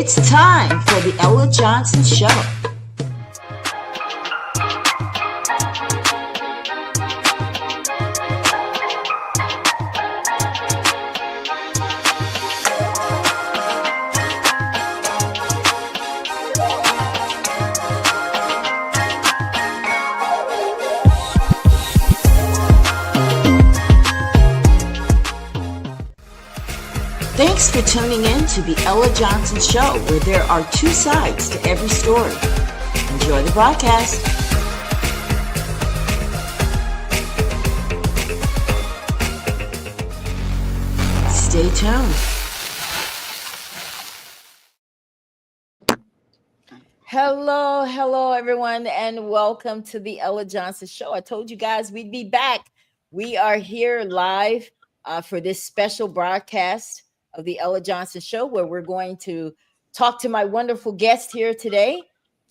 It's time for the Ella Johnson Show. Thanks for tuning in to the Ella Johnson Show, where there are two sides to every story. Enjoy the broadcast. Stay tuned. Hello, everyone, and welcome to the Ella Johnson Show. I told you guys we'd be back. We are here live for this special broadcast of the Ella Johnson Show, where we're going to talk to my wonderful guest here today,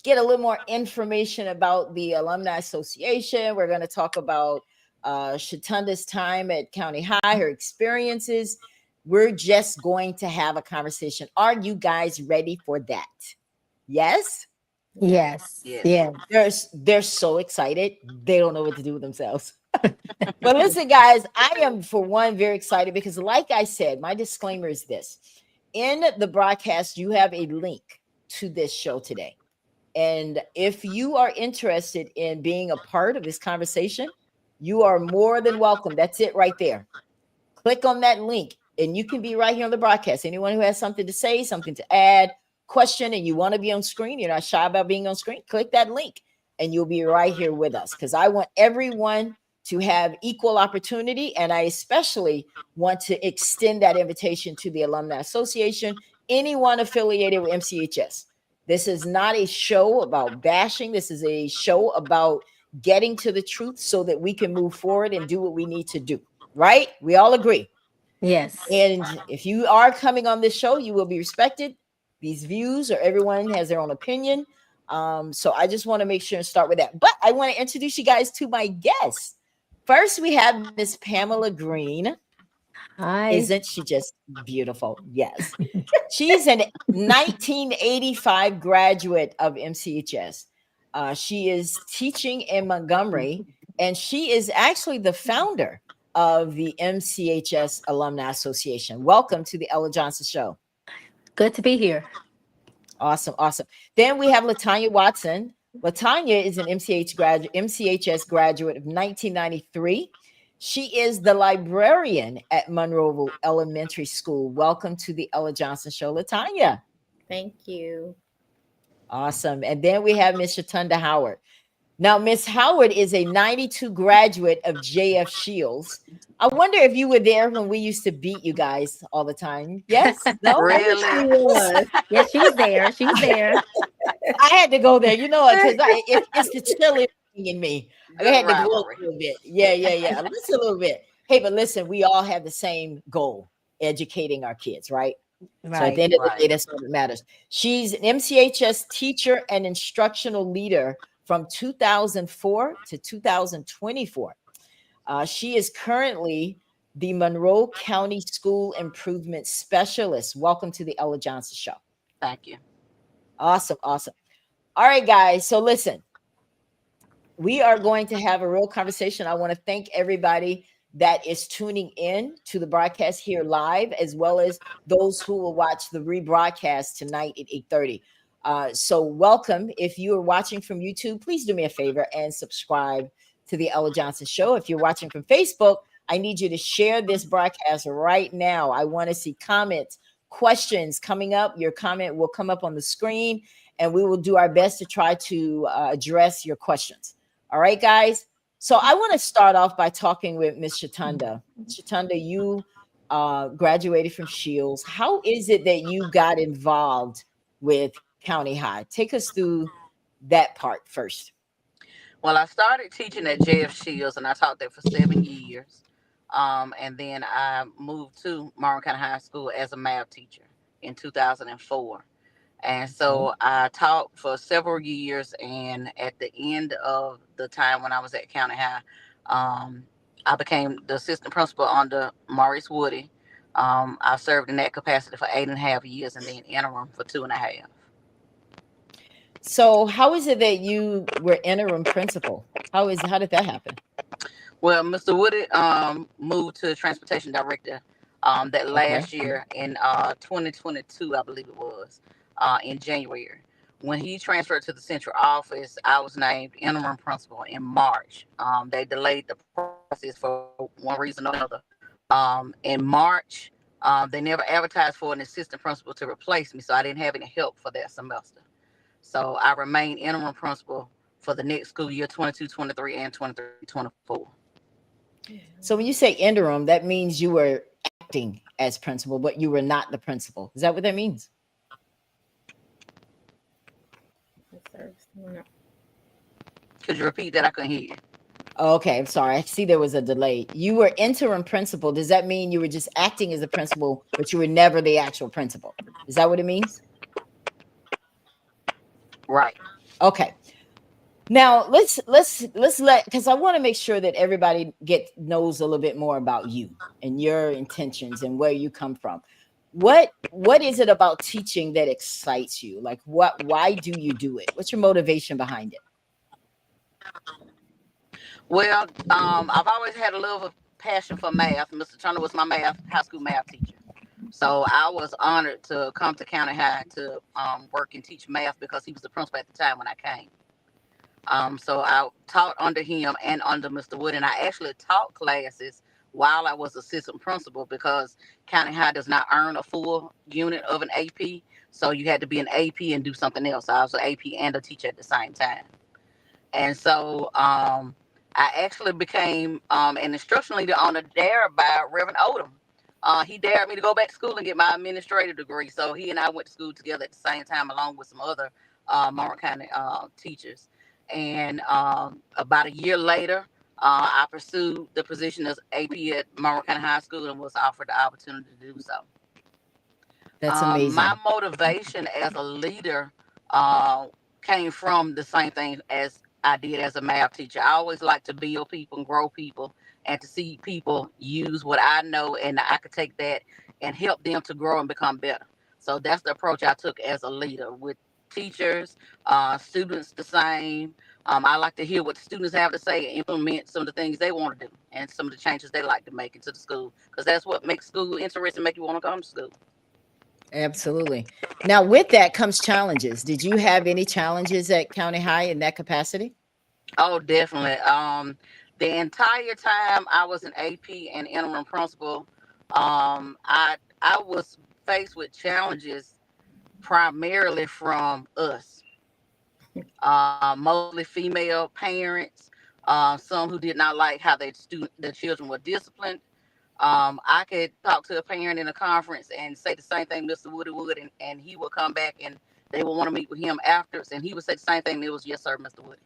get a little more information about the Alumni Association. We're going to talk about Chitunda's time at County High, her experiences. We're just going to have a conversation. Are you guys ready for that? Yes? Yes. They're so excited. They don't know what to do with themselves. But listen, guys, I am, for one, very excited because, like I said, my disclaimer is this. In the broadcast, you have a link to this show today. And if you are interested in being a part of this conversation, you are more than welcome. That's it right there. Click on that link and you can be right here on the broadcast. Anyone who has something to say, something to add, question, and you want to be on screen, you're not shy about being on screen, click that link and you'll be right here with us, because I want everyone to have equal opportunity. And I especially want to extend that invitation to the Alumni Association, anyone affiliated with MCHS. This is not a show about bashing. This is a show about getting to the truth so that we can move forward and do what we need to do. Right? We all agree. Yes. And if you are coming on this show, you will be respected. These views, or everyone has their own opinion. So I just want to make sure and start with that. But I want to introduce you guys to my guests. First, we have Miss Pamela Green. Hi. Isn't she just beautiful? Yes. She's an 1985 graduate of MCHS. She is teaching in Montgomery, and she is actually the founder of the MCHS Alumni Association. Welcome to the Ella Johnson Show. Good to be here. Awesome. Then we have LaTanya Watson. LaTanya is an MCHS graduate of 1993. She is the librarian at Monroeville Elementary School. Welcome to the Ella Johnson Show, LaTanya. Thank you. Awesome. And then we have Miss Chitunda Howard. Now, Miss Howard is a 92 graduate of J.F. Shields. I wonder if you were there when we used to beat you guys all the time. Yes? No? Really? Yes, she's there. She's there. I had to go there, because it's the chili in me. I had to go a little bit. Yeah. Just a little bit. Hey, but listen, we all have the same goal, educating our kids, right? So at the end of the day, that's what matters. She's an MCHS teacher and instructional leader from 2004 to 2024. She is currently the Monroe County School Improvement Specialist. Welcome to the Ella Johnson Show. Thank you. Awesome. All right, guys. So listen, we are going to have a real conversation. I want to thank everybody that is tuning in to the broadcast here live, as well as those who will watch the rebroadcast tonight at 8:30. So welcome. If you are watching from YouTube, please do me a favor and subscribe to the Ella Johnson Show. If you're watching from Facebook, I need you to share this broadcast right now. I want to see comments, questions coming up. Your comment will come up on the screen, and we will do our best to try to address your questions. All right, guys. So I want to start off by talking with Miss Chitunda. Chitunda, you graduated from Shields. How is it that you got involved with County High? Take us through that part first. Well, I started teaching at J.F. Shields, and I taught there for 7 years. And then I moved to Monroe County High School as a math teacher in 2004. And so I taught for several years. And at the end of the time when I was at County High, I became the assistant principal under Maurice Woody. I've served in that capacity for 8.5 years, and then interim for 2.5. So how is it that you were interim principal? How did that happen? Well, Mr. Woody moved to transportation director that Okay. last year in 2022, I believe it was, in January. When he transferred to the central office, I was named interim principal in March. They delayed the process for one reason or another. In March, they never advertised for an assistant principal to replace me, so I didn't have any help for that semester. So I remained interim principal for the next school year, 22-23 and 23-24. So when you say interim, that means you were acting as principal, but you were not the principal. Is that what that means? Could you repeat that? I couldn't hear you. Okay, I'm sorry. I see there was a delay. You were interim principal. Does that mean you were just acting as a principal, but you were never the actual principal? Is that what it means? Right. Okay. Now let's let, because I want to make sure that everybody knows a little bit more about you and your intentions and where you come from. What is it about teaching that excites you? Like why do you do it? What's your motivation behind it? Well, I've always had a love of passion for math. Mr. Turner was my high school math teacher. So I was honored to come to County High to work and teach math because he was the principal at the time when I came. So I taught under him and under Mr. Wood, and I actually taught classes while I was assistant principal because County High does not earn a full unit of an AP. So you had to be an AP and do something else. I was an AP and a teacher at the same time. And so I actually became an instruction leader on a dare by Reverend Odom. He dared me to go back to school and get my administrative degree. So he and I went to school together at the same time, along with some other Monroe County teachers. And about a year later, I pursued the position as AP at Monroe County High School and was offered the opportunity to do so. That's amazing. My motivation as a leader came from the same thing as I did as a math teacher. I always like to build people and grow people and to see people use what I know, and I could take that and help them to grow and become better. So that's the approach I took as a leader with teachers, students the same. I like to hear what the students have to say and implement some of the things they want to do and some of the changes they like to make into the school, because that's what makes school interesting, make you want to come to school. Absolutely. Now, with that comes challenges. Did you have any challenges at County High in that capacity? Oh, definitely. The entire time I was an AP and interim principal, I was faced with challenges primarily from us, mostly female parents, some who did not like how their children were disciplined. I could talk to a parent in a conference and say the same thing Mr. Woody would, and he would come back and they would want to meet with him afterwards, and he would say the same thing. And it was, yes, sir, Mr. Woody.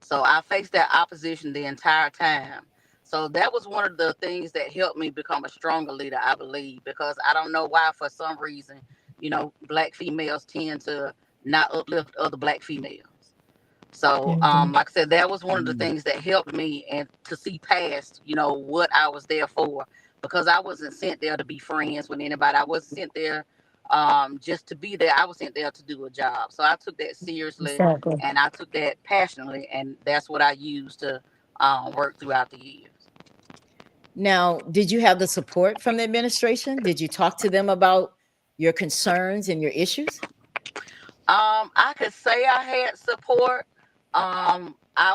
So I faced that opposition the entire time. So that was one of the things that helped me become a stronger leader, I believe, because I don't know why, for some reason, Black females tend to not uplift other Black females. So, like I said, that was one of the things that helped me and to see past, what I was there for, because I wasn't sent there to be friends with anybody. I wasn't sent there just to be there. I was sent there to do a job. So I took that seriously and I took that passionately, and that's what I used to work throughout the years. Now, did you have the support from the administration? Did you talk to them about your concerns and your issues? I could say I had support. I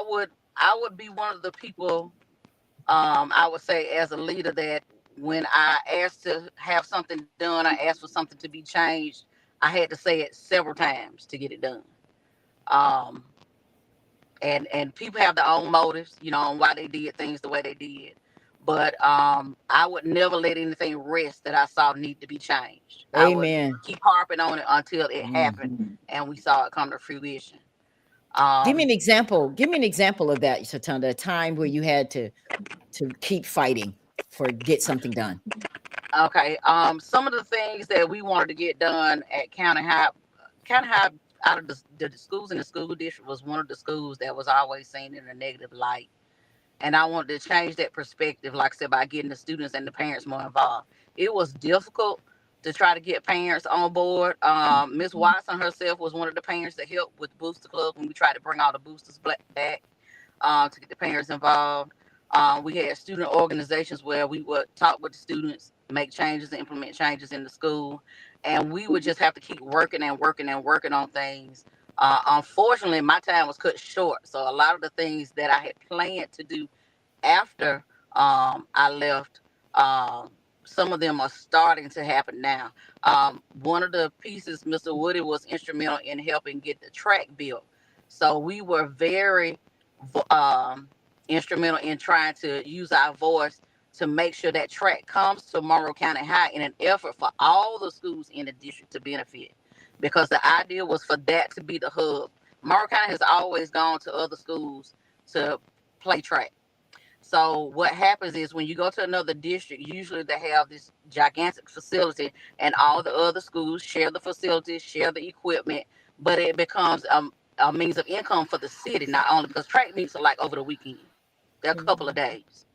would be one of the people, I would say as a leader, that when I asked to have something done, I asked for something to be changed, I had to say it several times to get it done. Um, and people have their own motives, on why they did things the way they did. But I would never let anything rest that I saw need to be changed. Amen. I would keep harping on it until it happened and we saw it come to fruition. Give me an example. Give me an example of that, Chitunda, a time where you had to keep fighting for get something done. Okay. Some of the things that we wanted to get done at County High, out of the schools in the school district, was one of the schools that was always seen in a negative light. And I wanted to change that perspective, like I said, by getting the students and the parents more involved. It was difficult to try to get parents on board. Miss Watson herself was one of the parents that helped with the Booster Club when we tried to bring all the boosters back to get the parents involved. We had student organizations where we would talk with the students, make changes, and implement changes in the school. And we would just have to keep working and working and working on things. Unfortunately, my time was cut short. So a lot of the things that I had planned to do after I left, some of them are starting to happen now. One of the pieces, Mr. Woody was instrumental in helping get the track built. So we were very instrumental in trying to use our voice to make sure that track comes to Monroe County High in an effort for all the schools in the district to benefit. Because the idea was for that to be the hub. Monroe County has always gone to other schools to play track. So what happens is when you go to another district, usually they have this gigantic facility and all the other schools share the facilities, share the equipment, but it becomes a means of income for the city, not only because track meets are like over the weekend. They're a couple of days.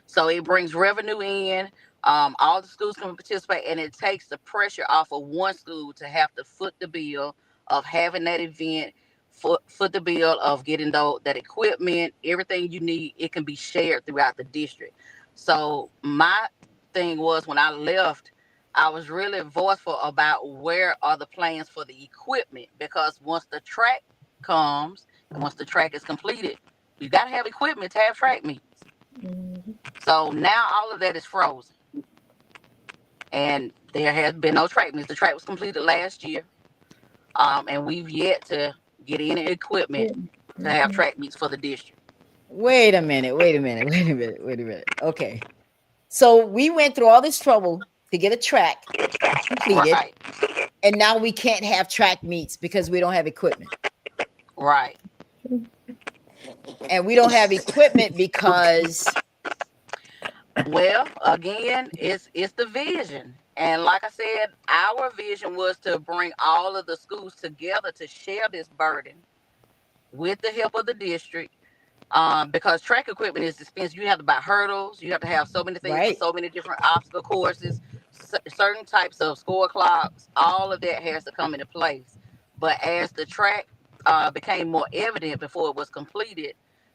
So it brings revenue in. All the schools can participate, and it takes the pressure off of one school to have to foot the bill of having that event, foot the bill of getting that equipment, everything you need. It can be shared throughout the district. So my thing was when I left, I was really voiceful about where are the plans for the equipment, because once the track comes and once the track is completed, you got to have equipment to have track meets. So now all of that is frozen. And there has been no track meets. The track was completed last year. And we've yet to get any equipment to have track meets for the district. Wait a minute. Okay. So we went through all this trouble to get a track completed. Right. And now we can't have track meets because we don't have equipment. Right. And we don't have equipment because, well, again, it's the vision. And like I said, our vision was to bring all of the schools together to share this burden with the help of the district. Because track equipment is expensive. You have to buy hurdles. You have to have so many things, right, so many different obstacle courses, certain types of score clocks. All of that has to come into place. But as the track became more evident before it was completed,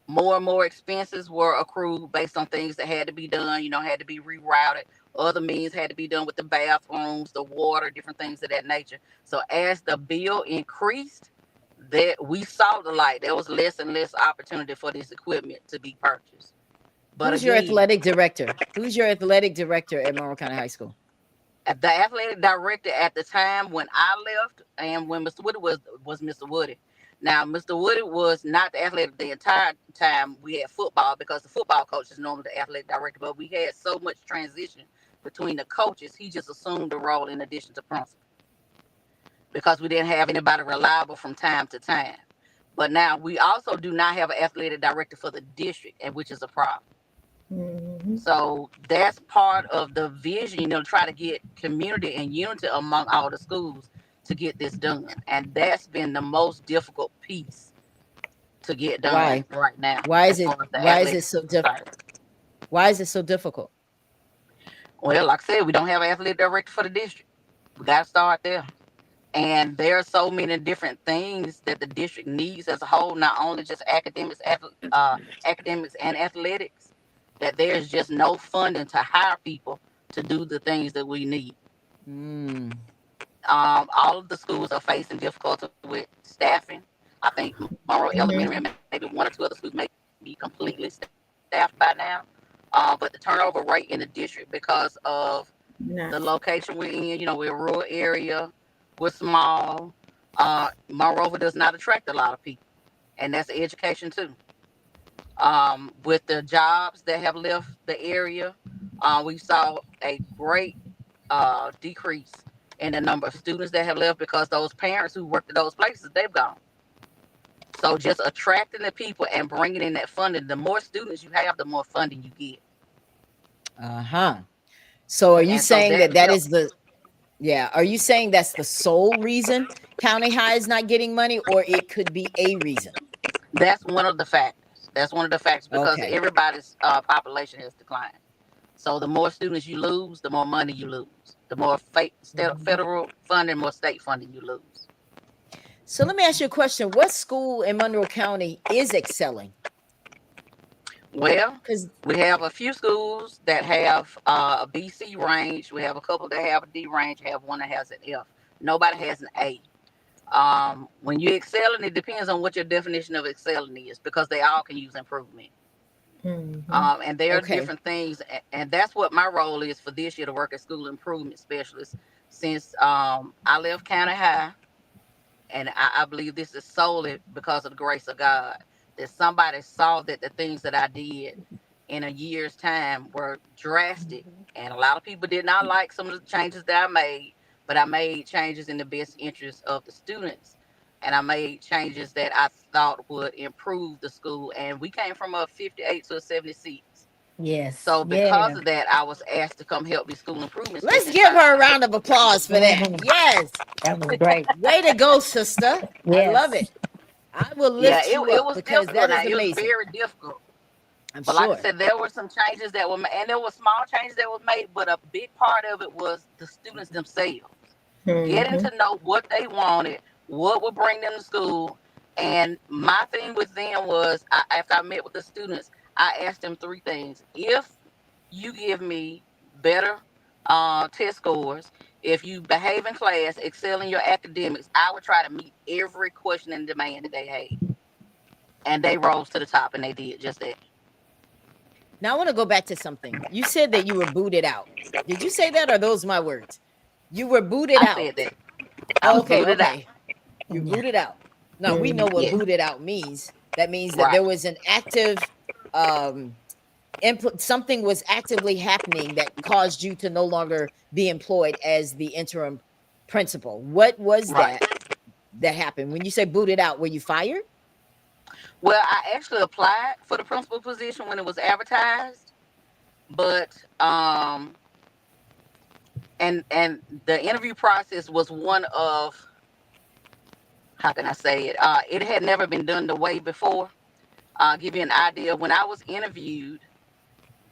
more and more expenses were accrued based on things that had to be done, had to be rerouted. Other means had to be done with the bathrooms, the water, different things of that nature. So as the bill increased, that we saw the light. There was less and less opportunity for this equipment to be purchased. But who's your athletic director? Who's your athletic director at Monroe County High School? The athletic director at the time when I left and when Mr. Woody was Mr. Woody. Now, Mr. Woody was not the athletic the entire time we had football, because the football coach is normally the athletic director, but we had so much transition between the coaches, he just assumed the role in addition to principal, because we didn't have anybody reliable from time to time. But now we also do not have an athletic director for the district, and which is a problem. So that's part of the vision, try to get community and unity among all the schools to get this done. And that's been the most difficult piece to get done right now. Why is it so difficult? Why is it so difficult? Well, like I said, we don't have an athletic director for the district. We got to start there. And there are so many different things that the district needs as a whole, not only just academics and athletics, that there's just no funding to hire people to do the things that we need. All of the schools are facing difficulty with staffing. I think Monroe Elementary and maybe one or two other schools may be completely staffed by now. But the turnover rate in the district, because of the location we're in, we're a rural area, we're small. Monroe does not attract a lot of people, and that's education too. With the jobs that have left the area, we saw a great decrease in the number of students that have left, because those parents who worked at those places, they've gone. So just attracting the people and bringing in that funding, the more students you have, the more funding you get. So are you saying that is the, are you saying that's the sole reason County High is not getting money, or it could be a reason? That's one of the factors. That's one of the factors because Okay. everybody's population has declined. So the more students you lose, the more money you lose. The more federal funding, more state funding you lose. So let me ask you a question. What school in Monroe County is excelling? Well, Because we have a few schools that have a BC range. We have a couple that have a D range. We have one that has an F. Nobody has an A. When you excelling, it depends on what your definition of excelling is because they all can use improvement. And there are Okay. different things, and that's what my role is for this year to work as school improvement specialist. Since I left county high, and I believe this is solely because of the grace of God that somebody saw that the things that I did in a year's time were drastic, and a lot of people did not like some of the changes that I made, but I made changes in the best interest of the students, and I made changes that I thought would improve the school, and we came from a 58 to a 70 seats. Yes. So because Yeah. of that, I was asked to come help with school improvement. Let's give her a round of applause for that. Mhm. Yes. That was great. Way to go, sister. I love Yes. it. I will Yeah, lift you it up was because difficult. that Now is it was amazing. very difficult. I'm But like I sure. said, there were some changes that were made, and there were small changes that were made, but a big part of it was the students themselves getting to know what they wanted, what would bring them to school. And my thing with them was, after I met with the students, I asked them three things. If you give me better test scores, if you behave in class, excel in your academics, I would try to meet every question and demand that they had. And they rose to the top, and they did just that. Now I want to go back to something. You said that you were booted out. Did you say that or are those my words? You were booted I out. said that. I was Okay, booted out. okay. You're Yeah. booted out. Now we know what Yeah, booted out means. That means that right. there was an active input, something was actively happening that caused you to no longer be employed as the interim principal. What was Right. that happened? When you say booted out, were you fired? Well, I actually applied for the principal position when it was advertised, but and the interview process was one of, how can I say it? It had never been done the way before. Give you an idea. When I was interviewed,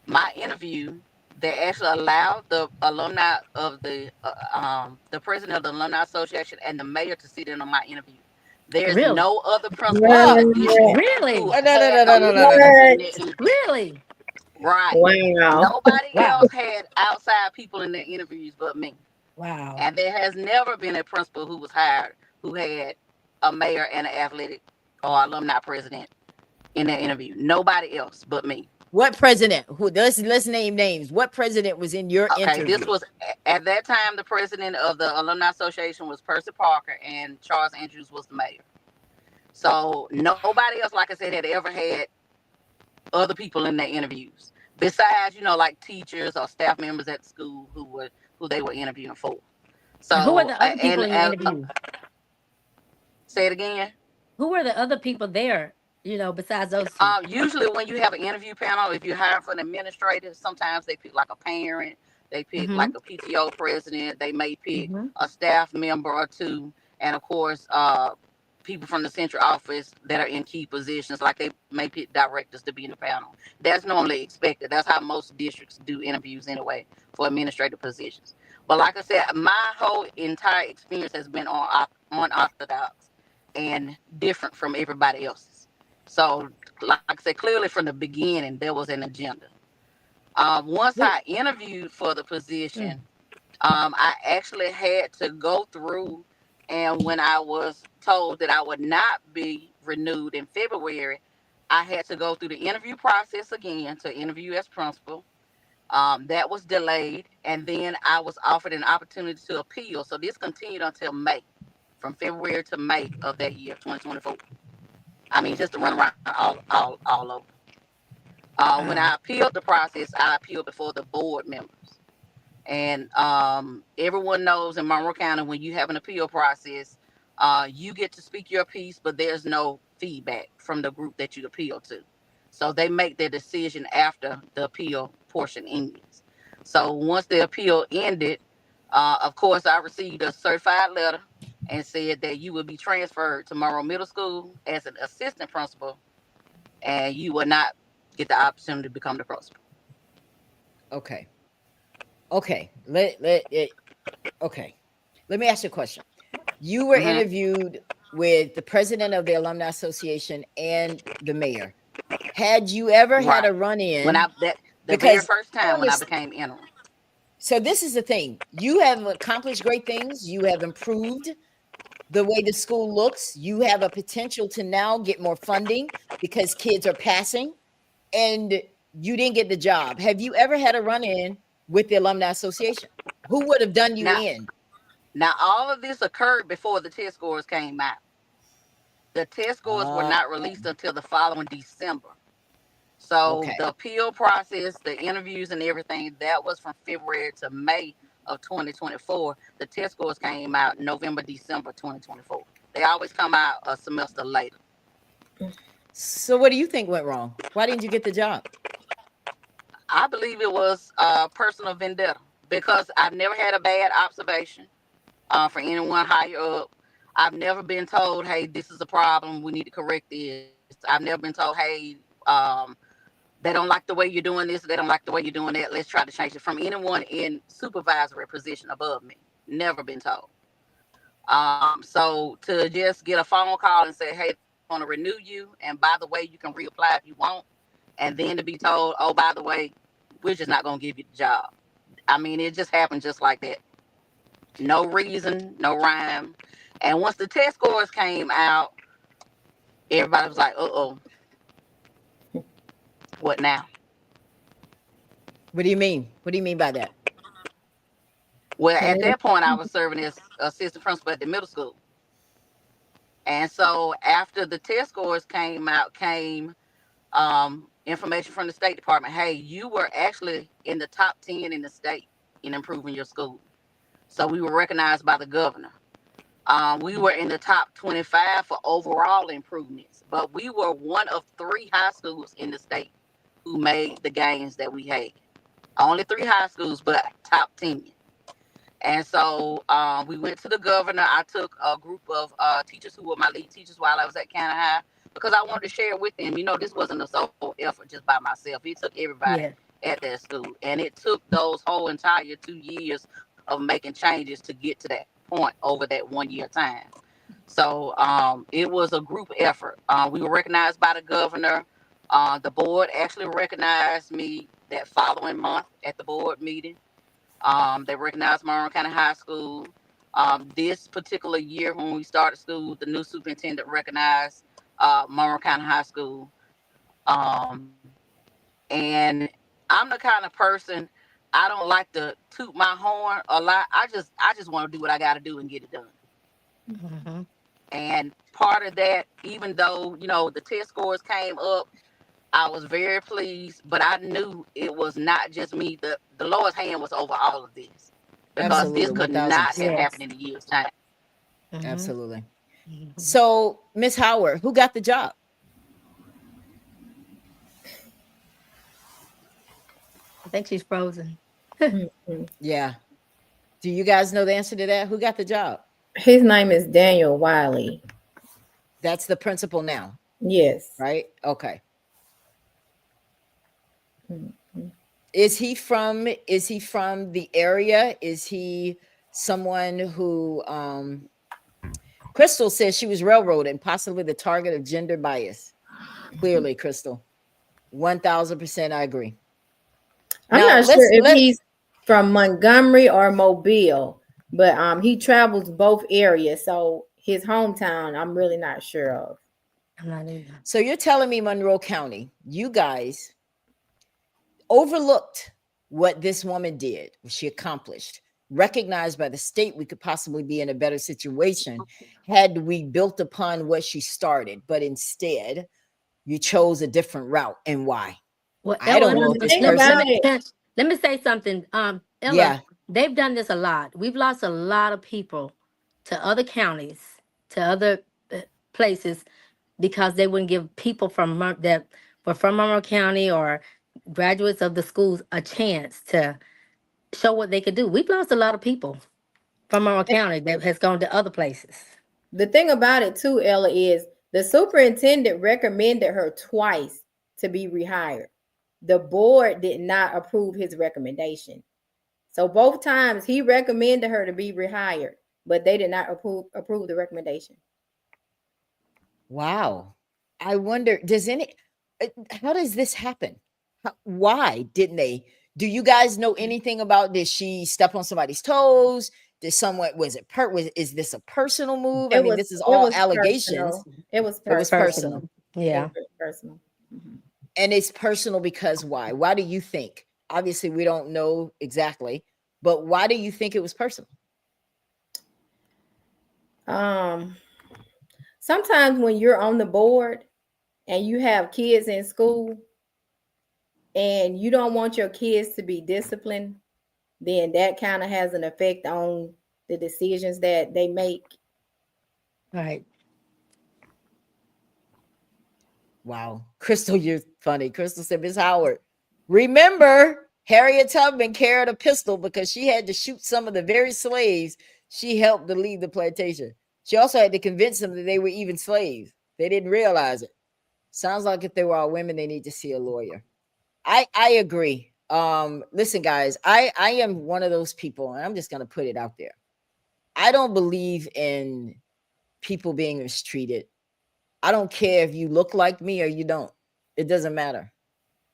my interview, they actually allowed the alumni of the president of the Alumni Association and the mayor to sit in on my interview. There's Really? no other principal in Oh, the district who Really? no, no, no, had no, a no, no, no, mayor no. in their interview. Really? Right. Wow. Nobody Wow. else had outside people in their interviews but me. Wow. And there has never been a principal who was hired who had a mayor and an athletic or alumni president in their interview. Nobody else but me. What president? Who? Let's name names. What president was in your Okay, this interview? was at that time the president of the Alumni Association was Percy Parker and Charles Andrews was the mayor. So nobody else, like I said, had ever had other people in their interviews besides, like teachers or staff members at the school who they were interviewing for. And who were So the other people in the and interview? say it again. Who were the other people there, besides those two? Usually when you have an interview panel, if you hire for an administrator, sometimes they pick like a parent, they pick Mm-hmm. like a PTO president, they may pick Mm-hmm. a staff member or two, and of course, people from the central office that are in key positions, like they may pick directors to be in the panel. That's normally expected. That's how most districts do interviews anyway for administrative positions. But like I said, my whole entire experience has been on unorthodox and different from everybody else's. So, like I said, clearly from the beginning, there was an agenda. Once I interviewed for the position, I actually had to go through, and when I was told that I would not be renewed in February, I had to go through the interview process again to interview as principal. That was delayed, and then I was offered an opportunity to appeal. So this continued until May, from February to May of that year, 2024. I mean, just to run around all over. When I appealed the process, I appealed before the board members. And everyone knows in Monroe County, when you have an appeal process, you get to speak your piece, but there's no feedback from the group that you appeal to. So they make their decision after the appeal portion ends. So once the appeal ended, of course, I received a certified letter and said that you will be transferred to Monroe Middle School as an assistant principal and you will not get the opportunity to become the principal. Okay. Okay. Okay. Let me ask you a question. You were interviewed with the president of the Alumni Association and the mayor. Had you ever had a run-in? When the very first time when I became interim. So this is the thing. You have accomplished great things. You have improved the way the school looks. You have a potential to now get more funding because kids are passing, and you didn't get the job. Have you ever had a run-in with the Alumni Association? Who would have done you in? Now, all of this occurred before the test scores came out. The test scores were not released until the following December. So the appeal process, the interviews and everything, that was from February to May of 2024. The test scores came out November, December 2024. They always come out a semester later. So what do you think went wrong? Why didn't you get the job? I believe it was personal vendetta, because I've never had a bad observation for anyone higher up. I've never been told, hey, this is a problem, we need to correct this. I've never been told, hey, they don't like the way you're doing this, they don't like the way you're doing that, let's try to change it, from anyone in supervisory position above me. Never been told. So to just get a phone call and say, hey, I want to renew you, and by the way, you can reapply if you want, and then to be told, oh, by the way, we're just not going to give you the job. I mean, it just happened just like that. No reason, no rhyme. And once the test scores came out, everybody was like, uh-oh. What now? What do you mean? What do you mean by that? Well, at that point, I was serving as assistant principal at the middle school. And so after the test scores came out, came information from the State Department. Hey, you were actually in the top 10 in the state in improving your school. So we were recognized by the governor. We were in the top 25 for overall improvements, but we were one of 3 high schools in the state who made the gains that we had. Only 3 high schools, but top 10. And so we went to the governor. I took a group of teachers who were my lead teachers while I was at Canada High, because I wanted to share with them. You know, this wasn't a solo effort just by myself. It took everybody at that school. And it took those whole entire 2 years of making changes to get to that point over that 1 year time. So it was a group effort. We were recognized by the governor. The board actually recognized me that following month at the board meeting. They recognized Monroe County High School. This particular year when we started school, the new superintendent recognized Monroe County High School. And I'm the kind of person, I don't like to toot my horn a lot. I just want to do what I got to do and get it done. Mm-hmm. And part of that, even though, you know, the test scores came up, I was very pleased, but I knew it was not just me. The Lord's hand was over all of this, because this could not have happened in a year's time. Mm-hmm. Absolutely. Mm-hmm. So, Miss Howard, who got the job? I think she's frozen. Yeah. Do you guys know the answer to that? Who got the job? His name is Daniel Wiley. That's the principal now. Yes. Right? Okay. Mm-hmm. Is he from the area? Is he someone who Crystal says she was railroaded and possibly the target of gender bias? Clearly, Crystal. 1000% I agree. I'm not sure if he's from Montgomery or Mobile, but he travels both areas. So his hometown, I'm really not sure of. I'm not either. So you're telling me Monroe County, you guys overlooked what this woman did, what she accomplished, recognized by the state we could possibly be in a better situation had we built upon what she started, but instead you chose a different route. And why? Well, I don't know if this person... Let me say something. Ella, they've done this a lot. We've lost a lot of people to other counties, to other places, because they wouldn't give people from that were from Monroe County or graduates of the schools a chance to show what they could do. We've lost a lot of people from Monroe County that has gone to other places. The thing about it too, Ella, is The superintendent recommended her twice to be rehired. The board did not approve his recommendation. So both times he recommended her to be rehired, but they did not approve the recommendation. Wow. I wonder, how does this happen? Why didn't they? Do you guys know anything about, did she step on somebody's toes? Is this a personal move? This is all allegations. It was personal. Yeah. It was personal. Mm-hmm. And it's personal because why? Why do you think? Obviously, we don't know exactly, but why do you think it was personal? Sometimes when you're on the board and you have kids in school and you don't want your kids to be disciplined, then that kind of has an effect on the decisions that they make. Right. Wow. Crystal, you're funny. Crystal said, Ms. Howard, remember Harriet Tubman carried a pistol because she had to shoot some of the very slaves she helped to leave the plantation. She also had to convince them that they were even slaves. They didn't realize it. Sounds like if they were all women, they need to see a lawyer. I agree. Listen, guys, I am one of those people, and I'm just going to put it out there. I don't believe in people being mistreated. I don't care if you look like me or you don't. It doesn't matter.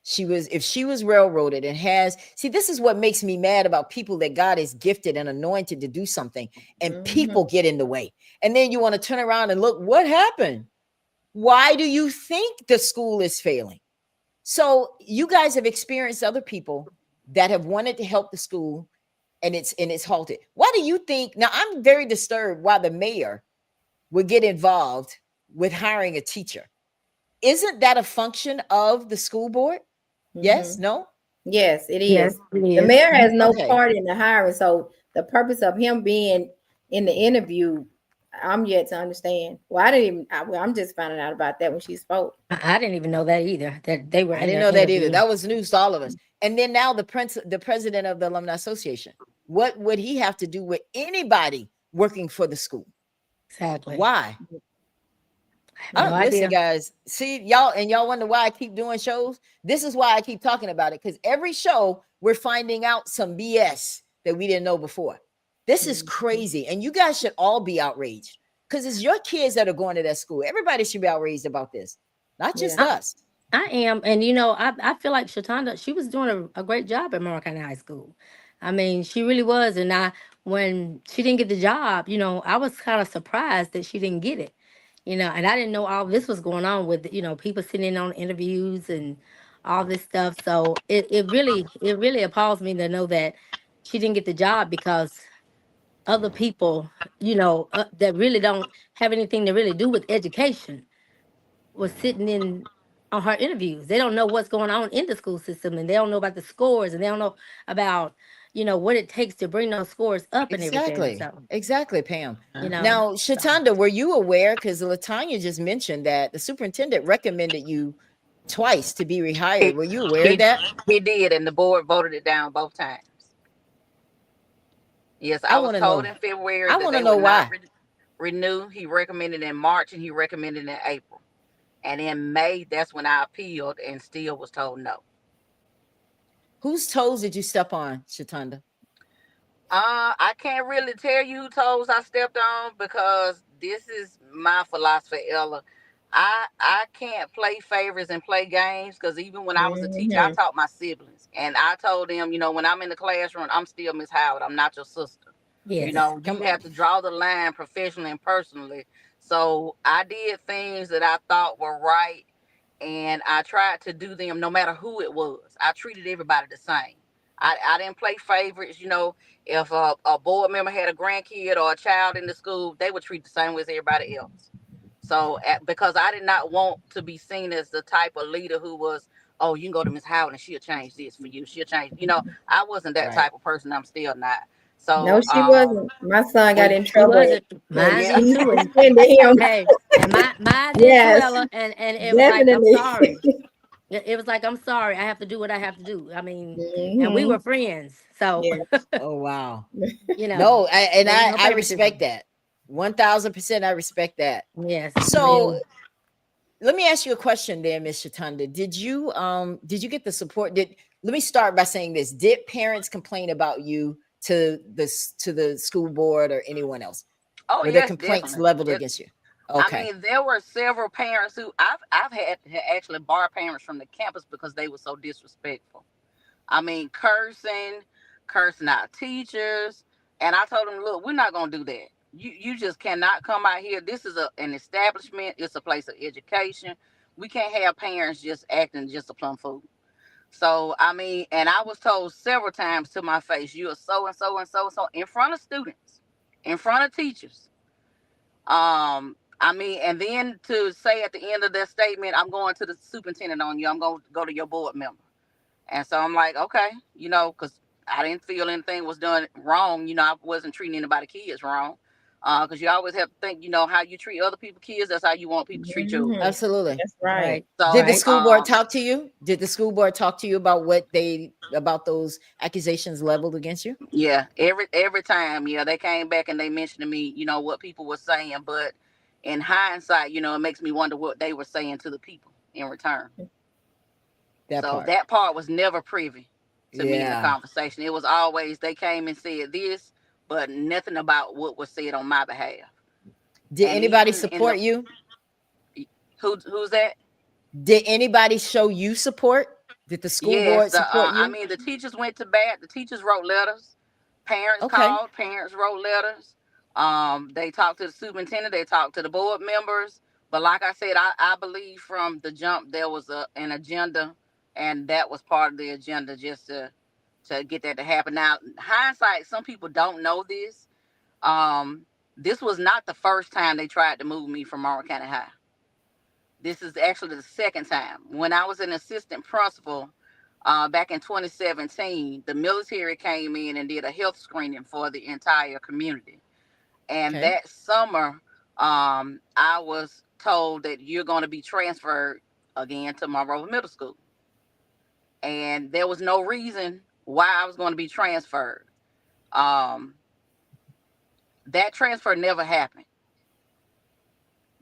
If she was railroaded and this is what makes me mad about people that God is gifted and anointed to do something, and people get in the way. And then you want to turn around and look, what happened? Why do you think the school is failing? So you guys have experienced other people that have wanted to help the school, and it's halted. Why do you think? Now, I'm very disturbed why the mayor would get involved with hiring a teacher. Isn't that a function of the school board? Yes, no? Yes, it is. Yes, it is. The mayor has no part in the hiring. So the purpose of him being in the interview, I'm yet to understand. Well, I'm just finding out about that when she spoke. I didn't even know that either. That they were. I didn't know that either. That was news to all of us. And then now the president of the Alumni Association. What would he have to do with anybody working for the school? Exactly. Why? Listen, guys. See, y'all wonder why I keep doing shows. This is why I keep talking about it, because every show we're finding out some BS that we didn't know before. This is crazy, and you guys should all be outraged because it's your kids that are going to that school. Everybody should be outraged about this, not just us. I am, and I feel like Chitunda, she was doing a great job at Monroe County High School. I mean, she really was, and when she didn't get the job, I was kind of surprised that she didn't get it. And I didn't know all this was going on with, people sitting in on interviews and all this stuff. So it really appalls me to know that she didn't get the job because other people, that really don't have anything to really do with education was sitting in on her interviews. They don't know what's going on in the school system, and they don't know about the scores, and they don't know about what it takes to bring those scores up and everything. So. Exactly, Pam. Now, Chitunda, were you aware? Because LaTanya just mentioned that the superintendent recommended you twice to be rehired. Were you aware of that? He did, and the board voted it down both times. Yes, I was told in February. I want to know why. Renew. He recommended in March, and he recommended in April, and in May, that's when I appealed, and still was told no. Whose toes did you step on, Chitunda? I can't really tell you whose toes I stepped on because this is my philosophy, Ella. I can't play favorites and play games because even when I was a teacher, I taught my siblings. And I told them, when I'm in the classroom, I'm still Miss Howard. I'm not your sister. Yes. You have to draw the line professionally and personally. So I did things that I thought were right. And I tried to do them no matter who it was. I treated everybody the same. I didn't play favorites. If a board member had a grandkid or a child in the school, they would treat the same way as everybody else. So because I did not want to be seen as the type of leader who was, oh, you can go to Miss Howard and she'll change this for you. She'll change. I wasn't that type of person. I'm still not. So no, she wasn't. My son got in trouble. Mine too. Hey, and mine did too, and it was like, I'm sorry. It was like, I'm sorry. I have to do what I have to do. I mean, and we were friends. So. Oh wow. No, I respect that. 1000%. I respect that. Yes. So let me ask you a question there, Miss Chitunda. Did you get the support? Let me start by saying this. Did parents complain about you to the school board or anyone else? Oh, Were there yes, complaints definitely. leveled against you? I Okay. mean, there were several parents who I've had actually bar parents from the campus because they were so disrespectful. I mean, cursing out teachers, and I told them, look, we're not gonna do that. You just cannot come out here. This is an establishment. It's a place of education. We can't have parents just acting just a plum fool. So I mean, and I was told several times to my face, you are so and so and so and so in front of students, in front of teachers. I mean, and then to say at the end of that statement, I'm going to the superintendent on you. I'm going to go to your board member. And so I'm like, okay, because I didn't feel anything was done wrong. I wasn't treating anybody kids wrong. Because you always have to think, how you treat other people's kids, that's how you want people to treat yours. Absolutely. That's right. So, Did the school board talk to you? Did the school board talk to you about about those accusations leveled against you? Yeah, every time, they came back and they mentioned to me, what people were saying. But in hindsight, it makes me wonder what they were saying to the people in return. That part was never privy to me in the conversation. It was always they came and said this, but nothing about what was said on my behalf. Did anybody support you? Who's that? Did anybody show you support? Did the school board support you? I mean, the teachers went to bat. The teachers wrote letters. Parents called. Parents wrote letters. They talked to the superintendent. They talked to the board members. But like I said, I believe from the jump there was an agenda, and that was part of the agenda just to get that to happen. Now, hindsight, some people don't know this. This was not the first time they tried to move me from Monroe County High. This is actually the second time. When I was an assistant principal back in 2017, the military came in and did a health screening for the entire community. And that summer, I was told that you're going to be transferred again to Monroe Middle School. And there was no reason why I was going to be transferred. That transfer never happened.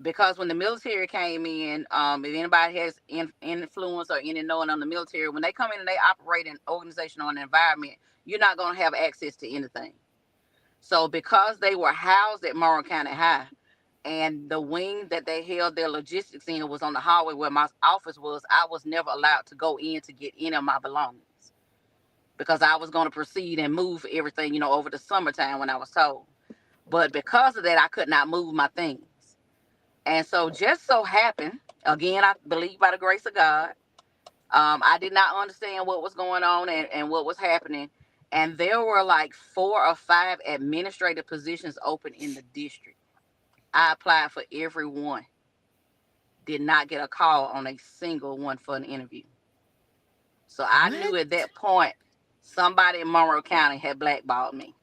Because when the military came in, if anybody has influence or any knowing on the military, when they come in and they operate an organization or an environment, you're not going to have access to anything. So because they were housed at Monroe County High, and the wing that they held their logistics in was on the hallway where my office was, I was never allowed to go in to get any of my belongings because I was going to proceed and move everything, over the summertime when I was told. But because of that, I could not move my things. And so just so happened, again, I believe by the grace of God, I did not understand what was going on and what was happening. And there were like 4 or 5 administrative positions open in the district. I applied for every one. Did not get a call on a single one for an interview. So I knew at that point, somebody in Monroe County had blackballed me.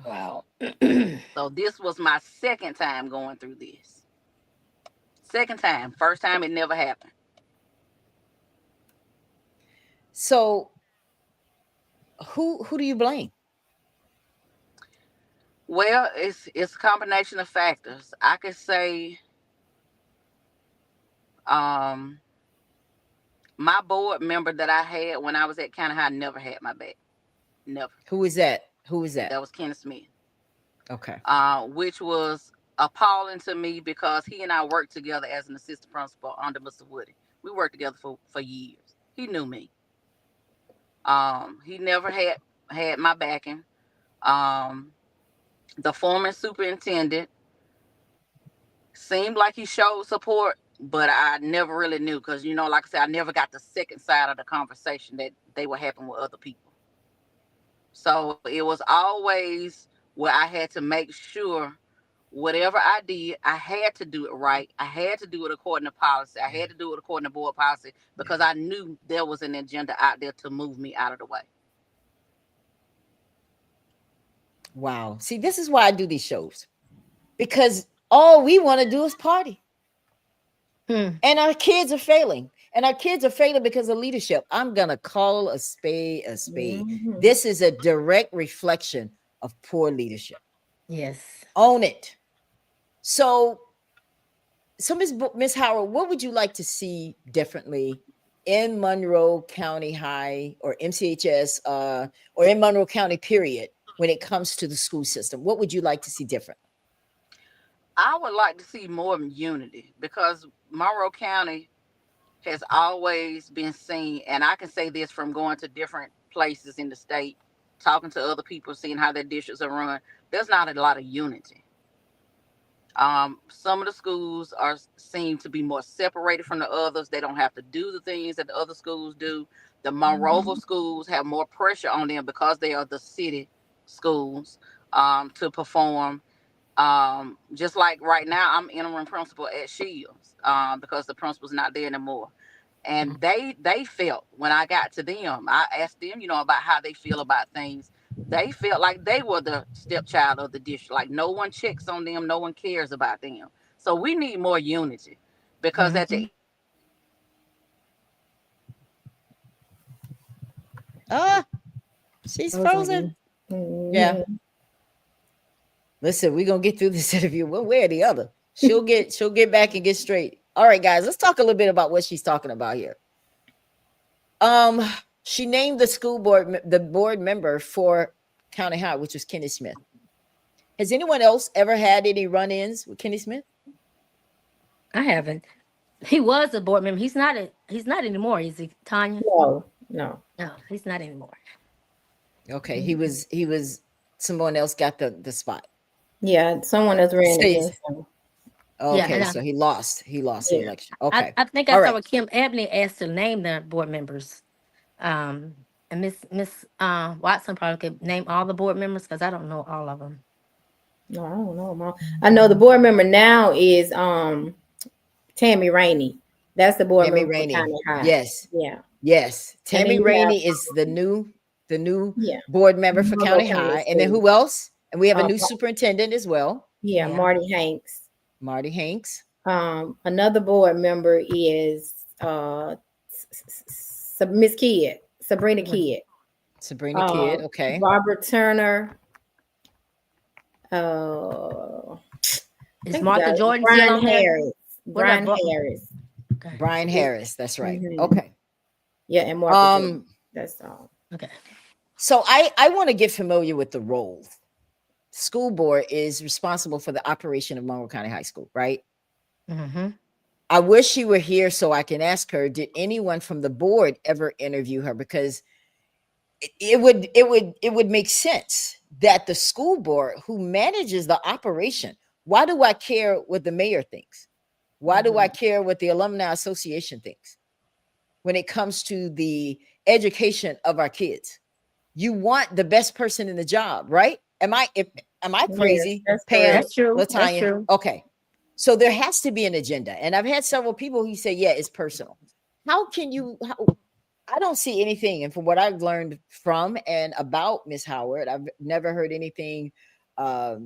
Wow. So this was my second time going through this. Second time. First time it never happened. So who do you blame? Well, it's a combination of factors. I could say my board member that I had when I was at County High never had my back. Never. Who is that? That was Kenneth Smith. Okay. Which was appalling to me because he and I worked together as an assistant principal under Mr. Woody. We worked together for years. He knew me. He never had my backing. The former superintendent seemed like he showed support, but I never really knew because, like I said, I never got the second side of the conversation that they were having with other people. So it was always where I had to make sure whatever I did, I had to do it right. I had to do it according to policy. I had to do it according to board policy because I knew there was an agenda out there to move me out of the way. Wow. See, this is why I do these shows, because all we want to do is party. And our kids are failing. And our kids are failing because of leadership. I'm going to call a spade a spade. Mm-hmm. This is a direct reflection of poor leadership. Yes. Own it. So So Miss Howard, what would you like to see differently in Monroe County High or MCHS or in Monroe County period when it comes to the school system? What would you like to see different? I would like to see more unity, because Monroe County has always been seen, and I can say this from going to different places in the state, talking to other people, seeing how their districts are run. There's not a lot of unity. Some of the schools seem to be more separated from the others. They don't have to do the things that the other schools do. The Monroeville schools have more pressure on them because they are the city schools, to perform. Just like right now, I'm interim principal at Shields, because the principal's not there anymore. And they felt, when I got to them, I asked them, about how they feel about things. They felt like they were the stepchild of the district. Like, no one checks on them, no one cares about them. So we need more unity, because at the she's frozen. Yeah. Listen, we're gonna get through this interview one way or the other. She'll get back and get straight. All right, guys, let's talk a little bit about what she's talking about here. She named the board member for County High, which was Kenny Smith. Has anyone else ever had any run-ins with Kenny Smith? I haven't. He was a board member. He's not anymore. Is he, Tanya? No, he's not anymore. Okay, he was someone else got the spot. Yeah, someone else ran against him. Okay, Yeah, so he lost the election. Okay. I think I saw what Kim Abney asked to name the board members. And Miss Watson probably could name all the board members, because I don't know all of them. No, I don't know, Mom. I know the board member now is Tammy Rainey. That's the board member for County High. Yes. Yeah. Yes. Tammy Rainey is the new board member for County High. And then who else? And we have a new superintendent as well. Yeah, Marty Hanks. Another board member is Miss Kidd, Sabrina Kidd. Okay. Barbara Turner. Is Martha Jordan still on there? Brian Harris. Okay. Brian Harris, that's right. Okay. Yeah, and Martha. That's all. Okay. So I want to get familiar with the role. School board is responsible for the operation of Monroe County High School, right? Mm-hmm. I wish she were here so I can ask her, did anyone from the board ever interview her? Because it would make sense that the school board, who manages the operation, why do I care what the mayor thinks? Why do I care what the Alumni Association thinks when it comes to the education of our kids? You want the best person in the job, right? Am I crazy? Yes, Pam, that's true. Latanya? That's true. Okay. So there has to be an agenda. And I've had several people who say, yeah, it's personal. I don't see anything. And from what I've learned from and about Miss Howard, I've never heard anything about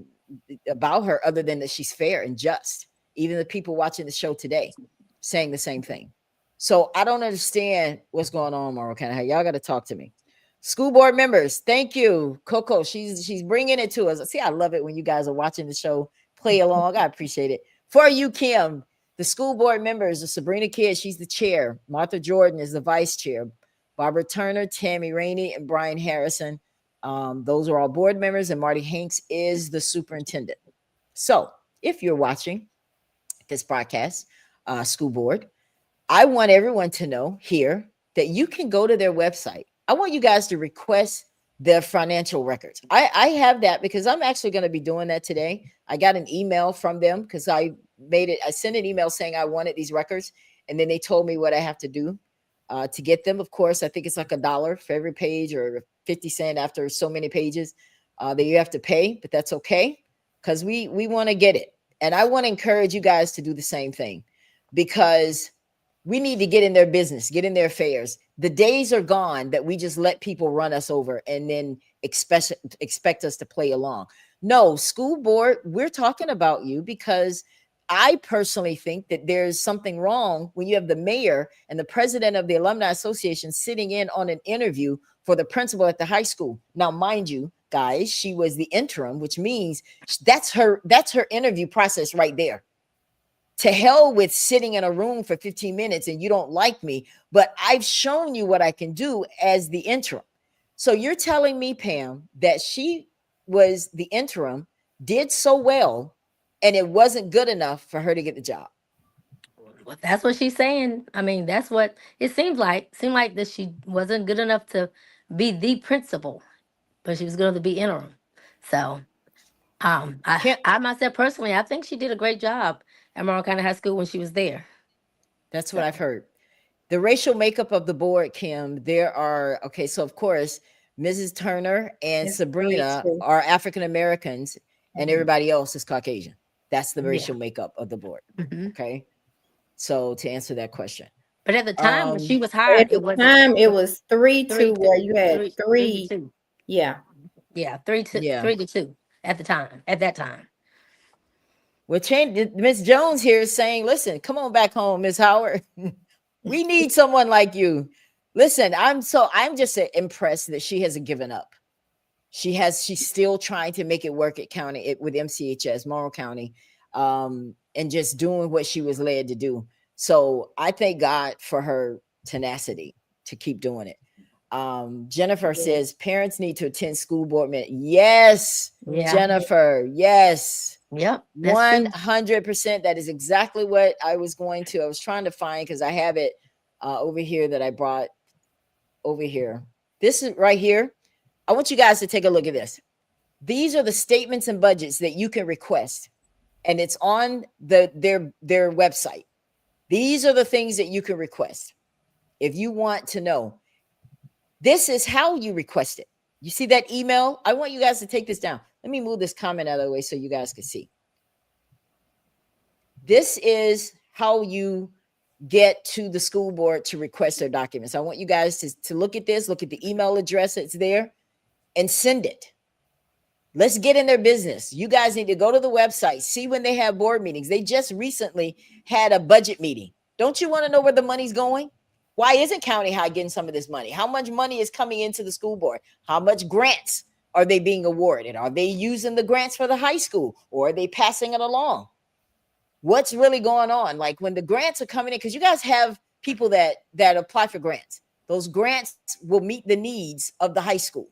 her other than that she's fair and just. Even the people watching the show today saying the same thing. So I don't understand what's going on, Monroe County. Y'all got to talk to me. School board members, thank you. Coco, she's bringing it to us. See, I love it when you guys are watching the show, play along. I appreciate it. For you, Kim, the school board members are Sabrina Kidd, she's the chair. Martha Jordan is the vice chair. Barbara Turner, Tammy Rainey, and Brian Harrison. Those are all board members, and Marty Hanks is the superintendent. So if you're watching this broadcast, school board, I want everyone to know here that you can go to their website. I want you guys to request their financial records. I have that because I'm actually going to be doing that today. I got an email from them because I sent an email saying I wanted these records, and then they told me what I have to do to get them. Of course, I think it's like $1 for every page or 50 cents after so many pages that you have to pay, but that's okay because we want to get it. And I want to encourage you guys to do the same thing because we need to get in their business, get in their affairs. The days are gone that we just let people run us over and then expect us to play along. No, school board, we're talking about you because I personally think that there's something wrong when you have the mayor and the president of the Alumni Association sitting in on an interview for the principal at the high school. Now, mind you, guys, she was the interim, which means that's her interview process right there. to hell with sitting in a room for 15 minutes and you don't like me, but I've shown you what I can do as the interim. So you're telling me, Pam, that she was the interim, did so well, and it wasn't good enough for her to get the job. Well, that's what she's saying. I mean, that's what it seems like. Seemed like that she wasn't good enough to be the principal, but she was going to be interim. So, I myself personally, I think she did a great job at Monroe County High School when she was there. That's what I've heard. The racial makeup of the board, Kim, there are, okay, so of course, Mrs. Turner and Sabrina are African Americans, and everybody else is Caucasian. That's the racial makeup of the board. Okay. So to answer that question. But at the time when she was hired, it was 3-2 where you had three. Yeah. Yeah, 3-2 at that time. Well, Miss Jones here is saying, listen, come on back home, Miss Howard. We need someone like you. Listen, I'm just impressed that she hasn't given up. She's still trying to make it work at with MCHS, Monroe County, and just doing what she was led to do. So I thank God for her tenacity to keep doing it. Jennifer says parents need to attend school board meeting. Yes, Jennifer. Yes. Yep. 100%. That is exactly what I was trying to find, because I have it over here that I brought over here. This is right here. I want you guys to take a look at this. These are the statements and budgets that you can request, and it's on their website. These are the things that you can request if you want to know. This is how you request it. You see that email? I want you guys to take this down. Let me move this comment out of the way so you guys can see. This is how you get to the school board to request their documents. I want you guys to look at this, look at the email address that's there, and send it. Let's get in their business. You guys need to go to the website, see when they have board meetings. They just recently had a budget meeting. Don't you want to know where the money's going? Why isn't County High getting some of this money? How much money is coming into the school board? How much grants are they being awarded? Are they using the grants for the high school, or are they passing it along? What's really going on? Like when the grants are coming in, because you guys have people that apply for grants. Those grants will meet the needs of the high school.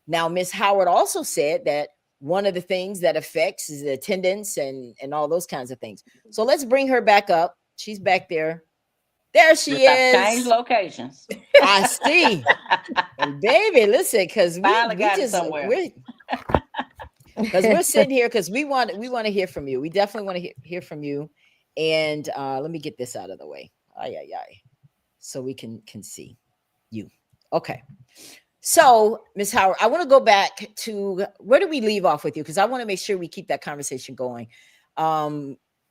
Now, Ms. Howard also said that one of the things that affects is the attendance and all those kinds of things. So let's bring her back up. She's back there. There she is. Change locations. I see. And baby, listen, because we're sitting here because we want to hear from you. We definitely want to hear from you. And let me get this out of the way. So we can see you. Okay. So, Ms. Howard, I want to go back to where did we leave off with you? Because I want to make sure we keep that conversation going.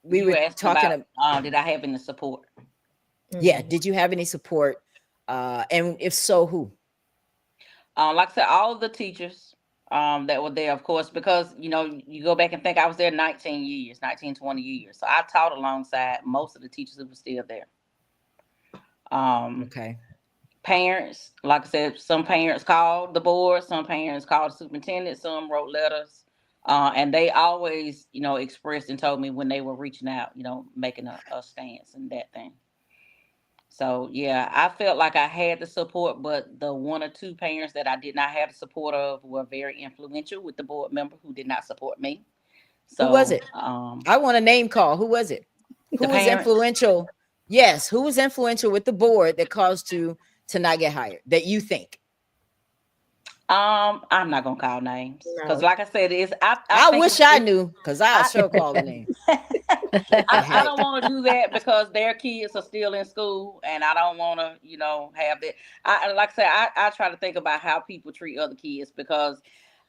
We were talking about did I have any support? Yeah. Did you have any support? And if so, who? Like I said, all of the teachers that were there, of course, because, you go back and think I was there 19 years, 20 years. So I taught alongside most of the teachers who were still there. Okay. Parents, like I said, some parents called the board, some parents called the superintendent, some wrote letters, and they always, expressed and told me when they were reaching out, making a stance and that thing. So, yeah, I felt like I had the support, but the one or two parents that I did not have the support of were very influential with the board member who did not support me. So, who was it? I want a name call. Who was it? Who was influential? Yes. Who was influential with the board that caused you to not get hired, that you think? I'm not gonna call names because, like I said, I wish I knew, because I sure call the name. I don't want to do that because their kids are still in school, and I don't want to, have that. Like I said, I try to think about how people treat other kids, because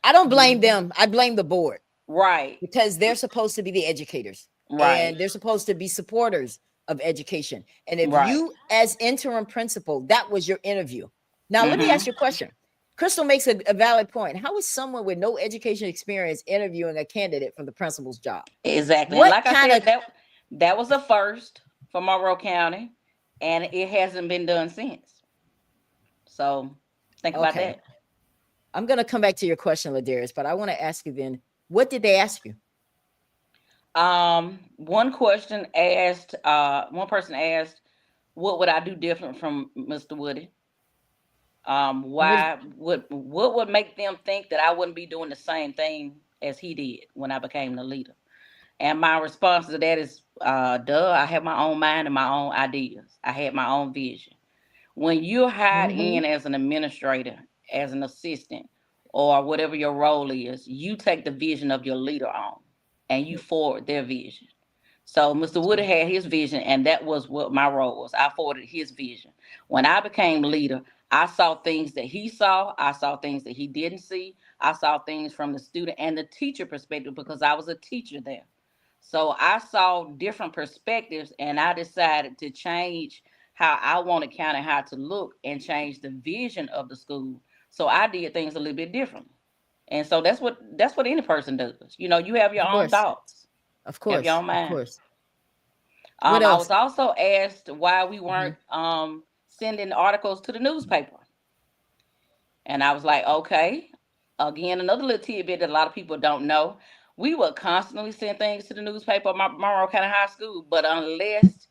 I don't blame them. I blame the board, right? Because they're supposed to be the educators, right? And they're supposed to be supporters of education. And if you, as interim principal, that was your interview. Now, let me ask you a question. Crystal makes a valid point. How is someone with no education experience interviewing a candidate for the principal's job? Exactly. Like I said, that was a first for Monroe County, and it hasn't been done since. So think about that. I'm going to come back to your question, Ladarius, but I want to ask you then, what did they ask you? One person asked, what would I do different from Mr. Woody? What would make them think that I wouldn't be doing the same thing as he did when I became the leader? And my response to that is, I have my own mind and my own ideas. I had my own vision. When you're hired in as an administrator, as an assistant, or whatever your role is, you take the vision of your leader on and you forward their vision. So Mr. Woody had his vision, and that was what my role was. I forwarded his vision. When I became leader, I saw things that he saw. I saw things that he didn't see. I saw things from the student and the teacher perspective because I was a teacher there. So I saw different perspectives, and I decided to change how I wanted County High to look and change the vision of the school. So I did things a little bit differently. And so that's what any person does. You know, you have your own thoughts. Of Have course. your own mind. Of course. What I else? was also asked why we weren't sending articles to the newspaper. And I was like, okay. Again, another little tidbit that a lot of people don't know. We would constantly send things to the newspaper at Monroe County High School, but unless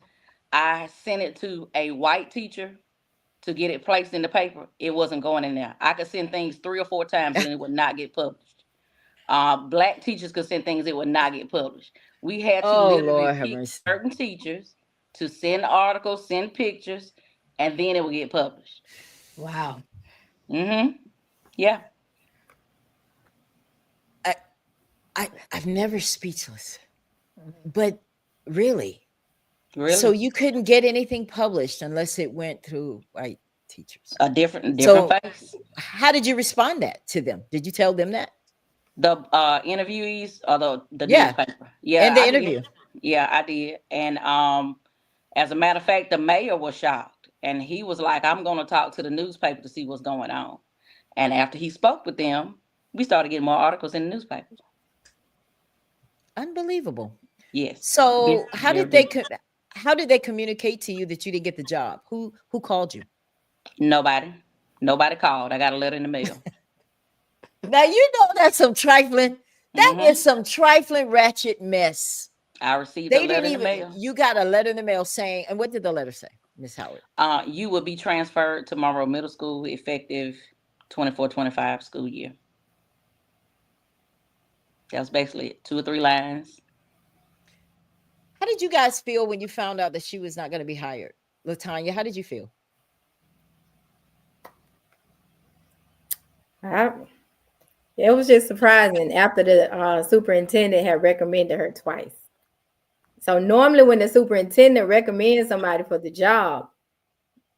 I sent it to a white teacher to get it placed in the paper, it wasn't going in there. I could send things 3 or 4 times and it would not get published. Black teachers could send things that would not get published. We had to literally pick certain teachers to send articles, send pictures, and then it would get published. Wow. Yeah. I've never speechless, but really. So you couldn't get anything published unless it went through white teachers. A different face. How did you respond to them? Did you tell them that? The interviewees or the newspaper? Yeah, and the interview. Yeah, I did. And as a matter of fact, the mayor was shocked, and he was like, "I'm going to talk to the newspaper to see what's going on." And after he spoke with them, we started getting more articles in the newspaper. Unbelievable. Yes. So how did they communicate to you that you didn't get the job? Who called you? Nobody called. I got a letter in the mail. Now you know that's some trifling. That is some trifling ratchet mess. I received a letter in the mail. You got a letter in the mail saying, and what did the letter say, Miss Howard? You will be transferred to Monroe Middle School effective 24-25 school year. That was basically it. 2 or 3 lines. How did you guys feel when you found out that she was not going to be hired? LaTanya, how did you feel? It was just surprising after the superintendent had recommended her twice. So normally when the superintendent recommends somebody for the job,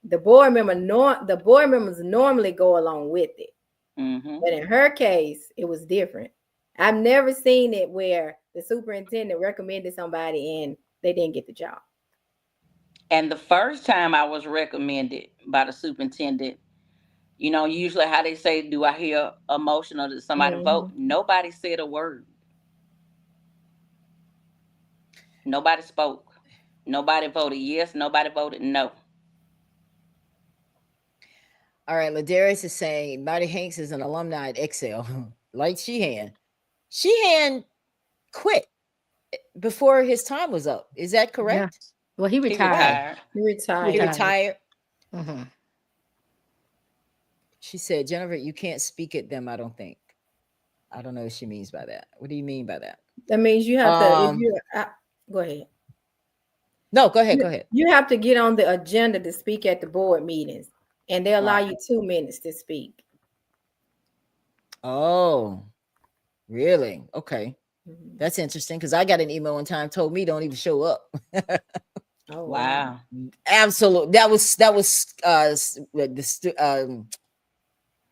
the board members normally go along with it. But in her case, it was different. I've never seen it where the superintendent recommended somebody and they didn't get the job. And the first time I was recommended by the superintendent, you know, usually how they say, do I hear a motion or did somebody vote? Nobody said a word. Nobody spoke. Nobody voted yes. Nobody voted no. All right. Ladarius is saying Marty Hanks is an alumni at Excel. Like Sheehan. Sheehan quit before his time was up. Is that correct? Yeah. Well, he retired. He retired. She said, Jennifer, you can't speak at them, I don't think. I don't know what she means by that. What do you mean by that? That means you have to, go ahead. No, go ahead. You have to get on the agenda to speak at the board meetings, and they allow you 2 minutes to speak. Oh, really? Okay. That's interesting because I got an email one time told me don't even show up. Oh, wow. Absolutely. That was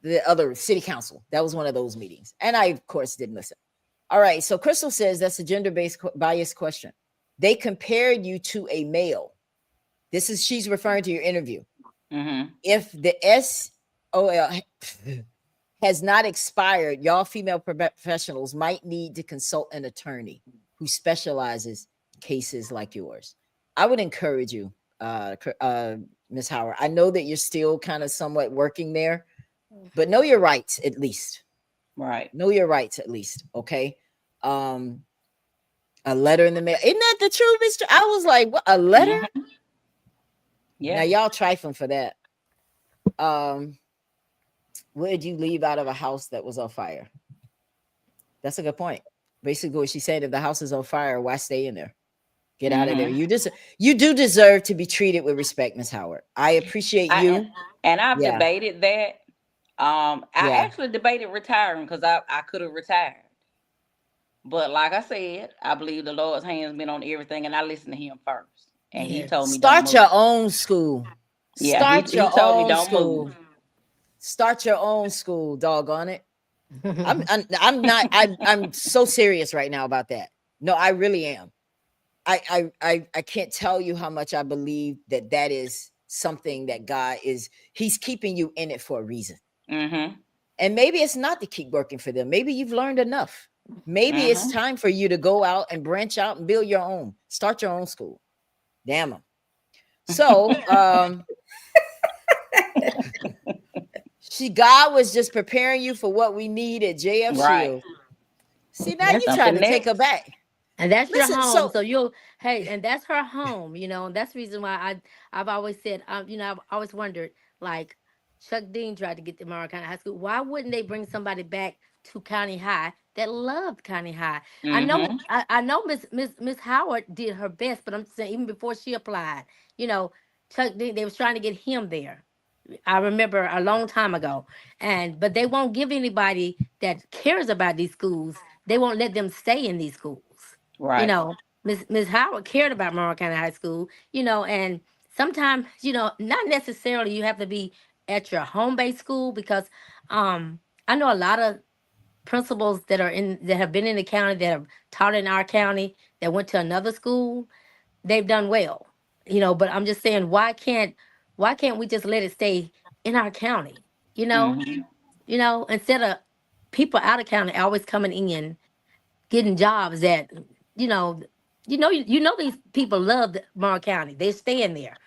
the other city council. That was one of those meetings. And I, of course, didn't listen. All right. So Crystal says that's a gender-based bias question. They compared you to a male. She's referring to your interview. If the SOL has not expired, y'all female professionals might need to consult an attorney who specializes in cases like yours. I would encourage you, Ms. Howard. I know that you're still kind of somewhat working there, but know your rights at least. Right. Know your rights at least. Okay. A letter in the mail. Isn't that the truth, Mr.? I was like, what? A letter? Mhm. Yeah. Now y'all trifling for that. What did you leave out of a house that was on fire? That's a good point. Basically, what she said: if the house is on fire, why stay in there? Get out of there. You do deserve to be treated with respect, Miss Howard. I appreciate you. And I've Yeah. debated that. I actually debated retiring because I could have retired. But like I said, I believe the Lord's hand's been on everything, and I listened to him first. And he told me start your own school. Yeah, Start he your told me own don't school. move. Start your own school, doggone it. I'm so serious right now about that. No, I really am. I can't tell you how much I believe that is something that God he's keeping you in it for a reason. Mm-hmm. And maybe it's not to keep working for them. Maybe you've learned enough. Maybe it's time for you to go out and branch out and build your own. Start your own school. Damn them. So God was just preparing you for what we need at JF Shield. See, now you're trying to take her back. And that's your home. So you'll, hey, and that's her home, you know, and that's the reason why I've always said, you know, I've always wondered, like Chuck Dean tried to get to Morrow County High School. Why wouldn't they bring somebody back to County High that loved County High? Mm-hmm. I know Miss Howard did her best, but I'm saying even before she applied, you know, Chuck Dean, they was trying to get him there. I remember a long time ago, but they won't give anybody that cares about these schools. They won't let them stay in these schools. Right. You know, Miss Howard cared about Morrow County High School, you know, and sometimes, you know, not necessarily you have to be at your home-based school, because I know a lot of principals that have been in the county, that have taught in our county, that went to another school. They've done well, you know, but I'm just saying, why can't we just let it stay in our county? You know, you know, instead of people out of county always coming in, getting jobs that, you know these people love Morrow County. They're staying there.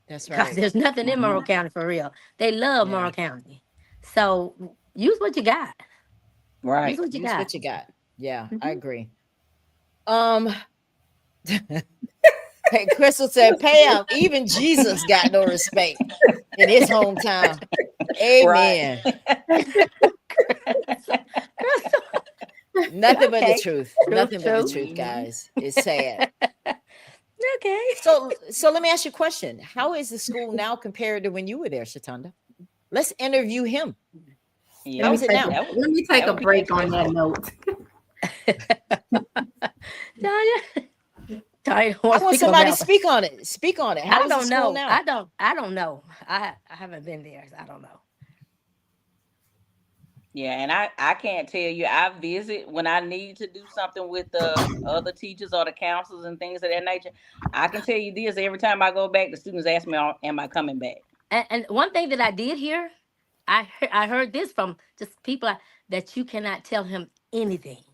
That's Because right. there's nothing in Morrow County for real. They love Morrow County. So use what you got. Right. Use what you got. What you got. Yeah, I agree. Hey, Crystal said, Pam, even Jesus got no respect in his hometown. Amen. Nothing but the truth. Nothing but the truth, guys. It's sad. Okay. So let me ask you a question. How is the school now compared to when you were there, Chitunda? Let's interview him. Yeah. How is it now? Let me take a break on that note. I want somebody to speak on it. Speak on it. How is the school now? I don't know. I haven't been there, so I don't know. Yeah, and I can't tell you. I visit when I need to do something with the other teachers or the counselors and things of that nature. I can tell you this: every time I go back, the students ask me, "Am I coming back?" And one thing that I did hear, I heard this from just people, that you cannot tell him anything.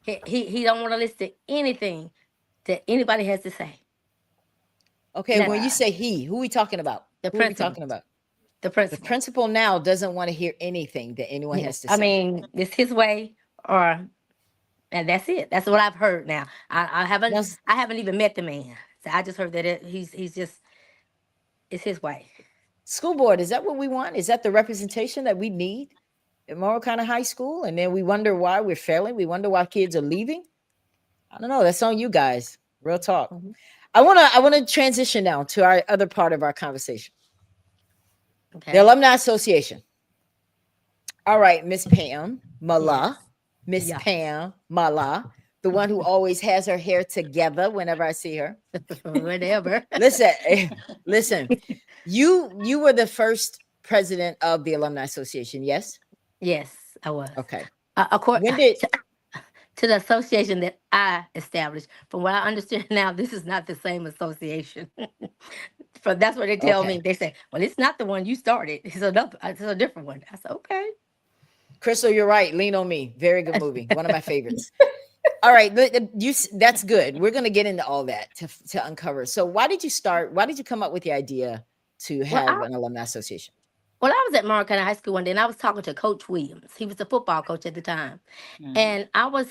He don't want to listen to anything that anybody has to say. Okay, when you say he, who are we talking about? The who principal. are we talking about? The principal. The principal now doesn't want to hear anything that anyone has to say. I mean, it's his way, and that's it. That's what I've heard now. I haven't even met the man. So I just heard that he's just, it's his way. School board, is that what we want? Is that the representation that we need at Morrow County High School? And then we wonder why we're failing. We wonder why kids are leaving. I don't know. That's on you guys. Real talk. Mm-hmm. I want to transition now to our other part of our conversation. Okay. The Alumni Association. All right, Miss Pam Mala. Miss Pam Mala, the one who always has her hair together whenever I see her. Whatever. Listen. You were the first president of the Alumni Association, yes? Yes, I was. Okay. According to the association that I established, from what I understand now, this is not the same association. That's what they tell me. They say, well, it's not the one you started. It's a different one. I said, okay. Crystal, you're right. Lean on Me. Very good movie. One of my favorites. All right. That's good. We're going to get into all that to uncover. So why did you start? Why did you come up with the idea to have an alumni association? Well, I was at Morrow High School one day, and I was talking to Coach Williams. He was the football coach at the time. Mm-hmm. And I was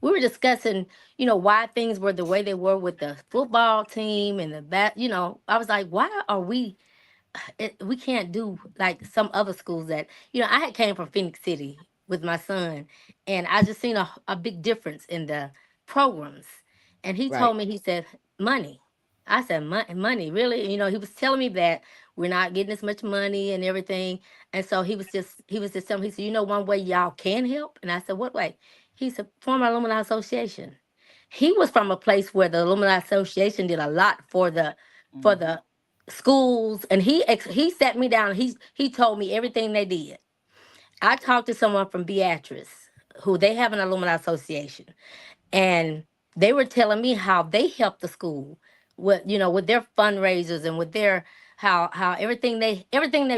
we were discussing, why things were the way they were with the football team and the I was like, why are we we can't do like some other schools that I had came from Phoenix City with my son, and I just seen a big difference in the programs. And he Right. told me, he said, money. I said, money, really? He was telling me that we're not getting as much money and everything. And so he was just telling me, he said, one way y'all can help. And I said, what way? He said, form an alumni association. He was from a place where the alumni association did a lot for the schools, and he sat me down. He told me everything they did. I talked to someone from Beatrice, who they have an alumni association, and they were telling me how they helped the school with their fundraisers and with their how everything they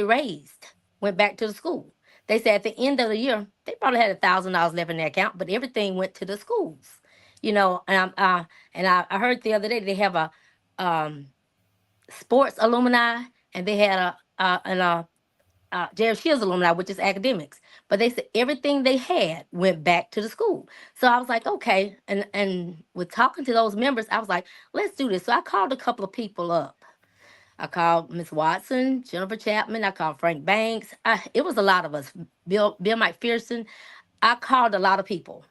raised went back to the school. They said at the end of the year they probably had $1,000 left in their account, but everything went to the schools. And I heard the other day they have a sports alumni, and they had JFSHIELDS alumni, which is academics. But they said everything they had went back to the school. So I was like, okay. And with talking to those members, I was like, let's do this. So I called a couple of people up. I called Miss Watson, Jennifer Chapman. I called Frank Banks. It was a lot of us. Bill McPherson. I called a lot of people.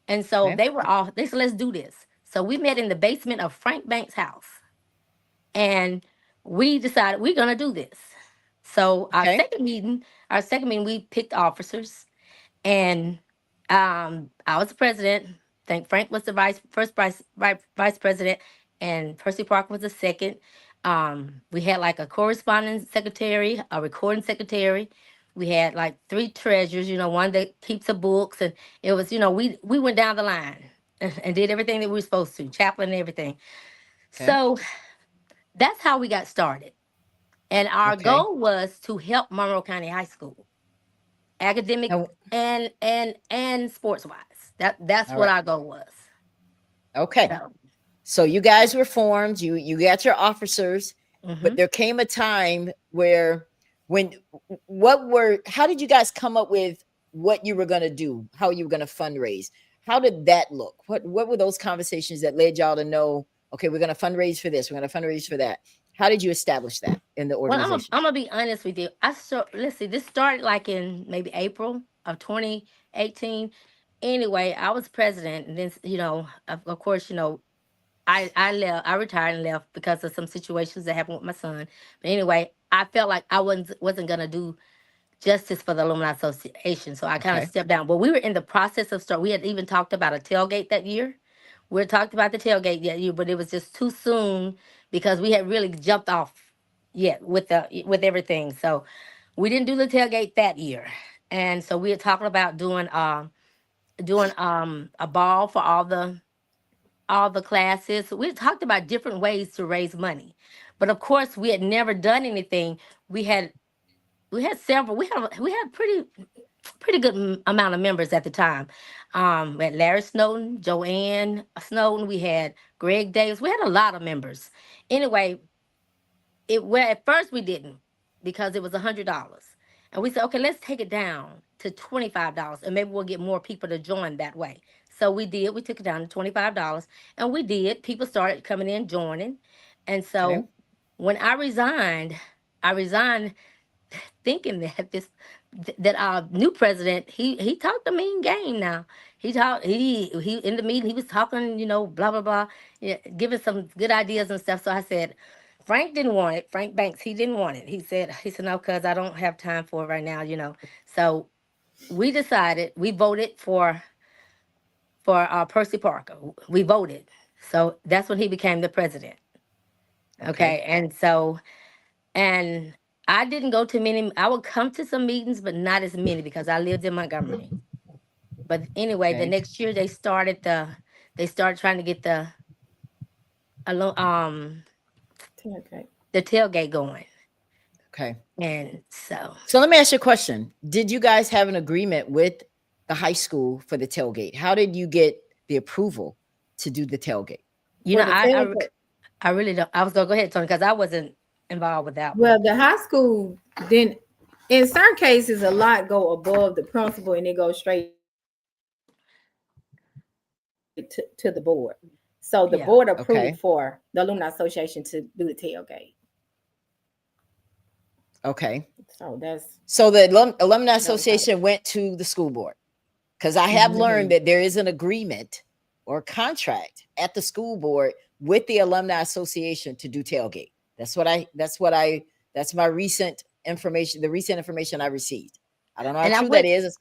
And so Okay. they said, let's do this. So we met in the basement of Frank Banks' house. And we decided we're gonna do this. So Okay. our second meeting, we picked officers, and I was the president. I think Frank was the vice president, and Percy Parker was the second. We had like a correspondence secretary, a recording secretary. We had like 3 treasurers, one that keeps the books, and it was, we went down the line and did everything that we were supposed to, chaplain and everything. Okay. So that's how we got started. And our Okay. goal was to help Monroe County High School, academic Now, and sports wise. That's all what right. our goal was. Okay. So, So you guys were formed. You got your officers, but mhm. there came a time where how did you guys come up with what you were going to do, how you were going to fundraise? How did that look? What were those conversations that led y'all to know, okay, we're going to fundraise for this, we're going to fundraise for that? How did you establish that in the Well, organization? I'm gonna be honest with you. Let's see. This started like in maybe April of 2018. Anyway, I was president, and then of course, I left. I retired and left because of some situations that happened with my son. But anyway, I felt like I wasn't gonna do justice for the Alumni Association, so I kind of Okay. stepped down. But we were in the process of start. We had even talked about a tailgate that year. We had talked about the tailgate that year, but it was just too soon because we had really jumped off yet with everything. So we didn't do the tailgate that year, and so we had talked about doing a ball for all the classes. So we had talked about different ways to raise money, but of course we had never done anything. We had several. We had pretty good amount of members at the time. We had Larry Snowden, Joanne Snowden. We had Greg Davis. We had a lot of members. Anyway, at first we didn't, because it was $100, and we said, okay, let's take it down to $25, and maybe we'll get more people to join that way. So we did. We took it down to $25, and we did. People started coming in, joining, and Okay. so when I resigned thinking that our new president, he talked a mean game. Now he in the meeting, he was talking, blah blah blah, yeah, giving some good ideas and stuff. So I said, Frank didn't want it. Frank Banks, he didn't want it. He said no, cuz I don't have time for it right now. So we voted for Percy Parker. We voted. So that's when he became the president. Okay. Okay. And I didn't go to many. I would come to some meetings, but not as many because I lived in Montgomery. But anyway, the Okay. next year they started trying to get alo- um Okay. the tailgate going. Okay. And so So let me ask you a question. Did you guys have an agreement with the high school for the tailgate? How did you get the approval to do the tailgate? you For know, the I I, tailgate. I really don't. I was gonna go ahead, Tony, because I wasn't involved with that one. Well, the high school then, in certain cases, a lot go above the principal and it goes straight. to the board. So the board approved for the Alumni Association to do the tailgate. Okay. So the Alumni Association went to the school board, because I have learned that there is an agreement or contract at the school board with the Alumni Association to do tailgate. That's my recent information, the recent information I received. I don't know how true that is.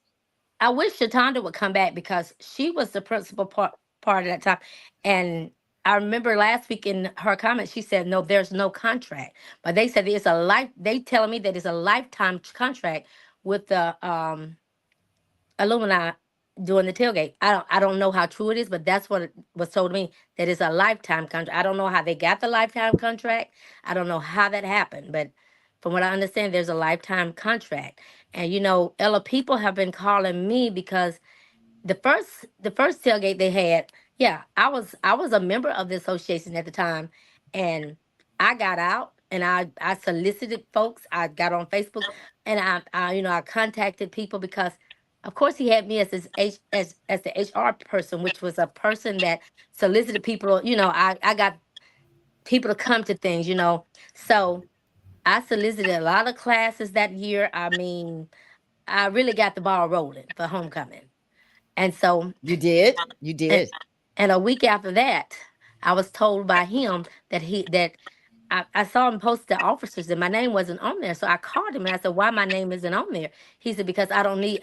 I wish Chitunda would come back, because she was the principal part at that time. And I remember last week in her comments, she said, no, there's no contract. But they said they telling me that it's a lifetime contract with the alumni doing the tailgate. I don't know how true it is, but that's what was told to me, that it's a lifetime contract. I don't know how they got the lifetime contract. I don't know how that happened, but from what I understand, there's a lifetime contract. And Ella, people have been calling me because the first tailgate they had, I was a member of the association at the time, and I got out and I solicited folks. I got on Facebook and I contacted people, because of course he had me as the HR person, which was a person that solicited people. I got people to come to things, so I solicited a lot of classes that year. I mean, I really got the ball rolling for homecoming. And so you did. And a week after that, I was told by him that I saw him post the officers and my name wasn't on there. So I called him and I said, why my name isn't on there? He said, because I don't need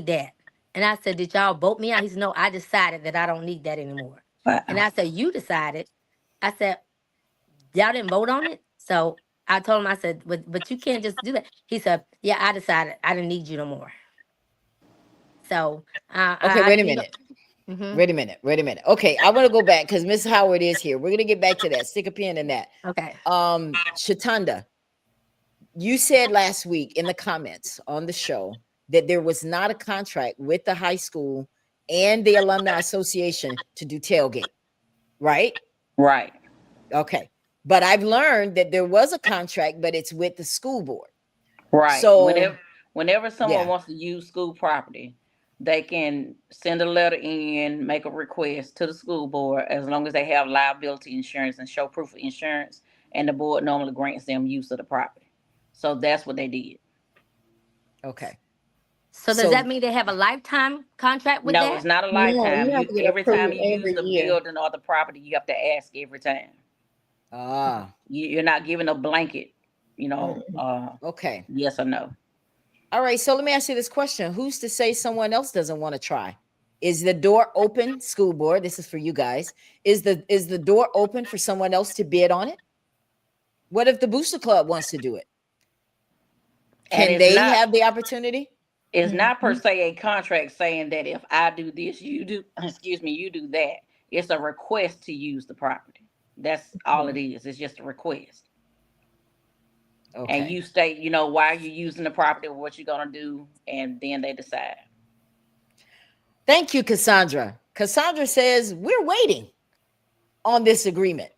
that. And I said, did y'all vote me out? He said, no, I decided that I don't need that anymore. Wow. And I said, you decided? I said, y'all didn't vote on it? So I told him, I said, but you can't just do that. He said, yeah, I decided I didn't need you no more. So okay, wait a minute. Wait a minute. Okay, I want to go back because Miss Howard is here. We're gonna get back to that. Stick a pin in that. Okay. Chitunda, you said last week in the comments on the show that there was not a contract with the high school and the Alumni Association to do tailgate, right? Right. Okay. But I've learned that there was a contract, but it's with the school board. Right. So whenever someone wants to use school property, they can send a letter in, make a request to the school board, as long as they have liability insurance and show proof of insurance, and the board normally grants them use of the property. So that's what they did. Okay. So does that mean they have a lifetime contract with that? No, it's not a lifetime. No, every time you use the building or the property, you have to ask every time. You're not giving a blanket, okay. Yes or no. All right, so let me ask you this question. Who's to say someone else doesn't want to try? Is the door open, school board? This is for you guys. Is the door open for someone else to bid on it? What if the Booster Club wants to do it? Can they have the opportunity? It's not per se a contract saying that if I do this, you do that. It's a request to use the property. That's all it is. It's just a request. Okay. And you state, why you're using the property, what you're going to do, and then they decide. Thank you, Cassandra. Cassandra says, we're waiting on this agreement.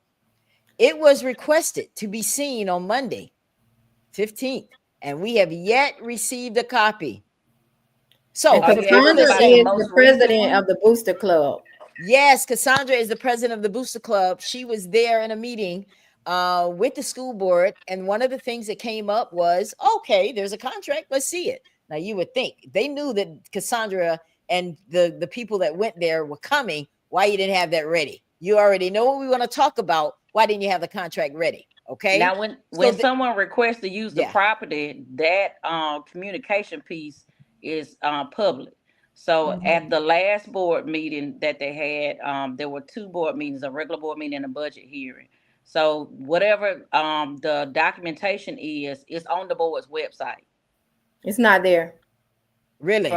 It was requested to be seen on Monday, 15th, and we have yet received a copy. So Cassandra is the president of the Booster Club. Yes, Cassandra is the president of the Booster Club. She was there in a meeting with the school board, and one of the things that came up was, okay, there's a contract, let's see it. Now you would think they knew that Cassandra and the people that went there were coming. Why you didn't have that ready? You already know what we want to talk about. Why didn't you have the contract ready? Okay. Now when someone requests to use the property, that communication piece is public. So at the last board meeting that they had, there were 2 board meetings, a regular board meeting and a budget hearing. So whatever the documentation is, it's on the board's website. It's not there. Really?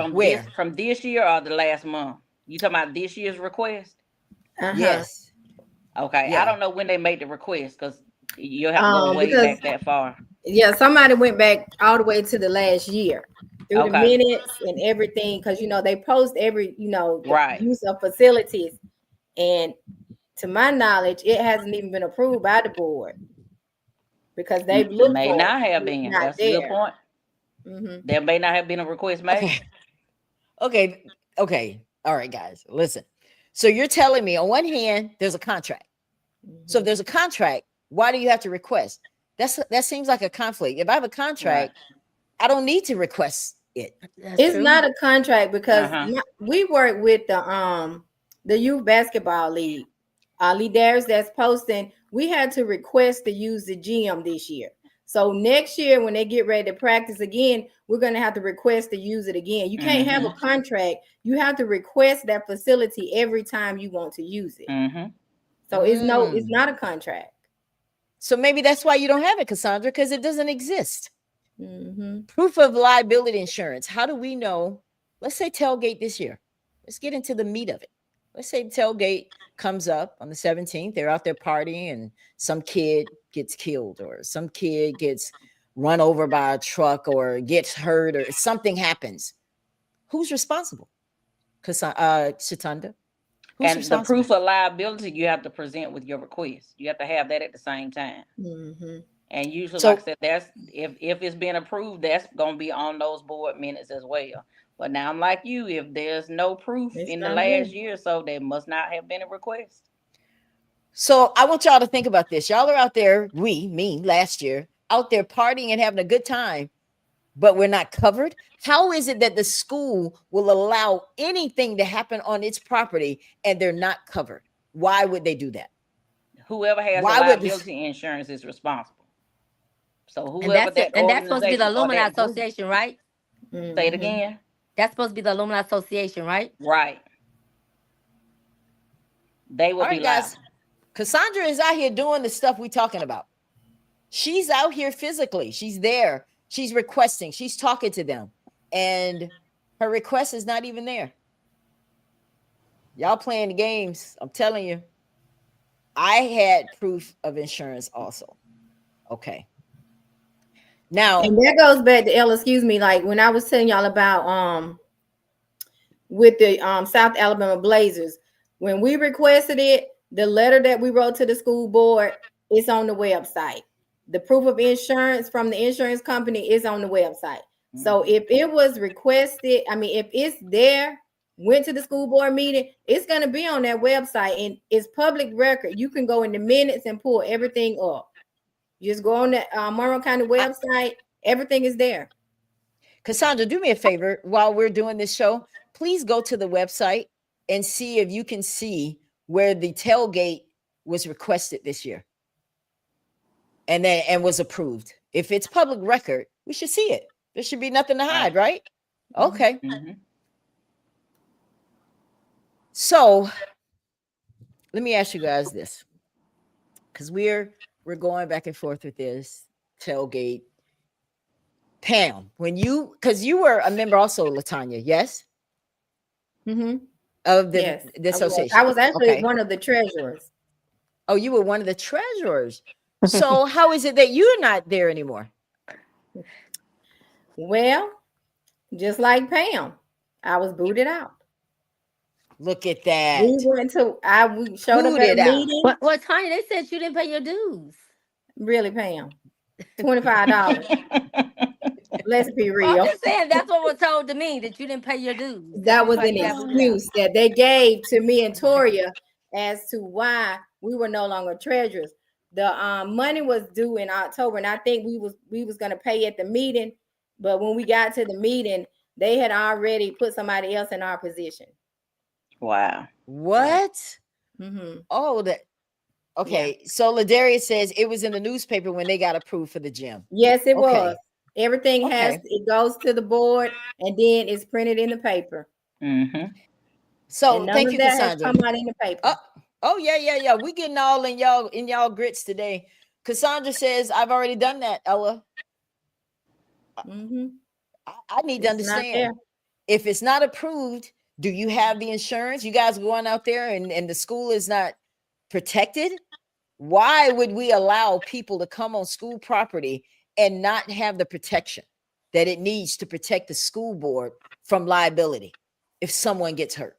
From this year or the last month? You talking about this year's request? Yes. Okay. Yeah. I don't know when they made the request, because you'll have to go way back that far. Yeah, somebody went back all the way to the last year through the minutes and everything, because they post every use of facilities, and to my knowledge, it hasn't even been approved by the board, because they've looked. May not have been. That's a good point. There may not have been a request made. Okay. All right, guys, listen. So you're telling me on one hand, there's a contract. So if there's a contract, why do you have to request? That seems like a conflict. If I have a contract, I don't need to request it. It's not a contract because we work with the youth basketball league. Leaders that's posting, we had to request to use the gym this year. So next year, when they get ready to practice again, we're going to have to request to use it again. You can't have a contract. You have to request that facility every time you want to use it. So it's not a contract. So maybe that's why you don't have it, Cassandra, because it doesn't exist. Proof of liability insurance. How do we know? Let's say tailgate this year. Let's get into the meat of it. Let's say tailgate comes up on the 17th. They're out there partying and some kid gets killed or some kid gets run over by a truck or gets hurt or something happens. Who's responsible? Chitunda? And the proof of liability you have to present with your request. You have to have that at the same time. And usually, like I said, that's if it's been approved, that's going to be on those board minutes as well. But now I'm like you, if there's no proof in the last year or so, there must not have been a request. So I want y'all to think about this. Y'all are out there, last year, out there partying and having a good time, but we're not covered. How is it that the school will allow anything to happen on its property and they're not covered? Why would they do that? Whoever has liability insurance is responsible. So whoever and that's supposed to be the Alumni Association, right? Say it again. That's supposed to be the Alumni Association, right? Right. They will be guys. Cassandra is out here doing the stuff we're talking about. She's out here physically. She's there. She's requesting. She's talking to them. And her request is not even there. Y'all playing the games. I'm telling you. I had proof of insurance also. Okay. Now, and that goes back to excuse me, like when I was telling y'all about with the South Alabama Blazers, when we requested it, the letter that we wrote to the school board is on the website. The proof of insurance from the insurance company is on the website. So if it was requested, if it's there, went to the school board meeting, it's going to be on that website and it's public record. You can go in the minutes and pull everything up. You just go on the Monroe County website. Everything is there. Cassandra, do me a favor while we're doing this show. Please go to the website and see if you can see where the tailgate was requested this year and was approved. If it's public record, we should see it. There should be nothing to hide, right? Okay. So let me ask you guys this, because we're going back and forth with this tailgate. Pam, because you were a member also, LaTanya, yes? Of the association. I was actually one of the treasurers. Oh, you were one of the treasurers. So how is it that you're not there anymore? Well, just like Pam, I was booted out. Look at that. We showed up at a meeting. Well, Tanya, they said you didn't pay your dues. Really, Pam? $25. Let's be real. I'm just saying that's what was told to me, that you didn't pay your dues. That was an excuse that they gave to me and Toria as to why we were no longer treasurers. The money was due in October, and I think we was going to pay at the meeting. But when we got to the meeting, they had already put somebody else in our position. Wow. What? Oh, that. Okay. Yeah. So Ladarius says it was in the newspaper when they got approved for the gym. Yes, it was. Everything it goes to the board and then it's printed in the paper. So thank you, Cassandra. Come out in the paper. Oh yeah. We getting all in y'all grits today. Cassandra says, I've already done that, Ella. I need to understand. If it's not approved, do you have the insurance? You guys going out there and the school is not protected? Why would we allow people to come on school property and not have the protection that it needs to protect the school board from liability if someone gets hurt?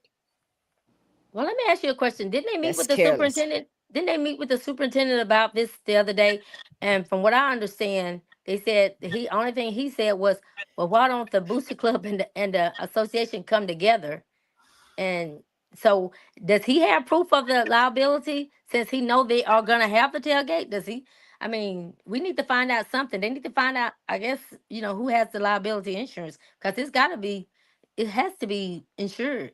Well, let me ask you a question. Didn't they meet with the superintendent? Didn't they meet with the superintendent about this the other day? And from what I understand, they said only thing he said was, well, why don't the Booster Club and the association come together and So does he have proof of the liability since he know they are gonna have the tailgate? Does he? I mean, we need to find out something. They need to find out, I guess, who has the liability insurance, because it has to be insured.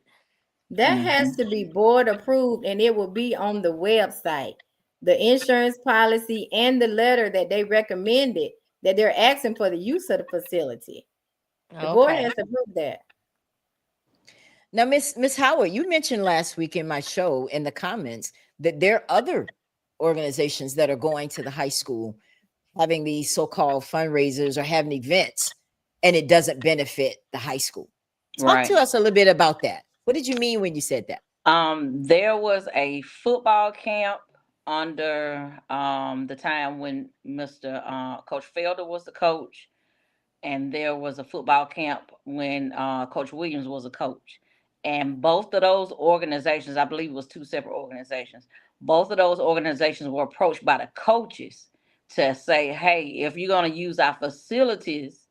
That has to be board approved, and it will be on the website. The insurance policy and the letter that they recommended that they're asking for the use of the facility. The board has to approve that. Now, Miss Howard, you mentioned last week in my show in the comments that there are other organizations that are going to the high school having these so-called fundraisers or having events, and it doesn't benefit the high school. Talk to us a little bit about that. What did you mean when you said that? There was a football camp under the time when Mr. Coach Felder was the coach, and there was a football camp when Coach Williams was a coach. And both of those organizations, I believe it was two separate organizations, both of those organizations were approached by the coaches to say, hey, if you're going to use our facilities,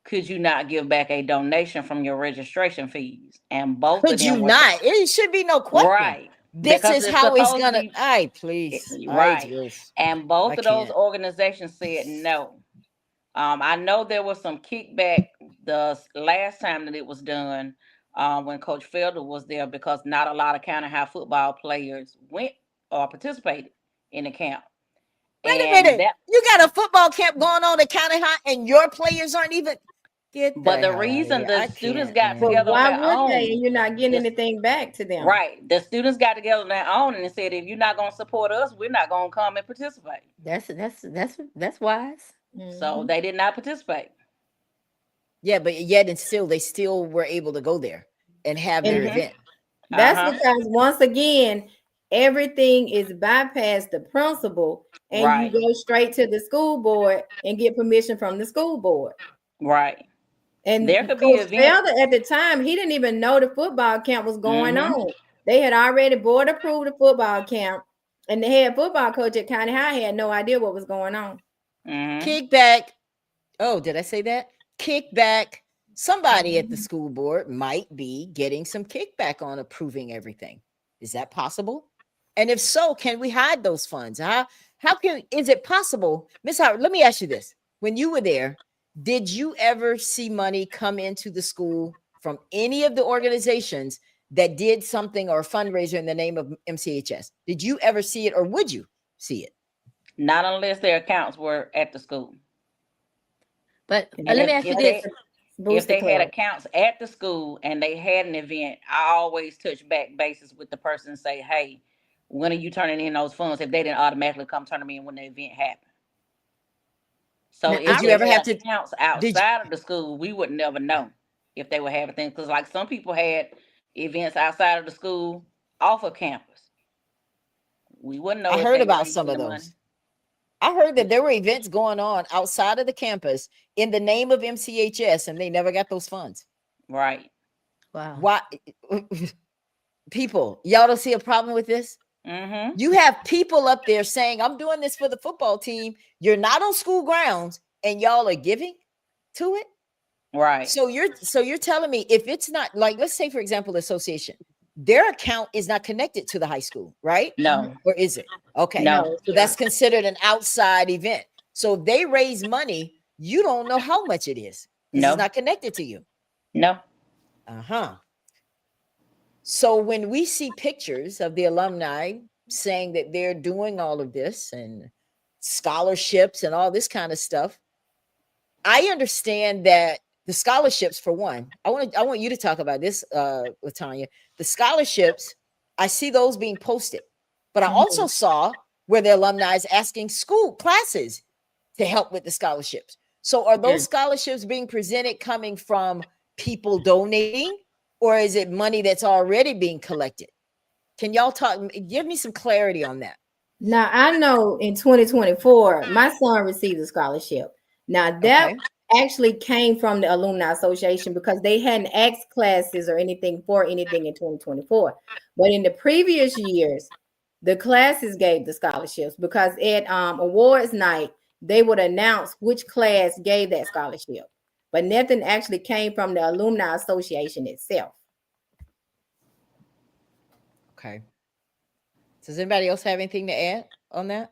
could you not give back a donation from your registration fees? And both could of them you not? It should be no question. Right. This is how it's gonna. Please. Right. And both of those organizations said no. I know there was some kickback the last time that it was done when Coach Felder was there, because not a lot of county high football players went or participated in the camp. Wait a minute. You got a football camp going on at county high and your players aren't even. But the reason the students got together on their own, and you're not getting anything back to them. Right. The students got together on their own and said, if you're not going to support us, we're not going to come and participate. That's wise. So they did not participate. Yeah, but yet and still, they still were able to go there and have their event. That's because once again, everything is bypassed the principal, and you go straight to the school board and get permission from the school board. Right. And there could be events. At the time, he didn't even know the football camp was going on. They had already board approved the football camp, and the head football coach at County High had no idea what was going on. Kickback. Oh, did I say that? Kickback. Somebody at the school board might be getting some kickback on approving everything. Is that possible? And if so, can we hide those funds? Is it possible? Miss Howard, let me ask you this. When you were there, did you ever see money come into the school from any of the organizations that did something or a fundraiser in the name of MCHS? Did you ever see it, or would you see it? Not unless their accounts were at the school. But let me ask you this. If they had accounts at the school and they had an event, I always touch back bases with the person and say, hey, when are you turning in those funds? If they didn't automatically come turn them in when the event happened. So if you ever have to accounts outside of the school, we would never know if they were having things. Because like some people had events outside of the school off of campus. We wouldn't know. I heard about some of those. I heard that there were events going on outside of the campus in the name of MCHS, and they never got those funds. Right. Wow. Why? People, y'all don't see a problem with this? You have people up there saying, I'm doing this for the football team. You're not on school grounds and y'all are giving to it. Right. So you're telling me if it's not, like, let's say, for example, the association, their account is not connected to the high school, right? No. Or is it? Okay. No. So that's considered an outside event. So if they raise money, you don't know how much it is. No. It's not connected to you. No. So when we see pictures of the alumni saying that they're doing all of this and scholarships and all this kind of stuff, I understand that the scholarships, for one, I want you to talk about this, LaTanya. The scholarships, I see those being posted, but I also saw where the alumni is asking school classes to help with the scholarships. So are those scholarships being presented coming from people donating, or is it money that's already being collected? Can y'all give me some clarity on that? Now, I know in 2024, my son received a scholarship. Now, that actually came from the Alumni Association because they hadn't asked classes or anything for anything in 2024. But in the previous years, the classes gave the scholarships because at awards night, they would announce which class gave that scholarship. But nothing actually came from the Alumni Association itself. Okay. Does anybody else have anything to add on that?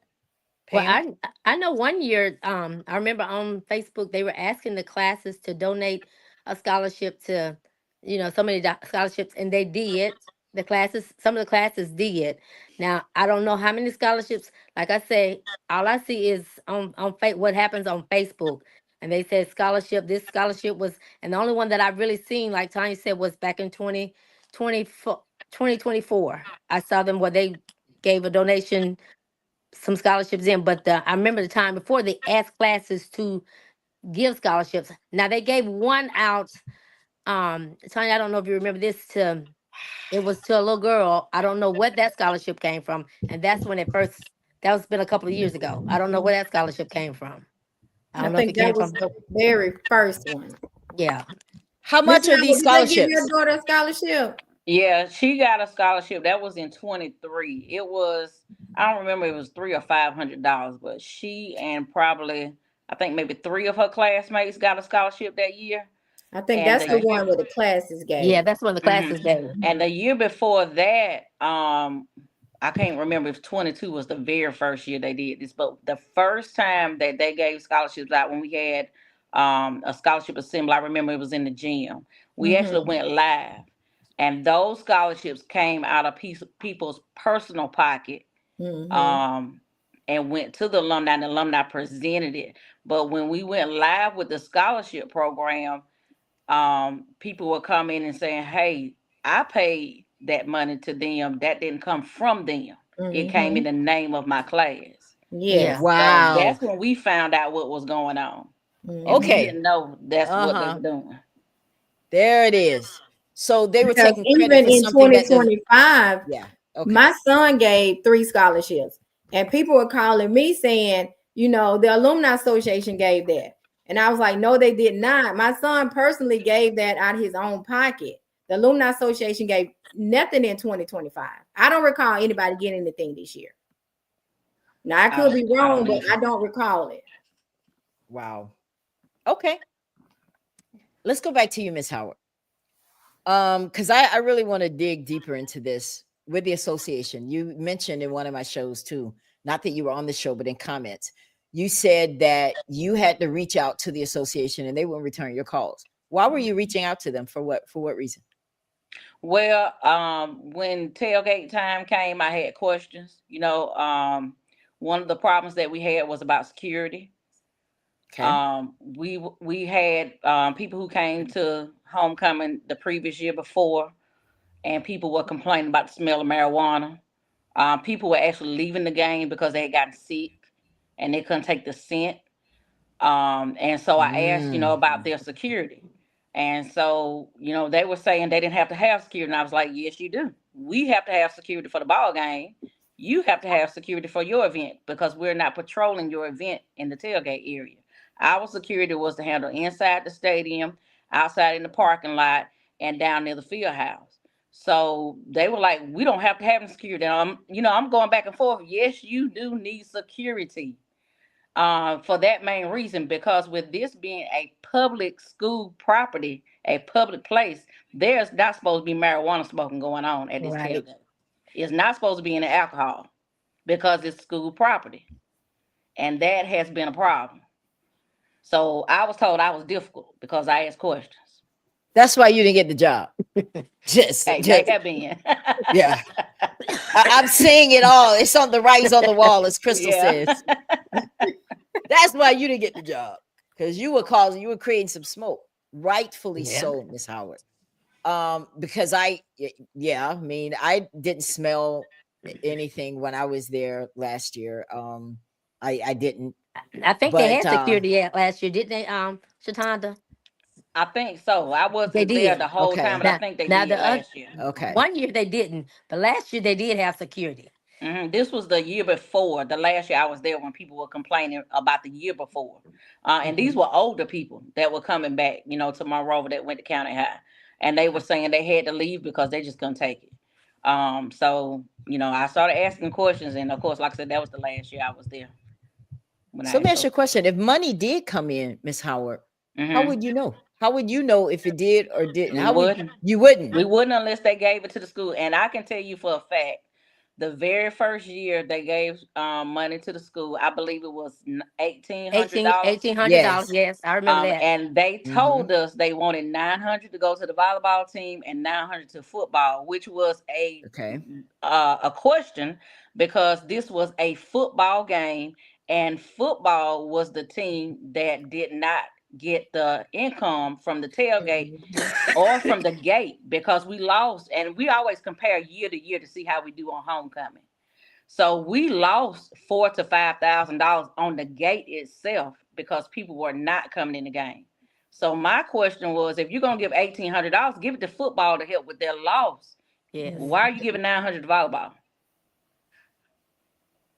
Well, Pam? I know one year, I remember on Facebook they were asking the classes to donate a scholarship to, so many scholarships, and they did. The classes, some of the classes did. Now I don't know how many scholarships. Like I say, all I see is on what happens on Facebook, and they said scholarship. This scholarship was, and the only one that I've really seen, like Tanya said, was back in 2024. I saw them where they gave a donation, some scholarships in, but I remember the time before they asked classes to give scholarships. Now they gave one out. Tanya, I don't know if you remember this. It was to a little girl. I don't know what that scholarship came from, and that's when it first. That was been a couple of years ago. I don't know where that scholarship came from. I don't know if think it came that was from. the very first one. Yeah. How much are these Did they give scholarships? your daughter a scholarship? Yeah, she got a scholarship. That was in 23. It was, I don't remember, it was $300 or $500, but she and probably, I think maybe 3 of her classmates got a scholarship that year. I think And that's the one where the classes gave. Yeah, that's when the classes gave. And the year before that, I can't remember if 22 was the very first year they did this, but the first time that they gave scholarships out, when we had a scholarship assembly, I remember it was in the gym. We actually went live, and those scholarships came out of people's personal pocket, and went to the alumni, and the alumni presented it. But when we went live with the scholarship program, people would come in and saying, "Hey, I paid that money to them. That didn't come from them. It came in the name of my class." Yes. Wow. So that's when we found out what was going on. And Okay. we didn't know that's what they were doing. There it is. So they were Because taking even credit for in something that doesn't. 2025, Yeah. Okay. my son gave 3 scholarships, and people were calling me saying, the Alumni Association gave that. And I was like, no, they did not. My son personally gave that out of his own pocket. The Alumni Association gave nothing in 2025. I don't recall anybody getting anything this year. Now, I could be wrong, but I don't recall it. Wow. Okay. Let's go back to you, Miss Howard. Because I really want to dig deeper into this with the association. You mentioned in one of my shows too, not that you were on the show, but in comments, you said that you had to reach out to the association and they wouldn't return your calls. Why were you reaching out to them? For what reason? Well, when tailgate time came, I had questions. One of the problems that we had was about security. Okay. We had people who came to homecoming the previous year before, and people were complaining about the smell of marijuana. People were actually leaving the game because they had gotten sick and they couldn't take the scent. And so I asked, about their security. And so, they were saying they didn't have to have security. And I was like, yes, you do. We have to have security for the ball game. You have to have security for your event because we're not patrolling your event in the tailgate area. Our security was to handle inside the stadium, outside in the parking lot, and down near the field house. So they were like, we don't have to have security. I'm going back and forth. Yes, you do need security. For that main reason, because with this being a public school property, a public place, there's not supposed to be marijuana smoking going on at this tailgate. It's not supposed to be any alcohol because it's school property. And that has been a problem. So I was told I was difficult because I asked questions. That's why you didn't get the job. just have been. Yeah. I'm saying it all. It's on the writings on the wall, as Crystal says. That's why you didn't get the job. Because you were creating some smoke. Rightfully so, Miss Howard. Because I didn't smell anything when I was there last year. I didn't. I think they had security last year, didn't they, Chitunda? I think so. I wasn't there the whole time, but I think they did last year. Okay. One year they didn't, but last year they did have security. This was the year before. The last year I was there when people were complaining about the year before. And these were older people that were coming back, to Monroe that went to County High. And they were saying they had to leave because they just couldn't take it. So, I started asking questions. And of course, like I said, that was the last year I was there. So let me ask you a question. If money did come in, Miss Howard, how would you know? How would you know if it did or didn't? We How wouldn't. you wouldn't? We wouldn't unless they gave it to the school. And I can tell you for a fact, the very first year they gave money to the school, I believe it was $1,800. $1,800. Yes, I remember that. And they told us they wanted 900 to go to the volleyball team and 900 to football, which was a question, because this was a football game, and football was the team that did not get the income from the tailgate or from the gate, because we lost. And we always compare year to year to see how we do on homecoming. So we lost $4,000 to $5,000 on the gate itself because people were not coming in the game. So my question was, if you're gonna give $1,800, give it to football to help with their loss. Yes. Why are you giving $900 to volleyball?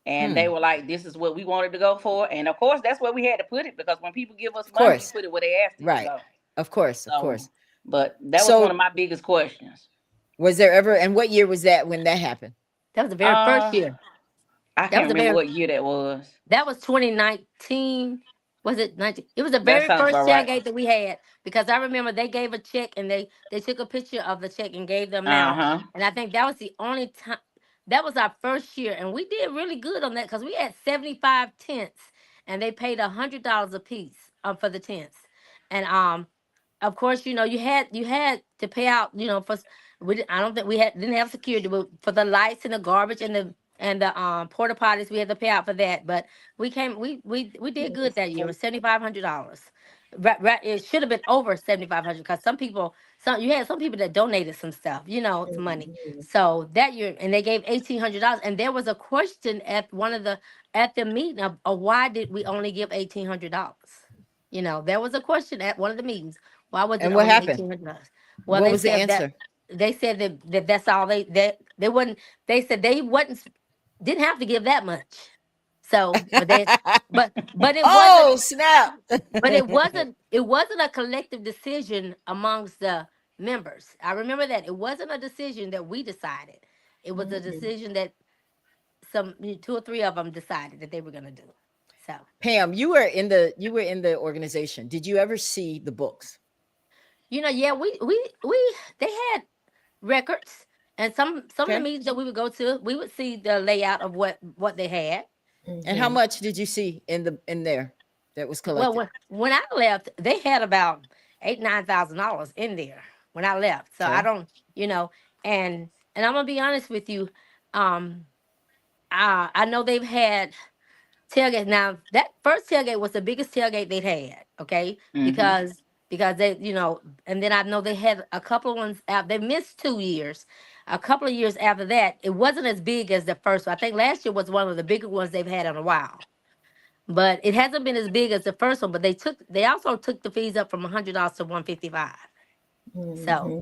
And they were like, this is what we wanted to go for. And of course, that's where we had to put it, because when people give us money, we put it where they asked it to go. Of course. But that was one of my biggest questions. Was there ever, and what year was that when that happened? That was the very first year. I can't remember what year that was. That was 2019. Was it 19? It was the very first tailgate that we had, because I remember they gave a check and they took a picture of the check and gave them out. And I think that was the only time. That was our first year, and we did really good on that, because we had 75 tents, and they paid $100 a piece for the tents. And of course, you had to pay out, for I don't think we didn't have security, but for the lights and the garbage and the porta potties, we had to pay out for that. But we did good that year with $7,500. Right, it should have been over $7,500, because you had some people that donated some stuff, some money. So that year, and they gave $1,800, and there was a question at the meeting of why did we only give $1,800? There was a question at one of the meetings. Why was it only $1,800? Well, what was the answer? They said that that's all they wouldn't. They said they didn't have to give that much. So, but it wasn't. Snap! But it wasn't a collective decision amongst the members. I remember that it wasn't a decision that we decided. It was a decision that some 2 or 3 of them decided that they were going to do. So, Pam, you were in the organization. Did you ever see the books? Yeah, they had records, and some of the meetings that we would go to, we would see the layout of what they had. And how much did you see in there that was collected? Well, when I left, they had about $8,000-9,000 in there when I left. So I don't, and I'm gonna be honest with you. I know they've had tailgate. Now that first tailgate was the biggest tailgate they'd had. Okay, because they, and then I know they had a couple of ones out. They missed 2 years. A couple of years after that, it wasn't as big as the first one. I think last year was one of the bigger ones they've had in a while. But it hasn't been as big as the first one. But they also took the fees up from $100 to $155. So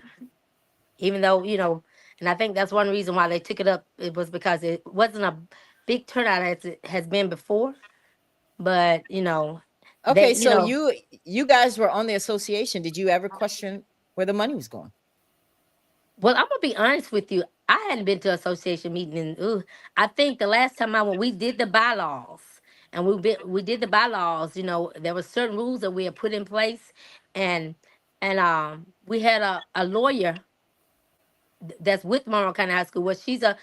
even though, and I think that's one reason why they took it up. It was because it wasn't a big turnout as it has been before. But, Okay, so you guys were on the association. Did you ever question where the money was going? Well, I'm gonna be honest with you. I hadn't been to an association meeting in. I think the last time we did the bylaws, and we did the bylaws. There were certain rules that we had put in place, and we had a lawyer that's with Monroe County High School. Well, she's a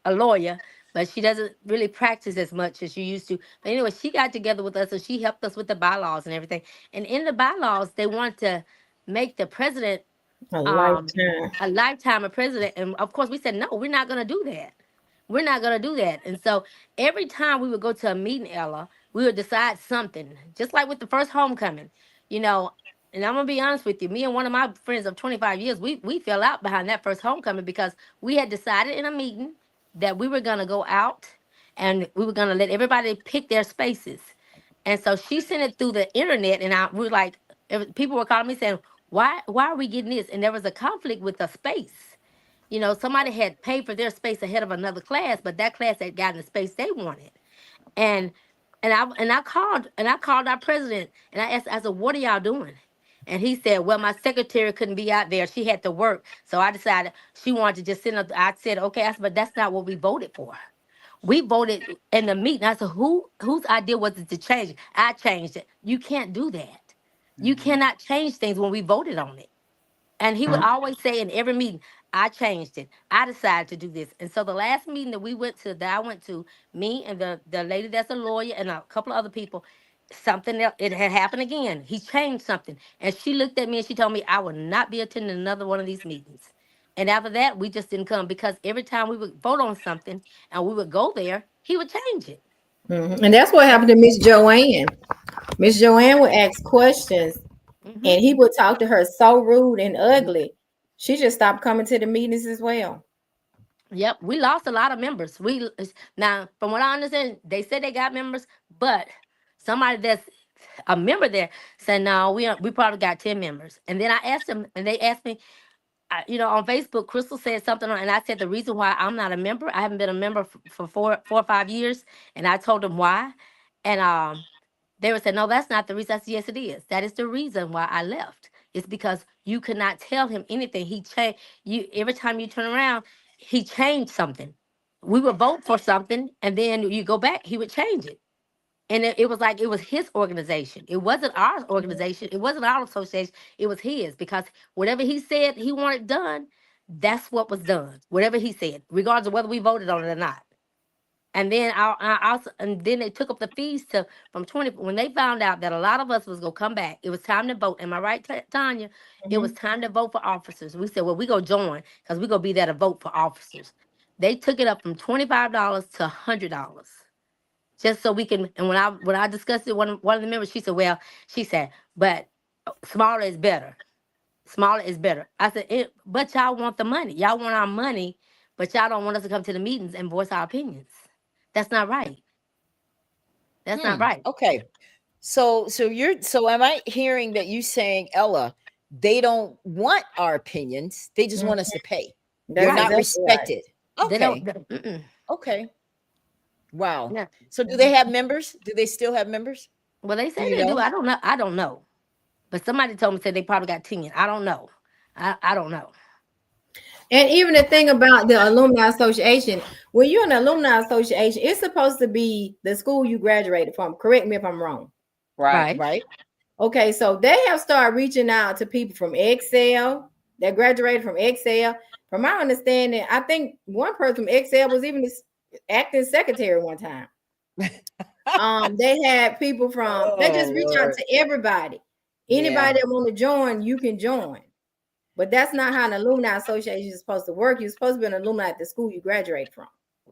lawyer, but she doesn't really practice as much as she used to. But anyway, she got together with us, and she helped us with the bylaws and everything. And in the bylaws, they wanted to make the president a lifetime of president. And of course, we said, no, we're not going to do that. We're not going to do that. And so every time we would go to a meeting, Ella, we would decide something, just like with the first homecoming, and I'm going to be honest with you. Me and one of my friends of 25 years, we fell out behind that first homecoming, because we had decided in a meeting that we were going to go out and we were going to let everybody pick their spaces. And so she sent it through the internet, and we were like, people were calling me saying, why are we getting this? And there was a conflict with the space. Somebody had paid for their space ahead of another class, but that class had gotten the space they wanted. And I called our president, and I said, what are y'all doing? And he said, well, my secretary couldn't be out there. She had to work. So I decided she wanted to just send up. I said, okay, but that's not what we voted for. We voted in the meeting. I said, whose idea was it to change it? I changed it. You can't do that. You cannot change things when we voted on it. And he would always say in every meeting, I changed it. I decided to do this. And so the last meeting that I went to, me and the lady that's a lawyer and a couple of other people, something else, it had happened again. He changed something. And she looked at me and she told me I would not be attending another one of these meetings. And after that, we just didn't come because every time we would vote on something and we would go there, he would change it. And that's what happened to Miss Joanne. Miss Joanne would ask questions and he would talk to her so rude and ugly. She just stopped coming to the meetings as well. Yep, we lost a lot of members. Now, from what I understand, they said they got members, but somebody that's a member there said, "No, we probably got 10 members." And then I asked them, and they asked me, on Facebook, Crystal said something, and I said the reason why I'm not a member, I haven't been a member for 4 or 5 years, and I told them why, and they would say, "No, that's not the reason." I said, "Yes, it is. That is the reason why I left. It's because you could not tell him anything. He changed you every time you turn around. He changed something. We would vote for something, and then you go back, he would change it." And it was like it was his organization. It wasn't our organization. It wasn't our association. It was his because whatever he said he wanted done, that's what was done. Whatever he said, regardless of whether we voted on it or not. And then then they took up the fees from 20 when they found out that a lot of us was gonna come back. It was time to vote. Am I right, Tanya? It was time to vote for officers. We said, well, we go join because we gonna be there to vote for officers. They took it up from $25 to $100. Just so we can, and when I discussed it, one of the members, she said, but smaller is better. Smaller is better. I said, but y'all want the money. Y'all want our money, but y'all don't want us to come to the meetings and voice our opinions. That's not right. That's not right. Okay. So am I hearing that you saying, Ella, they don't want our opinions. They just want us to pay. They're not respected. Right. Okay. Okay. Wow. Yeah. So do they have members? Do they still have members? Well, they say they do. I don't know. I don't know. But somebody told me said they probably got 10. I don't know. I don't know. And even the thing about the Alumni Association, when you're in the Alumni Association, it's supposed to be the school you graduated from. Correct me if I'm wrong. Right. Okay, so they have started reaching out to people from Excel that graduated from Excel. From my understanding, I think one person from Excel was even acting secretary one time. They had people from they just reach out to everybody. Anybody that want to join, you can join. But that's not how an alumni association is supposed to work. You're supposed to be an alumni at the school you graduate from.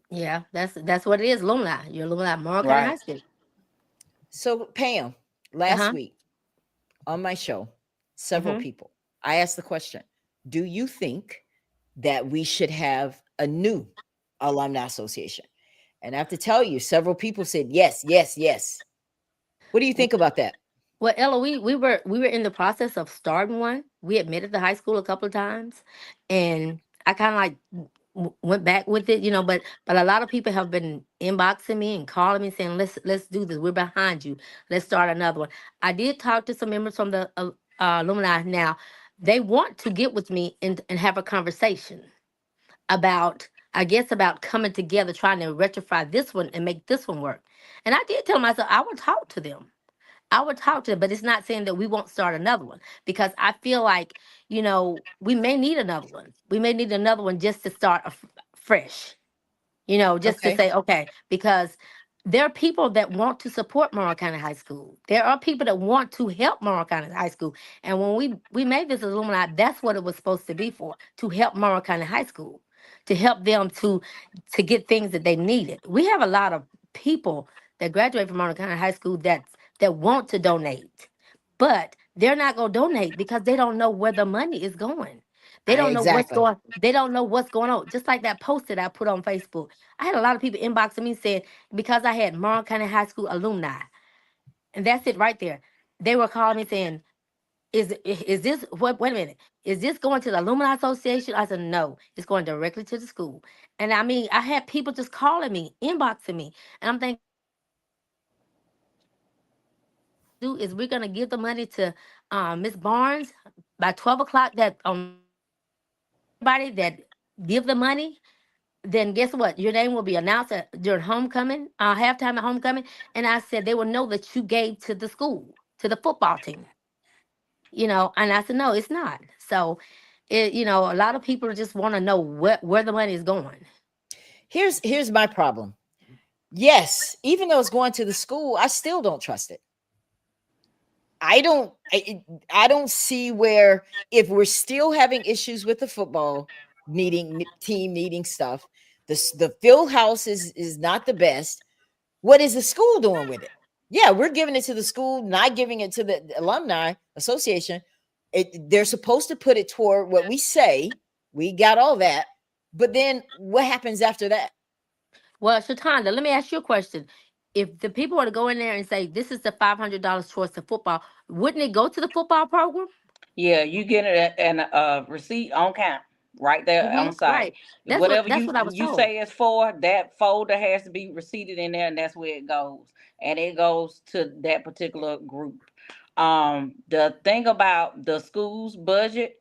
Yeah, that's what it is, alumni. You're alumni at Morrow County High School. So Pam, last week on my show, several people, I asked the question, do you think that we should have a new alumni association? And I have to tell you, several people said yes. What do you think about that? Well, Ella, we were in the process of starting one. We admitted the high school a couple of times, and I kind of like went back with it, but a lot of people have been inboxing me and calling me saying, let's do this. We're behind you. Let's start another one. I did talk to some members from the alumni. Now they want to get with me and have a conversation about coming together, trying to rectify this one and make this one work. And I did tell myself I would talk to them. But it's not saying that we won't start another one because I feel like, we may need another one. We may need another one just to start fresh, just to say, okay, because there are people that want to support Morrow County High School. There are people that want to help Morrow County High School. And when we made this alumni, that's what it was supposed to be for, to help Morrow County High School, to help them to get things that they needed. We have a lot of people that graduate from Morrow County High School that want to donate, but they're not going to donate because they don't know where the money is going. They don't know what's going. They don't know what's going on. Just like that post that I put on Facebook, I had a lot of people inboxing me saying because I had Morrow County High School alumni, and that's it right there. They were calling me saying, "Is this what? Wait a minute, is this going to the Alumni Association?" I said, "No, it's going directly to the school." And I mean, I had people just calling me, inboxing me, and I'm thinking, is we're gonna give the money to Miss Barnes by 12 o'clock. That everybody that give the money, then guess what? Your name will be announced during homecoming, halftime at homecoming. And I said they will know that you gave to the school, to the football team. you know, and I said, no, it's not. So you know, a lot of people just want to know where the money is going. Here's my problem. Yes, even though it's going to the school, I still don't trust it. I don't see where, if we're still having issues with the football team needing stuff, the field house is not the best. What is the school doing with it? Yeah, we're giving it to the school, not giving it to the Alumni Association. They're supposed to put it toward what we say. We got all that, but then what happens after that? Well, Chitunda, let me ask you a question. If the people were to go in there and say, this is the $500 towards the football, wouldn't it go to the football program? Yeah, you get a receipt on count right there on site. Right. That's Whatever what I was you told. say it's for, that folder has to be receipted in there, and that's where it goes. And it goes to that particular group. The thing about the school's budget,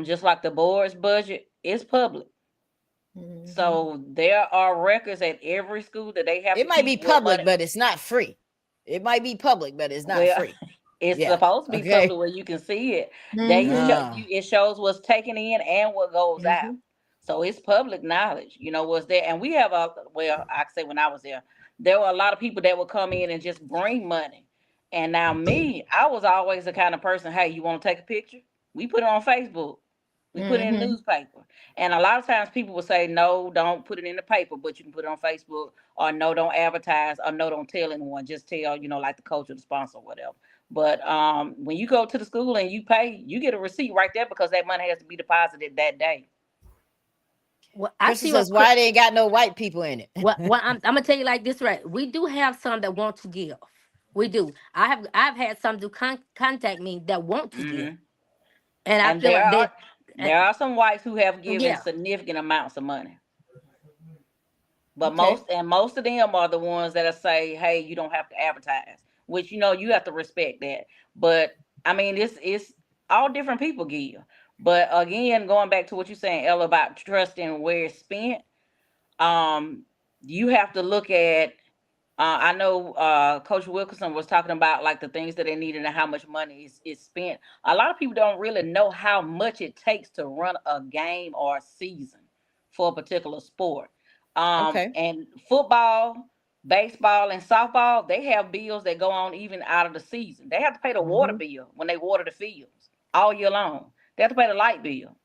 just like the board's budget, is public. So there are records at every school that they have. It might be public, but it's not free. It might be public, but it's not free. It's supposed to be public where you can see it. It shows what's taken in and what goes out. So it's public knowledge, you know, what's there. And we have I say when I was there were a lot of people that would come in and just bring money. And now I was always the kind of person, hey, you want to take a picture? We put it on Facebook. We put it in the newspaper. And a lot of times people will say, no, don't put it in the paper, but you can put it on Facebook, or no, don't advertise, or no, don't tell anyone. Just tell, you know, like the coach or the sponsor or whatever. But when you go to the school and you pay, you get a receipt right there because that money has to be deposited that day. Well, Crystal says, why they ain't got no white people in it? Well, I'm gonna tell you like this, right? We do have some that want to give. We do. I've had some to contact me that want to give, and I feel like there are some whites who have given significant amounts of money. But most of them are the ones that say, hey, you don't have to advertise, which, you know, you have to respect that. But I mean, it's all different people give. But again, going back to what you're saying, Ella, about trusting where it's spent, you have to look at, I know Coach Wilkerson was talking about like the things that they needed and how much money is spent. A lot of people don't really know how much it takes to run a game or a season for a particular sport. And football, baseball, and softball, they have bills that go on even out of the season. They have to pay the water bill when they water the fields all year long. They have to pay the light bill.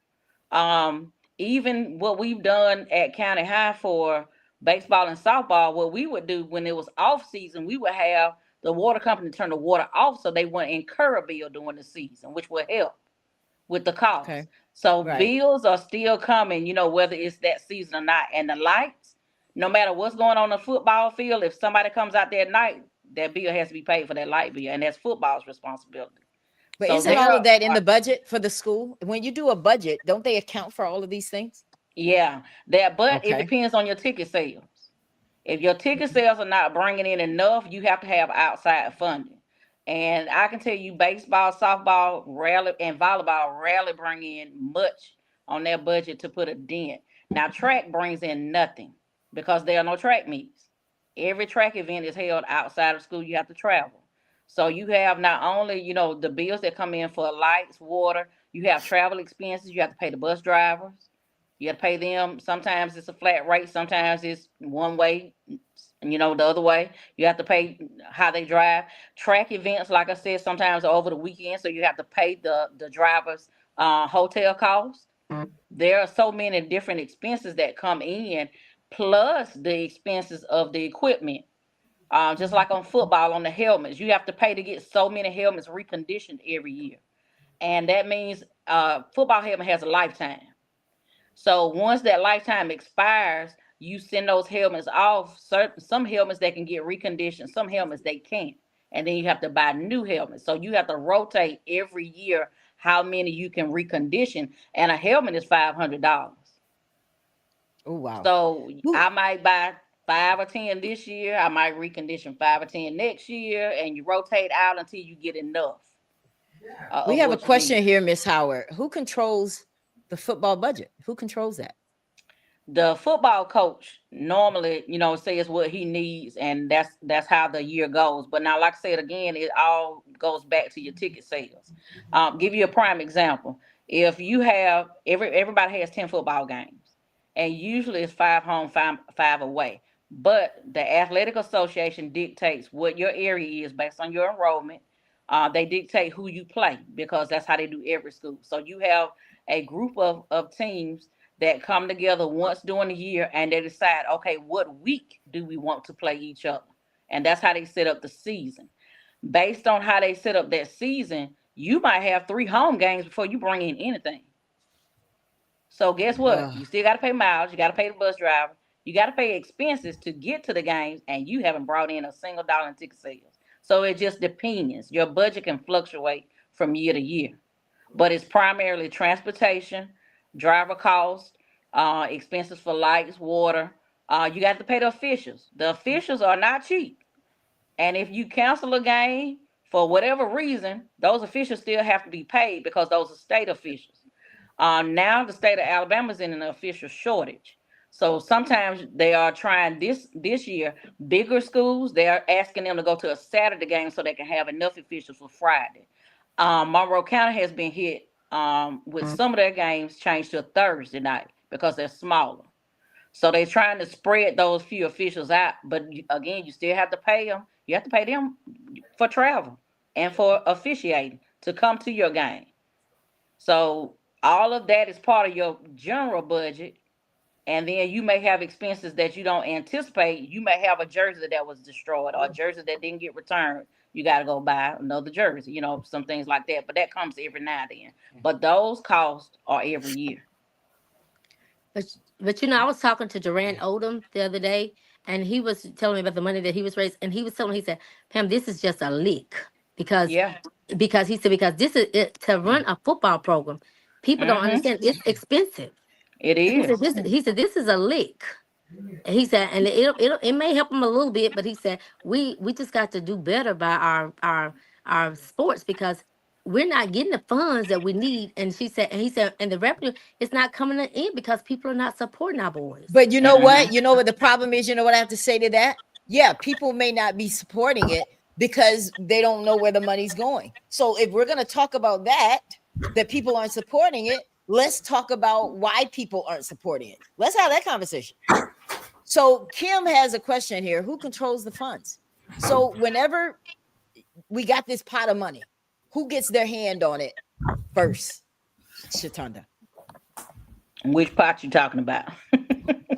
Even what we've done at County High for baseball and softball, what we would do when it was off season, we would have the water company turn the water off so they wouldn't incur a bill during the season, which would help with the cost. So bills are still coming, you know, whether it's that season or not. And the lights, no matter what's going on the football field, if somebody comes out there at night, that bill has to be paid for that light bill, and that's football's responsibility. But isn't all of that in the budget for the school? When you do a budget, don't they account for all of these things? Yeah, but it depends on your ticket sales. If your ticket sales are not bringing in enough, you have to have outside funding. And I can tell you, baseball, softball, rarely, and volleyball rarely bring in much on their budget to put a dent. Now, track brings in nothing because there are no track meets. Every track event is held outside of school. You have to travel. So you have not only, you know, the bills that come in for lights, water, you have travel expenses. You have to pay the bus drivers. You have to pay them. Sometimes it's a flat rate. Sometimes it's one way, you know, the other way. You have to pay how they drive. Track events, like I said, sometimes are over the weekend. So you have to pay the drivers hotel costs. There are so many different expenses that come in, plus the expenses of the equipment. Just like on football, on the helmets, you have to pay to get so many helmets reconditioned every year. And that means football helmet has a lifetime. So once that lifetime expires, you send those helmets off. Some helmets they can get reconditioned, some helmets they can't. And then you have to buy new helmets. So you have to rotate every year how many you can recondition. And a helmet is $500. Oh, wow. So I might buy 5 or 10 this year. I might recondition 5 or 10 next year, and you rotate out until you get enough. We have a question here, Miss Howard. Who controls the football budget? Who controls that? the football coach normally, says what he needs, and that's how the year goes. But now, like I said again, it all goes back to your ticket sales. Give you a prime example. If you have everybody has 10 football games, and usually it's 5 home, five away. But the athletic association dictates what your area is based on your enrollment. They dictate who you play, because that's how they do every school. So you have a group of teams that come together once during the year, and they decide, okay, what week do we want to play each other? And that's how they set up the season. Based on how they set up that season, you might have 3 home games before you bring in anything. So guess what? You still got to pay miles. You got to pay the bus driver. You got to pay expenses to get to the games, and you haven't brought in a single dollar in ticket sales. So it just depends. Your budget can fluctuate from year to year, but it's primarily transportation, driver costs, expenses for lights, water. You got to pay the officials. The officials are not cheap. And if you cancel a game for whatever reason, those officials still have to be paid, because those are state officials. Now the state of Alabama is in an official shortage. So sometimes they are trying this year, bigger schools, they are asking them to go to a Saturday game so they can have enough officials for Friday. Monroe County has been hit with some of their games changed to a Thursday night because they're smaller. So they're trying to spread those few officials out. But again, you still have to pay them. You have to pay them for travel and for officiating to come to your game. So all of that is part of your general budget. And then you may have expenses that you don't anticipate. You may have a jersey that was destroyed, or a jersey that didn't get returned. You got to go buy another jersey, some things like that. But that comes every now and then. But those costs are every year. But I was talking to Durant Odom the other day, and he was telling me about the money that he was raised, and he was telling me, he said, Pam, this is just a lick, because he said, because this is it, to run a football program. People don't understand, it's expensive. It is. He said this is a lick. He said, and it may help him a little bit, but he said we just got to do better by our sports, because we're not getting the funds that we need. And he said, and the revenue is not coming in because people are not supporting our boys. But you know what? You know what the problem is? You know what I have to say to that? Yeah, people may not be supporting it because they don't know where the money's going. So if we're going to talk about that people aren't supporting it, let's talk about why people aren't supporting it. Let's have that conversation. So Kim has a question here. Who controls the funds? So whenever we got this pot of money, who gets their hand on it first? Chitunda. Which pot you talking about?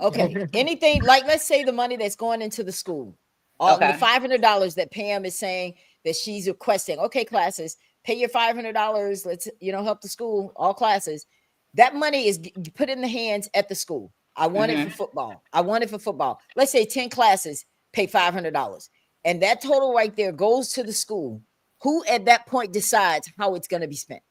Okay. Anything, like, let's say the money that's going into the school. The $500 that Pam is saying that she's requesting. Okay, classes, pay your $500. Let's, help the school, all classes. That money is put in the hands at the school. I want it for football. Let's say 10 classes pay $500. And that total right there goes to the school. Who at that point decides how it's going to be spent?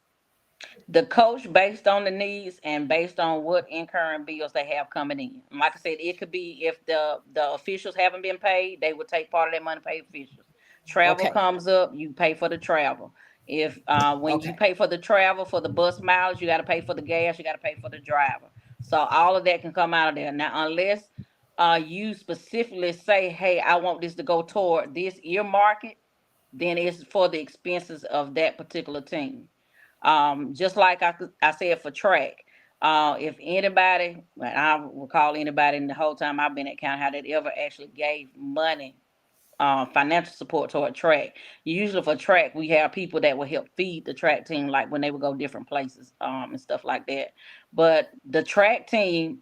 The coach, based on the needs and based on what incurring bills they have coming in. Like I said, it could be if the officials haven't been paid, they would take part of that money to pay officials. Travel comes up, you pay for the travel. If when you pay for the travel, for the bus mileage, you got to pay for the gas, you got to pay for the driver. So all of that can come out of there. Now, unless you specifically say, hey, I want this to go toward this earmark it, then it's for the expenses of that particular team. Just like I said for track, if anybody, I recall anybody in the whole time I've been at county how that ever actually gave money, financial support toward track. Usually for track, we have people that will help feed the track team, like when they would go different places and stuff like that. But the track team,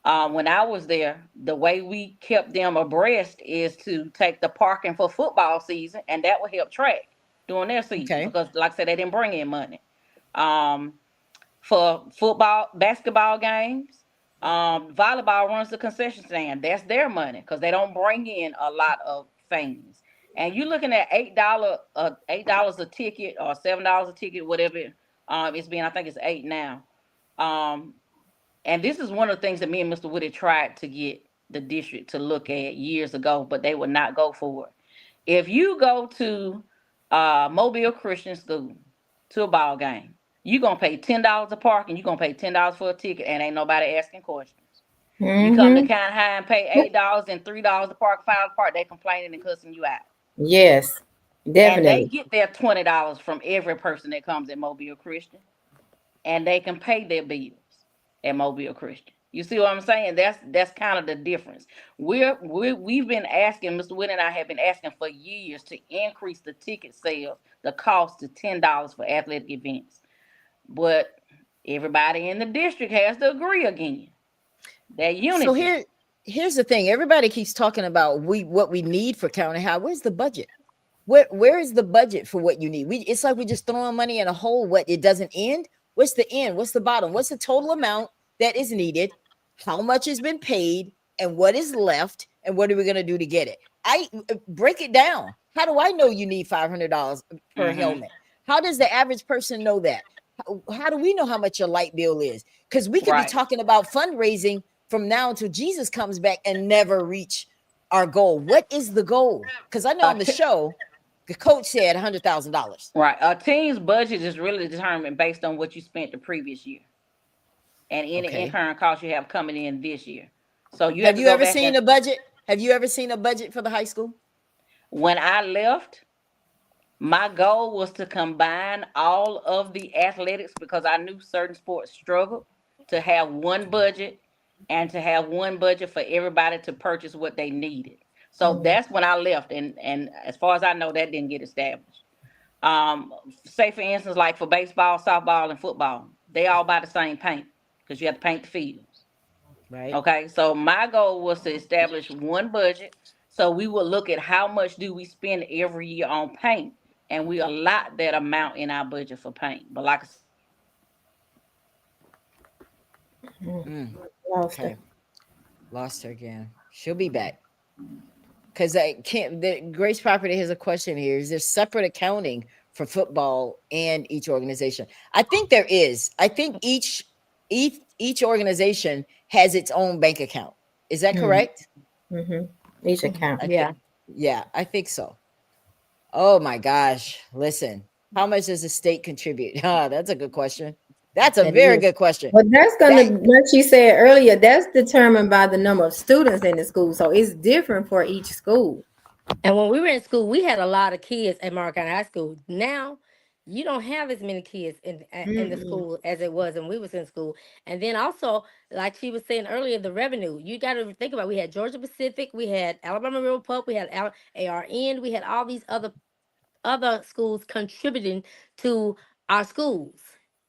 when I was there, the way we kept them abreast is to take the parking for football season, and that would help track during their season because, like I said, they didn't bring in money. For football, basketball games, volleyball runs the concession stand. That's their money because they don't bring in a lot of things. And you're looking at $8 a ticket or $7 a ticket, whatever it's been. I think it's $8 now. And this is one of the things that me and Mr. Woody tried to get the district to look at years ago, but they would not go for it. If you go to Mobile Christian School to a ball game, you're going to pay $10 a park and you're going to pay $10 for a ticket and ain't nobody asking questions. You come to County High and pay $8 and $3 to park, $5 they complaining and cussing you out. Yes, definitely. And they get their $20 from every person that comes at Mobile Christian, and they can pay their bills at Mobile Christian. You see what I'm saying? That's kind of the difference. We've been asking, Mr. Wood and I have been asking for years to increase the ticket sales, the cost to $10 for athletic events. But everybody in the district has to agree again. That unity. So here's the thing. Everybody keeps talking about what we need for County High. Where's the budget? Where is the budget for what you need? It's like we're just throwing money in a hole. What, it doesn't end? What's the end? What's the bottom? What's the total amount that is needed? How much has been paid and what is left? And what are we going to do to get it? I break it down. How do I know you need $500 per helmet? How does the average person know that? How do we know how much your light bill is? Because we could be talking about fundraising from now until Jesus comes back and never reach our goal. What is the goal? Because I know on the show, the coach said $100,000. Right. A team's budget is really determined based on what you spent the previous year and any incurring costs you have coming in this year. So have you ever seen a budget? Have you ever seen a budget for the high school? When I left, my goal was to combine all of the athletics, because I knew certain sports struggled, to have one budget and to have one budget for everybody to purchase what they needed. So that's when I left. And as far as I know, that didn't get established. Say, for instance, like for baseball, softball, and football, they all buy the same paint because you have to paint the fields. Right. Okay. So my goal was to establish one budget. So we would look at how much do we spend every year on paint, and we allot that amount in our budget for paint. But like Lost her again. She'll be back. Because I can't. Grace Property has a question here. Is there separate accounting for football and each organization? I think there is. I think each organization has its own bank account. Is that correct? Each account. Yeah, I think so. Oh my gosh. Listen, how much does the state contribute? That's a good question. That's a very good question. But that's gonna, like she said earlier, that's determined by the number of students in the school. So it's different for each school. And when we were in school, we had a lot of kids at Morrow County High School. Now you don't have as many kids in the school as it was when we was in school. And then also, like she was saying earlier, the revenue. You got to think about, we had Georgia Pacific, we had Alabama River Pub, we had ARN, we had all these other schools contributing to our schools.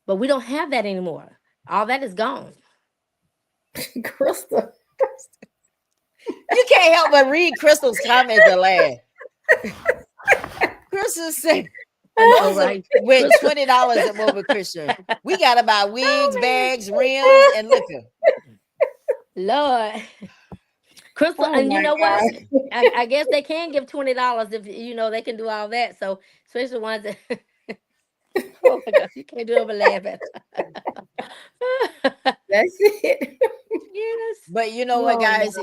But we don't have that anymore. All that is gone. Crystal. You can't help but read Crystal's comments and laugh. Crystal said, with $20 at Mobile Christian, we got to buy wigs, bags, rims, and liquor. Lord. Crystal, and you know what? I guess they can give $20 if, they can do all that. So, especially the ones that... Oh my God, you can't do it but laugh at. That's it. Yes. But you know what, guys?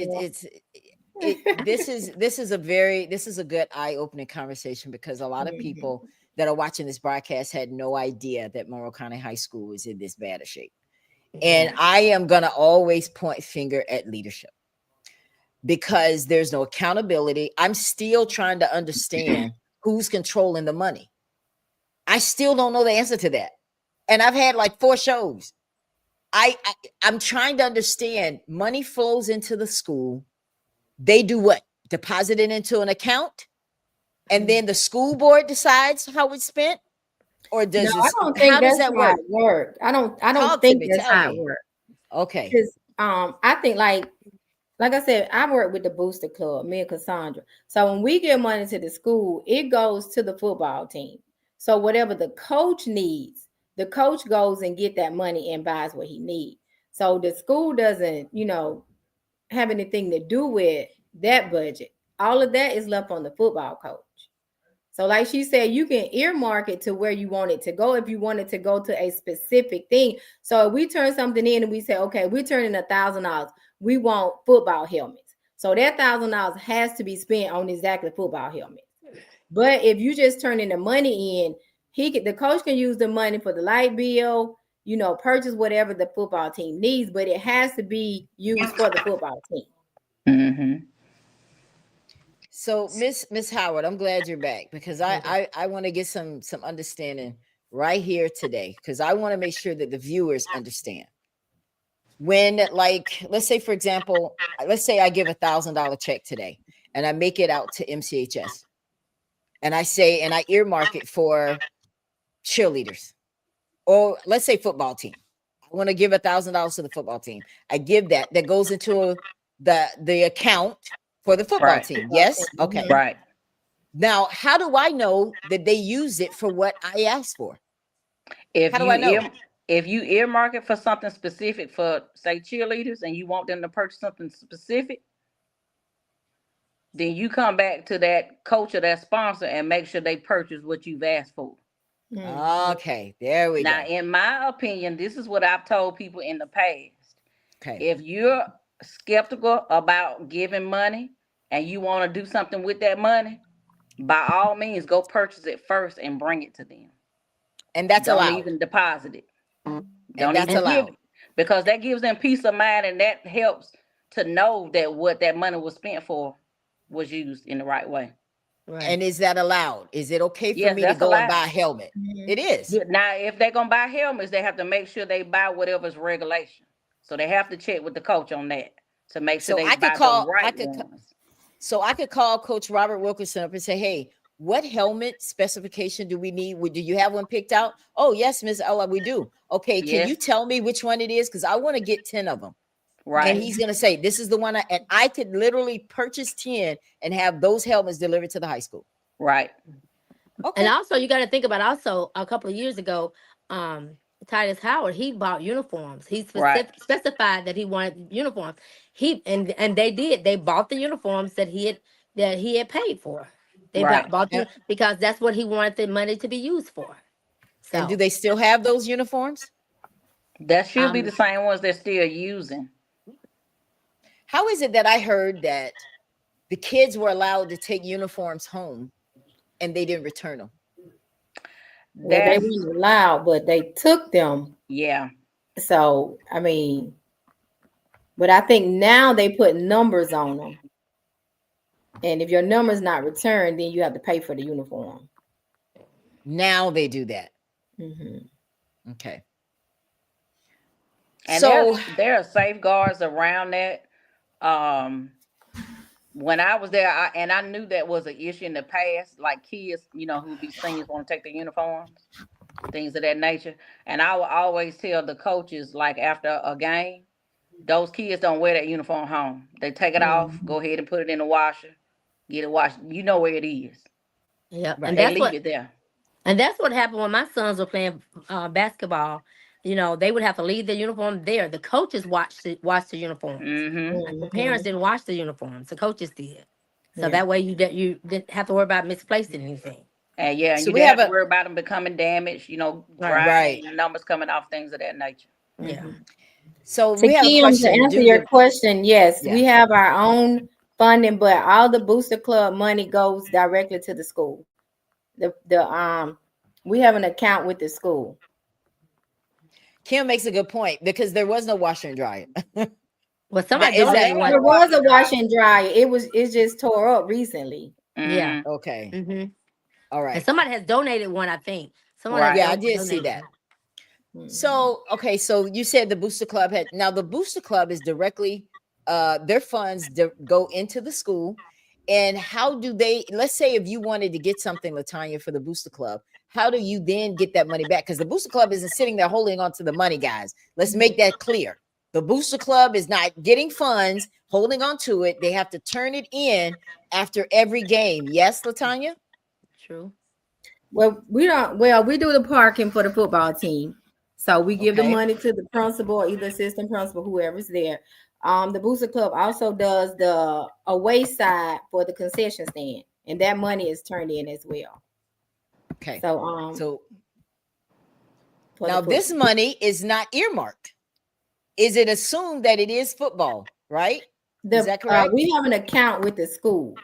This is a good eye-opening conversation, because a lot of people that are watching this broadcast had no idea that Morrow County High School is in this bad a shape. And I am gonna always point finger at leadership, because there's no accountability. I'm still trying to understand who's controlling the money. I still don't know the answer to that. And I've had like 4 shows. I'm trying to understand. Money flows into the school. They do what? Deposit it into an account, and then the school board decides how it's spent? Or does I don't think that's that how it works. I don't think that's how it works. Okay. Because I think like I said, I work with the Booster Club, me and Cassandra. So when we give money to the school, it goes to the football team. So whatever the coach needs, the coach goes and get that money and buys what he needs. So the school doesn't, have anything to do with that budget. All of that is left on the football coach. So like she said, you can earmark it to where you want it to go if you want it to go to a specific thing. So if we turn something in and we say, okay, we're turning $1,000, we want football helmets. So that $1,000 has to be spent on exactly football helmets. But if you just turn in the money in, the coach can use the money for the light bill, purchase whatever the football team needs, but it has to be used for the football team. Mm-hmm. So Miss Howard, I'm glad you're back, because I want to get some understanding right here today, because I want to make sure that the viewers understand. When, like, let's say, for example, let's say I give $1,000 check today and I make it out to MCHS, and I earmark it for cheerleaders, or let's say football team. I want to give $1,000 to the football team. I give that goes into the account for the football team. Yes. Okay. Right. Now, how do I know that they use it for what I asked for? How do I know? If you earmark it for something specific, for say cheerleaders, and you want them to purchase something specific, then you come back to that coach or that sponsor and make sure they purchase what you've asked for. Okay, there we go. Now, in my opinion, this is what I've told people in the past. Okay. If you're skeptical about giving money and you want to do something with that money, by all means, go purchase it first and bring it to them. And that's allowed. Don't even deposit it. And that's allowed. Because that gives them peace of mind, and that helps to know that what that money was spent for was used in the right way. Right. And is that allowed? Is it okay for me to go and buy a helmet? It is. Now, if they're going to buy helmets, they have to make sure they buy whatever's regulation. So they have to check with the coach on that to make sure they buy the right ones. So I could call Coach Robert Wilkerson up and say, hey, what helmet specification do we need? Do you have one picked out? Oh, yes, Ms. Ella, we do. Okay, can you tell me which one it is? Because I want to get 10 of them. Right. And he's going to say, this is the one. And I could literally purchase 10 and have those helmets delivered to the high school. Right. Okay. And also, you got to think about a couple of years ago, Titus Howard, he bought uniforms. He specified that he wanted uniforms. And they did. They bought the uniforms that he had paid for. They bought them because that's what he wanted the money to be used for. So, and do they still have those uniforms? That should be the same ones they're still using. How is it that I heard that the kids were allowed to take uniforms home and they didn't return them? Well, they weren't allowed, but they took them. Yeah. So, I mean, but I think now they put numbers on them. And if your number's not returned, then you have to pay for the uniform. Now they do that. Mm-hmm. Okay. And so there are safeguards around that. When I was there, I knew that was an issue in the past, like kids, who would be seniors want to take their uniforms, things of that nature. And I would always tell the coaches, like after a game, those kids don't wear that uniform home. They take it off, go ahead and put it in the washer, get it washed. You know where it is. Yeah, right. And they leave it there. And that's what happened when my sons were playing basketball. They would have to leave the uniform there. The coaches watched the uniforms. Mm-hmm. The parents didn't watch the uniforms. The coaches did. So that way you didn't have to worry about misplacing anything. And so you didn't have to worry about them becoming damaged, numbers coming off, things of that nature. Yeah. So we have a question. To answer your question, yes, we have our own funding, but all the Booster Club money goes directly to the school. We have an account with the school. Kim makes a good point, because there was no washer and dryer. Well, somebody there was a washer and dryer. It just tore up recently. Mm-hmm. Yeah. Okay. Mm-hmm. All right. And somebody has donated one, I think. I did see that. So, okay. So you said the Booster Club the Booster Club is directly, their funds go into the school. And how do let's say if you wanted to get something, LaTanya, for the Booster Club, how do you then get that money back? Because the Booster Club isn't sitting there holding on to the money, guys. Let's make that clear. The Booster Club is not getting funds, holding on to it. They have to turn it in after every game. Yes, LaTanya? True. Well, we do the parking for the football team. So we give the money to the principal, either assistant principal, whoever's there. The Booster Club also does the away side for the concession stand, and that money is turned in as well. Okay. So now this money is not earmarked. Is it assumed that it is football, right? Is that correct? We have an account with the school.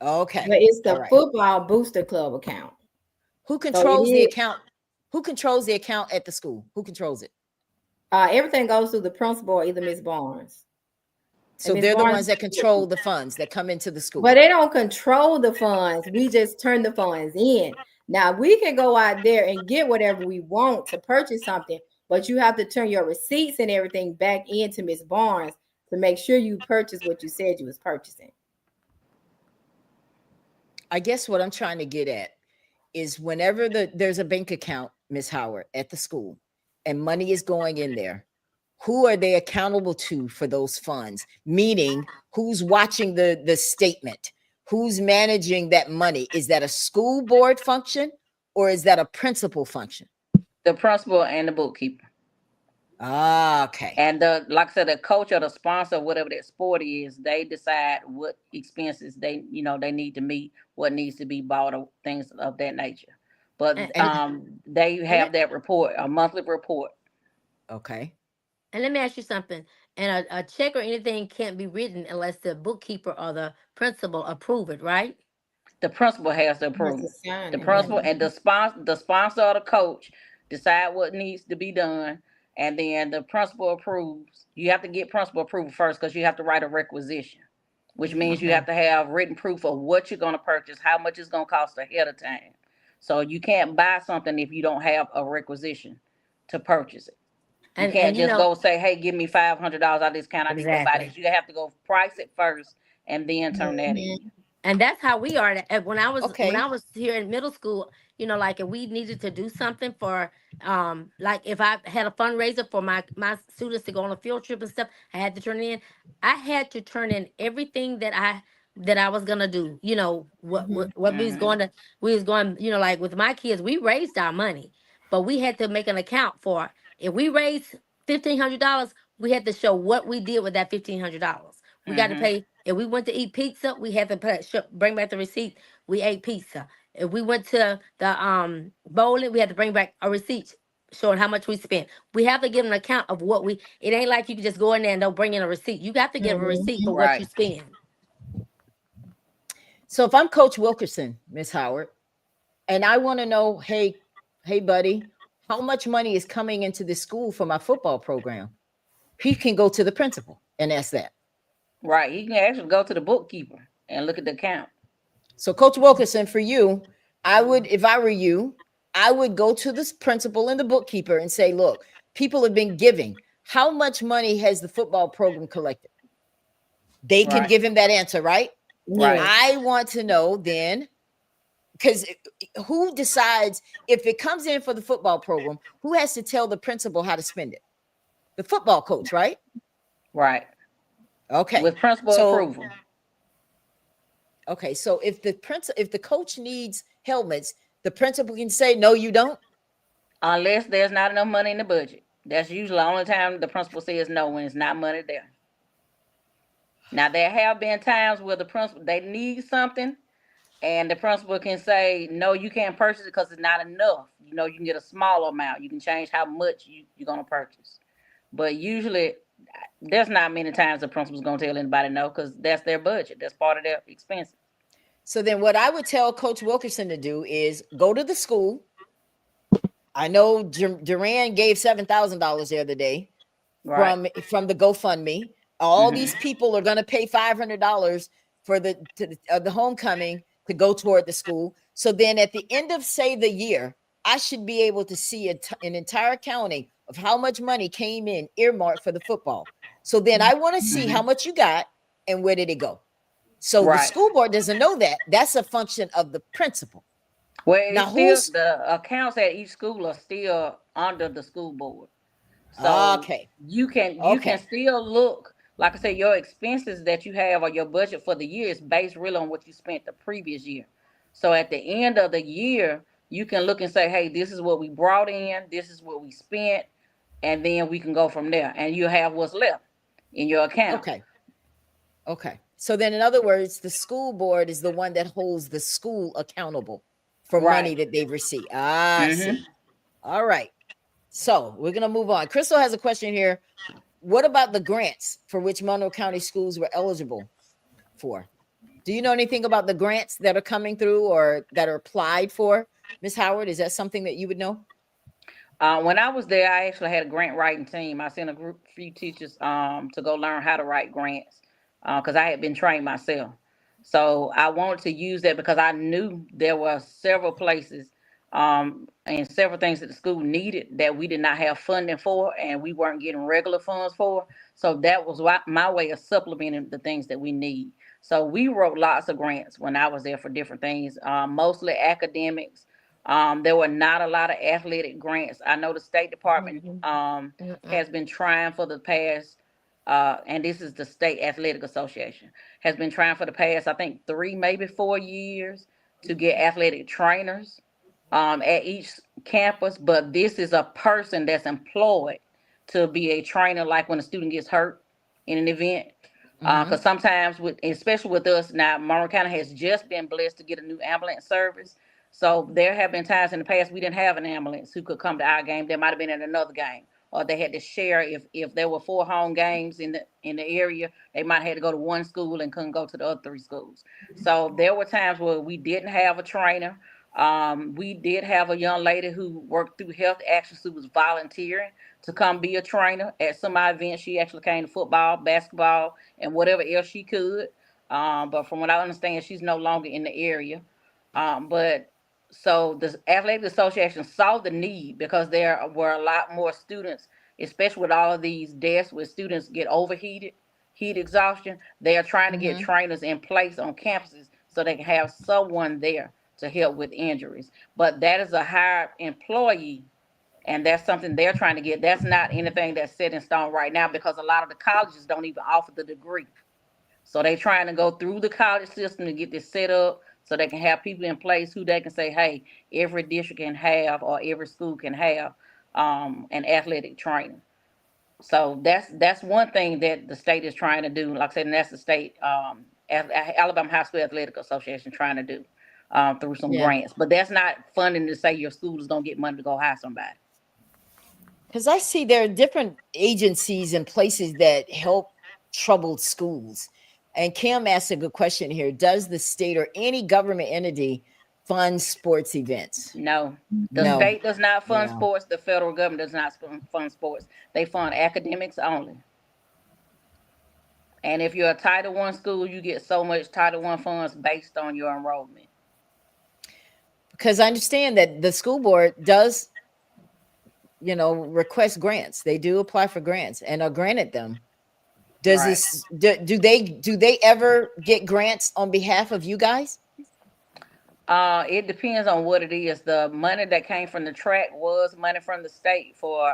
Okay. But it's the football Booster Club account. Who controls the account? Who controls the account at the school? Who controls it? Everything goes through the principal or either Ms. Barnes. So they're the ones that control the funds that come into the school. But they don't control the funds. We just turn the funds in. Now we can go out there and get whatever we want to purchase something, but you have to turn your receipts and everything back into Ms. Barnes to make sure you purchase what you said you was purchasing. I guess what I'm trying to get at is whenever there's a bank account, Ms. Howard, at the school, and money is going in there, who are they accountable to for those funds? Meaning, who's watching the statement? Who's managing that money? Is that a school board function or is that a principal function? The principal and the bookkeeper. Ah, okay. And like I said, the coach or the sponsor, whatever that sport is, they decide what expenses they need to meet, what needs to be bought, or things of that nature. But they have that report, a monthly report. Okay. And let me ask you something. And a check or anything can't be written unless the bookkeeper or the principal approve it, right? The principal has to approve. The principal and the sponsor or the coach decide what needs to be done, and then the principal approves. You have to get principal approval first because you have to write a requisition, which means you have to have written proof of what you're going to purchase, how much it's going to cost ahead of time. So you can't buy something if you don't have a requisition to purchase it. You can't just go say, hey, give me $500 out of this account. I need to go buy this. You have to go price it first and then turn that in. And that's how we are. When I was here in middle school, like if we needed to do something for, like if I had a fundraiser for my students to go on a field trip and stuff, I had to turn it in. I had to turn in everything that I was gonna do. What we was going to, like with my kids, we raised our money, but we had to make an account for. If we raised $1,500, we had to show what we did with that $1,500. We got to pay. If we went to eat pizza, we had to bring back the receipt. We ate pizza. If we went to the bowling, we had to bring back a receipt showing how much we spent. We have to give an account of what it ain't like you can just go in there and don't bring in a receipt. You got to give a receipt for what you spend. So if I'm Coach Wilkerson, Miss Howard, and I want to know, hey, buddy, how much money is coming into this school for my football program? He can go to the principal and ask that. Right. He can actually go to the bookkeeper and look at the account. So Coach Wilkerson, for you, if I were you, I would go to the principal and the bookkeeper and say, look, people have been giving. How much money has the football program collected? They can give him that answer, right? Right. I want to know then, because who decides if it comes in for the football program, who has to tell the principal how to spend it? The football coach, right? Right. Okay. With principal approval. Okay. So if the coach needs helmets, the principal can say, no, you don't. Unless there's not enough money in the budget. That's usually the only time the principal says no, when it's not money there. Now, there have been times where the principal, they need something, and the principal can say, no, you can't purchase it because it's not enough. You can get a small amount. You can change how much you're going to purchase. But usually, there's not many times the principal's going to tell anybody no, because that's their budget. That's part of their expenses. So then what I would tell Coach Wilkerson to do is go to the school. I know Duran gave $7,000 the other day from the GoFundMe. All these people are going to pay $500 for the homecoming to go toward the school. So then at the end of, say, the year, I should be able to see an entire accounting of how much money came in earmarked for the football. So then I want to see how much you got and where did it go. So the school board doesn't know that. That's a function of the principal. Well, now, the accounts at each school are still under the school board. So you can still look, like I said, your expenses that you have or your budget for the year is based really on what you spent the previous year. So at the end of the year, you can look and say, hey, this is what we brought in, this is what we spent, and then we can go from there. And you have what's left in your account. Okay. So then, in other words, the school board is the one that holds the school accountable for money that they've received. I see. All right. So we're going to move on. Crystal has a question here. What about the grants for which Monroe County schools were eligible for? Do you know anything about the grants that are coming through or that are applied for? Ms. Howard, is that something that you would know? When I was there, I actually had a grant writing team. I sent a few teachers to go learn how to write grants because I had been trained myself. So I wanted to use that because I knew there were several places and several things that the school needed that we did not have funding for, and we weren't getting regular funds for. So that was my way of supplementing the things that we need. So we wrote lots of grants when I was there for different things, mostly academics. There were not a lot of athletic grants. I know the State Department has been trying for the past, and this is the State Athletic Association, has been trying for the past, I think, 3, maybe 4 years to get athletic trainers at each campus. But this is a person that's employed to be a trainer, like when a student gets hurt in an event. Because sometimes, especially with us now, Monroe County has just been blessed to get a new ambulance service. So there have been times in the past we didn't have an ambulance who could come to our game. They might have been at another game, or they had to share. If there were 4 home games in the area, they might have had to go to one school and couldn't go to the other 3 schools. So there were times where we didn't have a trainer. We did have a young lady who worked through Health Action, who was volunteering to come be a trainer at some of my events. She actually came to football, basketball, and whatever else she could. But from what I understand, she's no longer in the area. But so the Athletic Association saw the need because there were a lot more students, especially with all of these deaths where students get overheated, heat exhaustion. They are trying to get trainers in place on campuses so they can have someone there to help with injuries. But that is a hired employee, and that's something they're trying to get. That's not anything that's set in stone right now because a lot of the colleges don't even offer the degree. So they're trying to go through the college system to get this set up so they can have people in place who they can say, hey, every district can have, or every school can have an athletic trainer. So that's one thing that the state is trying to do. Like I said, and that's the state Alabama High School Athletic Association trying to do through some grants. But that's not funding to say your school is going to get money to go hire somebody. Because I see there are different agencies and places that help troubled schools. And Kim asked a good question here. Does the state or any government entity fund sports events? No. The state does not fund sports. The federal government does not fund sports. They fund academics only. And if you're a Title I school, you get so much Title I funds based on your enrollment. Because I understand that the school board does, request grants. They do apply for grants and are granted them. Does this do they ever get grants on behalf of you guys? It depends on what it is. The money that came from the track was money from the state for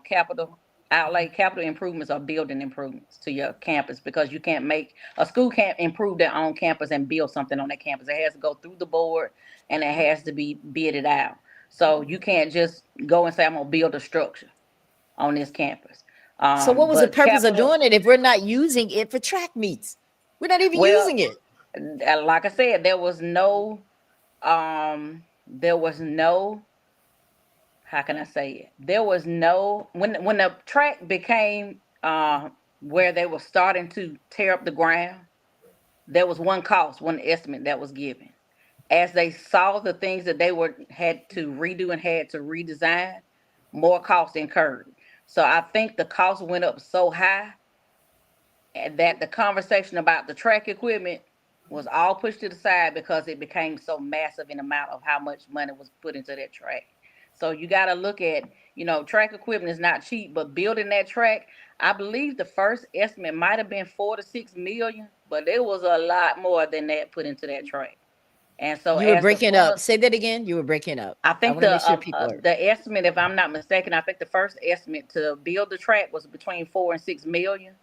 capital outlay, capital improvements or building improvements to your campus, because you can't a school can't improve their own campus and build something on their campus. It has to go through the board and it has to be bidded out. So you can't just go and say, I'm gonna build a structure on this campus. So what was the purpose of doing it if we're not using it for track meets? We're not even using it. Like I said, there was no, how can I say it? There was no, when the track became where they were starting to tear up the ground, there was one estimate that was given. As they saw the things that they had to redo and had to redesign, more costs incurred. So I think the cost went up so high that the conversation about the track equipment was all pushed to the side because it became so massive in amount of how much money was put into that track. So you got to look at, track equipment is not cheap, but building that track, I believe the first estimate might have been $4 to $6 million, but there was a lot more than that put into that track. And so you were breaking up. Say that again. You were breaking up. I think the estimate, if I'm not mistaken, I think the first estimate to build the track was between $4 and $6 million.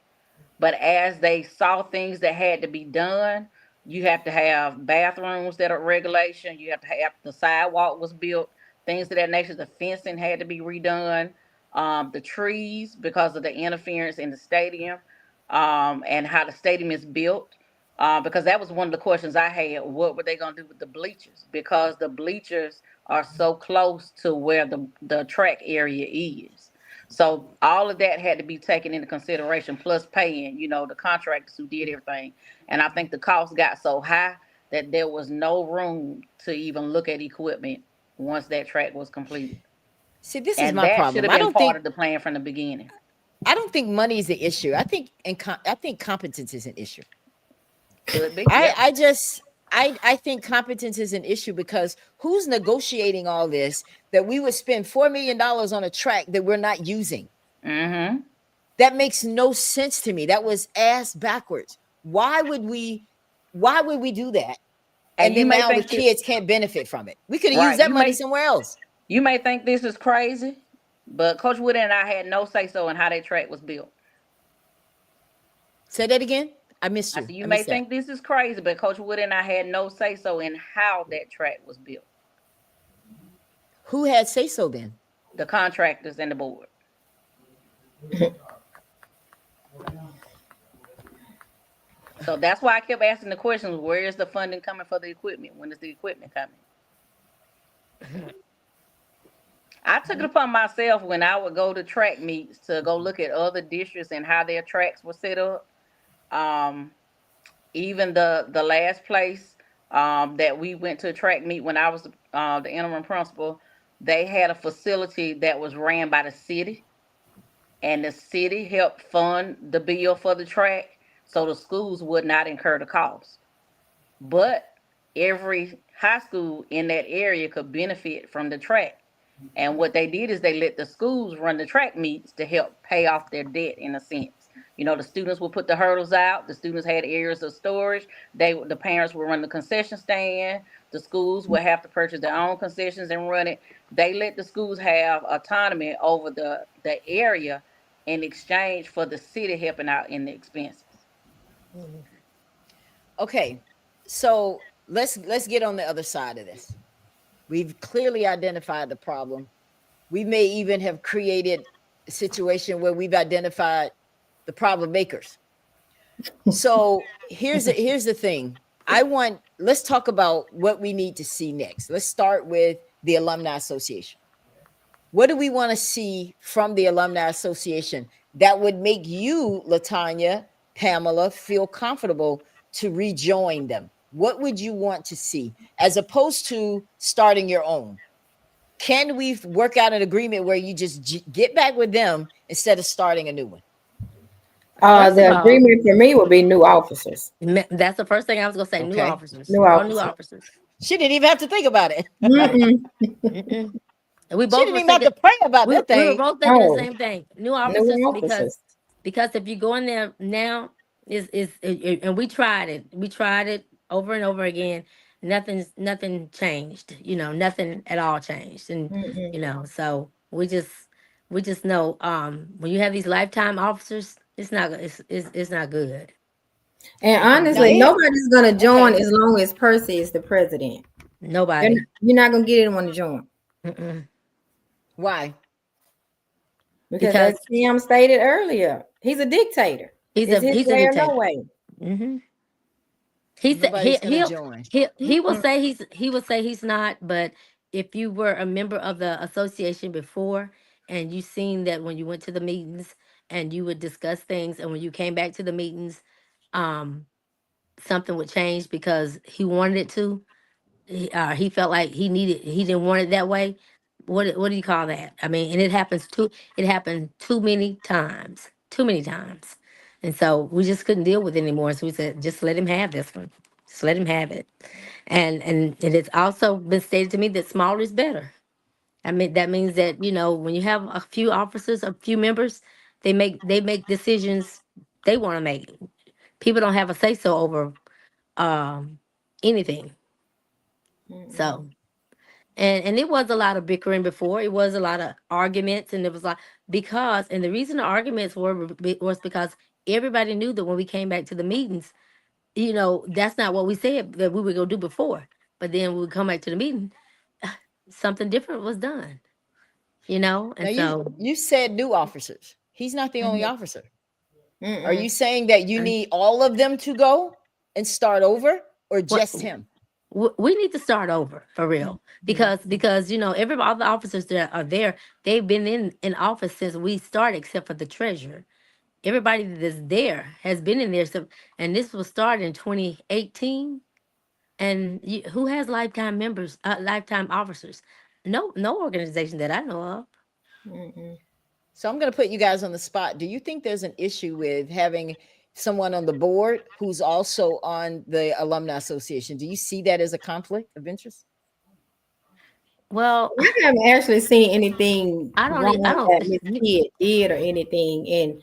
But as they saw things that had to be done, you have to have bathrooms that are regulation. You have to have the sidewalk was built, things of that nature. The fencing had to be redone. The trees, because of the interference in the stadium, and how the stadium is built. Because that was one of the questions I had. What were they going to do with the bleachers? Because the bleachers are so close to where the track area is. So all of that had to be taken into consideration, plus paying, the contractors who did everything. And I think the cost got so high that there was no room to even look at equipment once that track was completed. See, this is And my that should problem. have I been don't part think of the plan from the beginning. I don't think money is the issue. I think competence is an issue. Could be. Yeah. I think competence is an issue because who's negotiating all this that we would spend $4 million on a track that we're not using? Mm-hmm. That makes no sense to me. That was ass backwards. Why would we do that? And then now the kids can't benefit from it. We could have used that money somewhere else. You may think this is crazy, but Coach Wood and I had no say-so in how that track was built. Say that again. I missed you. You may think this is crazy, but Coach Wood and I had no say-so in how that track was built. Who had say-so then? The contractors and the board. So that's why I kept asking the questions, where is the funding coming for the equipment? When is the equipment coming? I took it upon myself when I would go to track meets to go look at other districts and how their tracks were set up. Even the last place that we went to a track meet when I was the interim principal, they had a facility that was ran by the city, and the city helped fund the bill for the track, so the schools would not incur the cost. But every high school in that area could benefit from the track. And what they did is they let the schools run the track meets to help pay off their debt in a sense. You know, the students would put the hurdles out. The students had areas of storage. The parents would run the concession stand. The schools would have to purchase their own concessions and run it. They let the schools have autonomy over the area in exchange for the city helping out in the expenses. Okay, so let's get on the other side of this. We've clearly identified the problem. We may even have created a situation where we've identified the problem makers. So here's the thing. Let's talk about what we need to see next. Let's start with the Alumni Association. What do we want to see from the Alumni Association that would make you, LaTanya, Pamela, feel comfortable to rejoin them? What would you want to see as opposed to starting your own? Can we work out an agreement where you just get back with them instead of starting a new one? The agreement for me would be new officers. That's the first thing I was going to say. Okay. New officers. New officers. She didn't even have to think about it. We both she didn't even have to pray about that thing. We were both thinking the same thing. New officers, because if you go in there now, and we tried it. We tried it over and over again. Nothing changed. You know, nothing at all changed. And you know, so we just know when you have these lifetime officers, it's not good. And honestly, nobody's gonna join as long as Percy is the president. Nobody. You're not gonna get anyone to join. Why? Because as Sam stated earlier, he's a dictator. He's a dictator. No way. He will say he's not, but if you were a member of the association before and you seen that when you went to the meetings and you would discuss things, and when you came back to the meetings, something would change because he wanted it to. He felt like he didn't want it that way. What do you call that? I mean, and it happened too many times. And so we just couldn't deal with it anymore. So we said, just let him have this one. Just let him have it. And it's also been stated to me that smaller is better. I mean, that means that, you know, when you have a few officers, a few members, they make decisions they want to make. People don't have a say-so over anything. So, and it was a lot of bickering before. It was a lot of arguments, and it was like and the reason the arguments was because everybody knew that when we came back to the meetings, you know, that's not what we said that we were gonna do before. But then when we come back to the meeting, something different was done. You know, and now you said new officers. He's not the only officer. Are you saying that you need all of them to go and start over, or just him? We need to start over for real, because you know, all the officers that are there, they've been in office since we started, except for the treasurer. Everybody that's there has been in there. So, and this was started in 2018. And who has lifetime members, lifetime officers? No organization that I know of. So I'm going to put you guys on the spot. Do you think there's an issue with having someone on the board who's also on the Alumni Association? Do you see that as a conflict of interest? Well, I haven't actually seen anything I wrong don't that Miss Kidd did or anything. And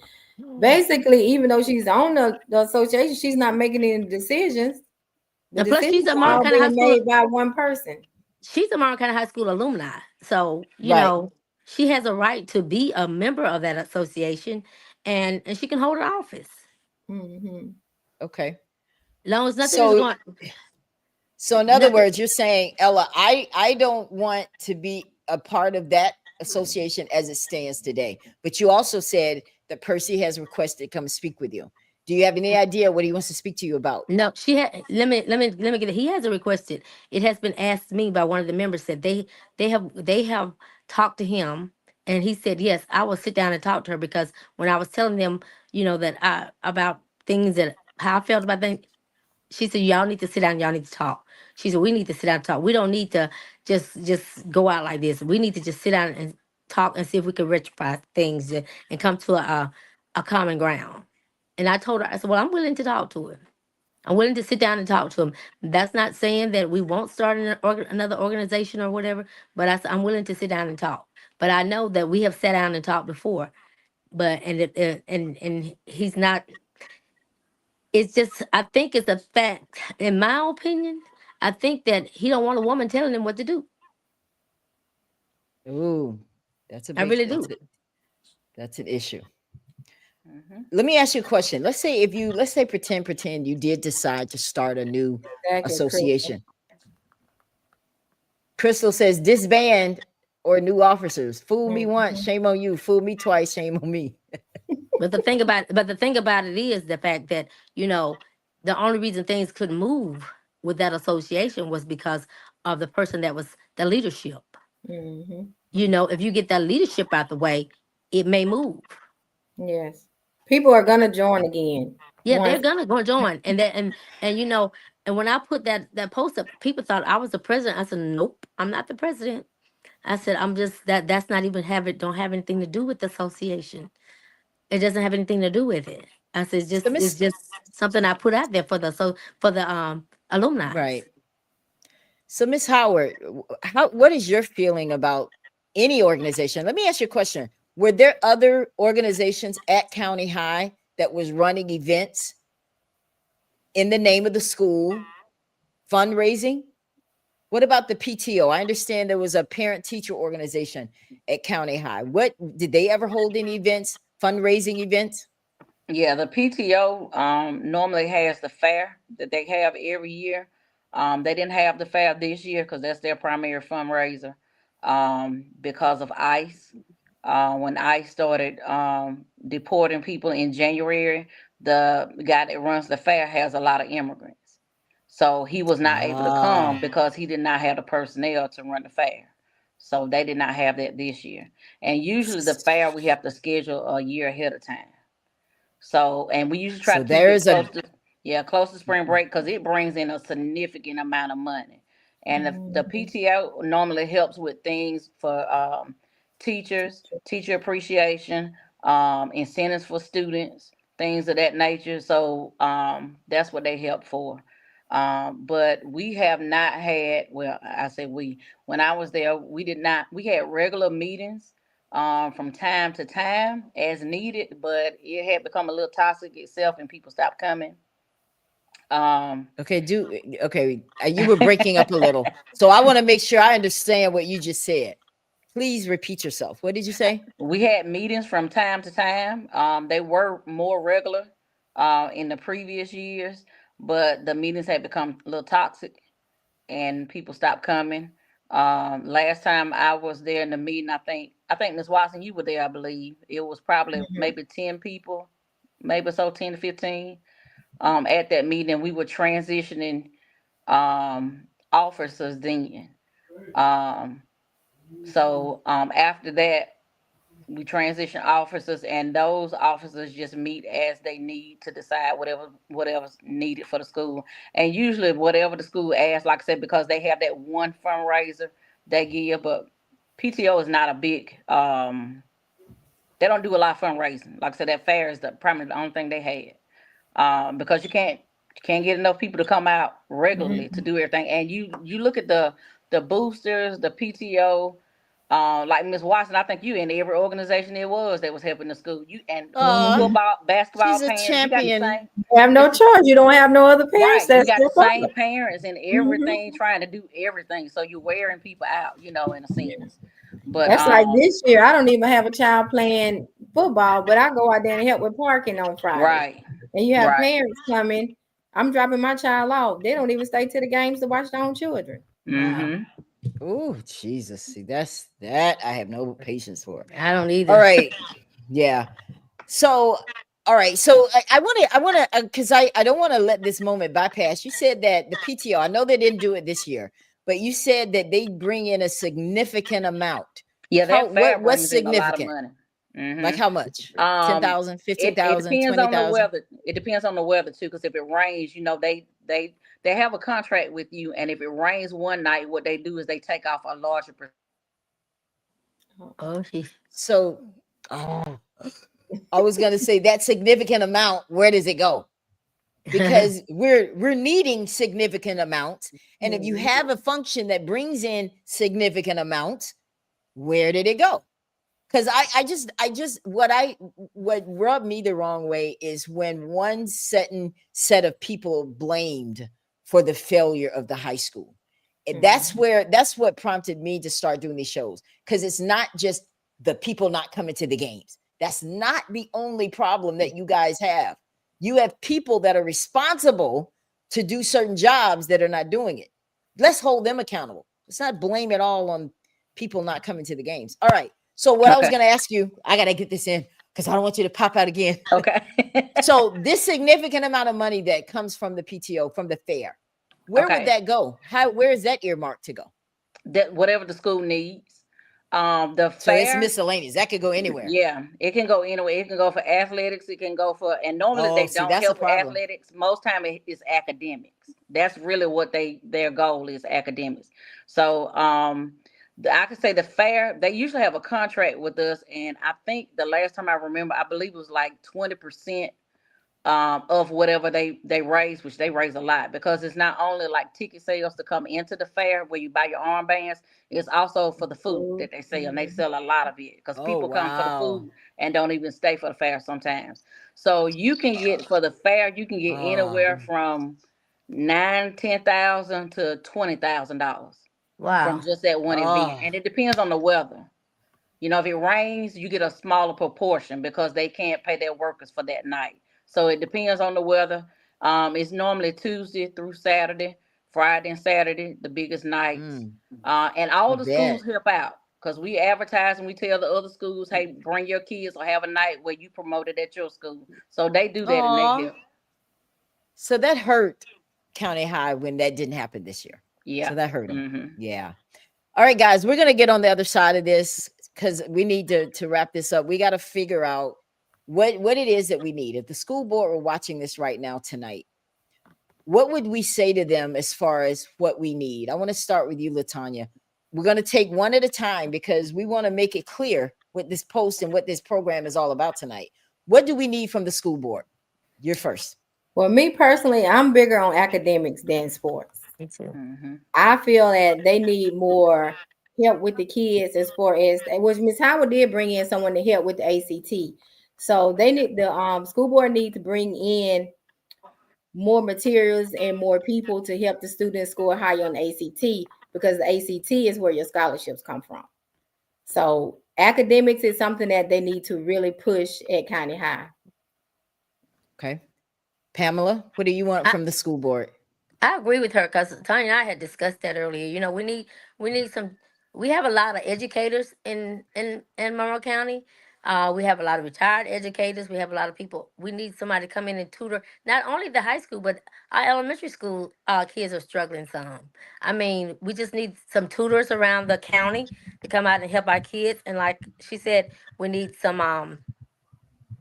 basically, even though she's on the association, she's not making any decisions. The and plus she's decisions a are Martin all County High being School. made by one person. She's a Martin County High School alumni. So, you Right. know, she has a right to be a member of that association, and she can hold an office. Okay. As long as nothing is going. So in other words, you're saying, Ella, I don't want to be a part of that association as it stands today. But you also said that Percy has requested to come speak with you. Do you have any idea what he wants to speak to you about? No, she had. Let me get it. He hasn't requested. It has been asked me by one of the members. Said they have talked to him, and he said yes, I will sit down and talk to her, because when I was telling them, you know, that I about things that how I felt about things, she said y'all need to sit down. Y'all need to talk. She said we need to sit down and talk. We don't need to just go out like this. We need to just sit down and talk and see if we can rectify things and come to a common ground. And I told her, I said, well, I'm willing to talk to him. I'm willing to sit down and talk to him. That's not saying that we won't start another organization or whatever, but I'm willing to sit down and talk. But I know that we have sat down and talked before, but and he's not. It's just, I think it's a fact. In my opinion, I think that he don't want a woman telling him what to do. Ooh, that's a big, I really do. That's an issue. Let me ask you a question. Let's say pretend you did decide to start a new association. Crystal says disband or new officers. Fool me once, shame on you. Fool me twice, shame on me. But the thing about it is the fact that, you know, the only reason things couldn't move with that association was because of the person that was the leadership. You know, if you get that leadership out the way, it may move. Yes, people are gonna join again. Yeah, they're gonna go join, and you know, and when I put that post up, people thought I was the president. I said, nope, I'm not the president. I said, I'm just that's not even don't have anything to do with the association. It doesn't have anything to do with it. I said, it's just something I put out there for the alumni. Right. So Miss Howard, what is your feeling about any organization? Let me ask you a question. Were there other organizations at County High that was running events in the name of the school, fundraising? What about the PTO? I understand there was a parent-teacher organization at County High. What did they ever hold any events, fundraising events? Yeah, the PTO normally has the fair that they have every year. They didn't have the fair this year because that's their primary fundraiser because of ICE. When ICE started deporting people in January, the guy that runs the fair has a lot of immigrants. So he was not able to come because he did not have the personnel to run the fair. So they did not have that this year. And usually the fair we have to schedule a year ahead of time. So, and we usually try to keep it close to spring break because it brings in a significant amount of money. And the PTO normally helps with things for teachers, teacher appreciation, incentives for students, things of that nature. So that's what they help for. But we have not had, well, I say when I was there, we had regular meetings from time to time as needed, but it had become a little toxic itself and people stopped coming. You were breaking up a little. So I want to make sure I understand what you just said. Please repeat yourself. What did you say? We had meetings from time to time. They were more regular in the previous years, but the meetings had become a little toxic and people stopped coming. Last time I was there in the meeting, I think Ms. Watson, you were there, I believe. It was probably maybe 10 people, maybe so 10 to 15 at that meeting. And we were transitioning officers then. So after that, we transition officers, and those officers just meet as they need to decide whatever's needed for the school. And usually whatever the school asks, like I said, because they have that one fundraiser they give, but PTO is not a big. They don't do a lot of fundraising. Like I said, that fair is the only thing they had. Because you can't get enough people to come out regularly to do everything. And you look at the boosters, the PTO. Like Miss Watson, I think you in every organization that was helping the school. You and football, basketball she's a parents. champion. You got the same. You have no choice. You don't have no other parents. Right, you got the same parents and everything, trying to do everything. So you're wearing people out, in a sense. But that's like this year. I don't even have a child playing football, but I go out there and help with parking on Friday. Right. And you have parents coming. I'm dropping my child off. They don't even stay to the games to watch their own children. Wow. Oh, Jesus. See, that I have no patience for. I don't either. All right. Yeah. So, all right. So I want to, because I don't want to let this moment bypass. You said that the PTO, I know they didn't do it this year, but you said that they bring in a significant amount. Yeah, what's significant? A lot of money. Like how much? 10,000, 15,000, 20,000? On the weather. It depends on the weather too, because if it rains, they have a contract with you, and if it rains one night, what they do is they take off a larger percentage. So, I was going to say that significant amount, where does it go? Because we're needing significant amounts. And if you have a function that brings in significant amounts, where did it go? Because I just what rubbed me the wrong way is when one certain set of people blamed for the failure of the high school. And that's what prompted me to start doing these shows. Because it's not just the people not coming to the games. That's not the only problem that you guys have. You have people that are responsible to do certain jobs that are not doing it. Let's hold them accountable. Let's not blame it all on people not coming to the games. All right. So what I was going to ask you, I got to get this in because I don't want you to pop out again. Okay. So this significant amount of money that comes from the PTO, from the fair, where would that go? Where is that earmarked to go? That whatever the school needs. So it's miscellaneous. That could go anywhere. Yeah, it can go anywhere. It can go for athletics. It can go for, and normally they don't help with athletics. Most time it's academics. That's really what their goal is, academics. So I could say the fair, they usually have a contract with us, and I think the last time I remember, I believe it was like 20% of whatever they raise, which they raise a lot, because it's not only like ticket sales to come into the fair where you buy your armbands, it's also for the food that they sell, and they sell a lot of it because people come for the food and don't even stay for the fair sometimes. So you can get for the fair, you can get anywhere from $10,000 to $20,000. Wow. From just that one event. And it depends on the weather. If it rains, you get a smaller proportion because they can't pay their workers for that night. So it depends on the weather. It's normally Tuesday through Saturday, Friday and Saturday, the biggest nights. And all the schools help out because we advertise and we tell the other schools, hey, bring your kids or have a night where you promote it at your school. So they do that and they help. So that hurt County High when that didn't happen this year. Yeah. So that hurt them. Yeah. All right, guys, we're going to get on the other side of this because we need to wrap this up. We got to figure out what it is that we need. If the school board were watching this right now tonight, what would we say to them as far as what we need? I want to start with you, LaTanya. We're going to take one at a time because we want to make it clear what this post and what this program is all about tonight. What do we need from the school board? You're first. Well, me personally, I'm bigger on academics than sports. Me too. I feel that they need more help with the kids as far as, which Ms. Howard did bring in someone to help with the ACT. So they need the school board need to bring in more materials and more people to help the students score higher on the ACT, because the ACT is where your scholarships come from. So academics is something that they need to really push at County High. Okay. Pamela, what do you want from the school board? I agree with her because Tanya and I had discussed that earlier. We have a lot of educators in Monroe County. We have a lot of retired educators. We have a lot of people. We need somebody to come in and tutor, not only the high school, but our elementary school kids are struggling some. I mean, we just need some tutors around the county to come out and help our kids. And like she said, we need some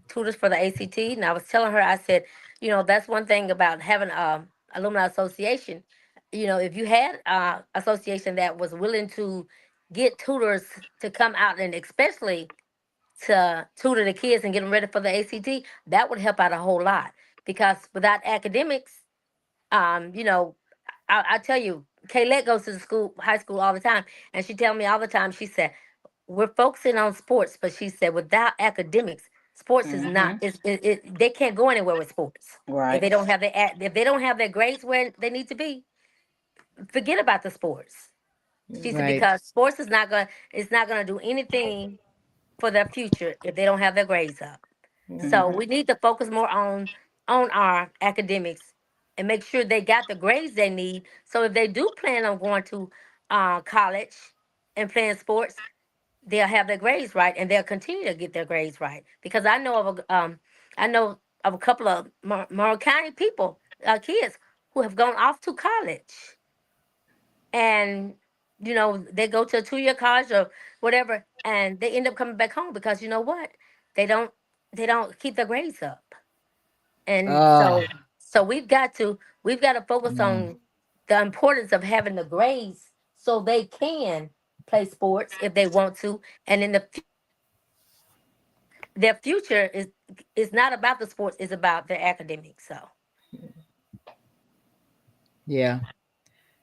tutors for the ACT. And I was telling her, I said, that's one thing about having Alumni Association. If you had association that was willing to get tutors to come out and especially to tutor the kids and get them ready for the ACT, that would help out a whole lot. Because without academics, you know, I tell you, Kaylet goes to the school, high school all the time, and she tell me all the time. She said, "We're focusing on sports," but she said, "Without academics, sports is not. They can't go anywhere with sports if they don't have if they don't have their grades where they need to be. Forget about the sports." She said because sports is not gonna do anything for their future if they don't have their grades up. So we need to focus more on our academics and make sure they got the grades they need. So if they do plan on going to college and playing sports, they'll have their grades right and they'll continue to get their grades right. Because I know of a couple of Monroe County people, kids who have gone off to college, and you know they go to a 2-year college or whatever, and they end up coming back home because you know what, they don't keep their grades up. And so we've got to focus on the importance of having the grades so they can play sports if they want to, and in their future is not about the sports, it's about their academics. So yeah.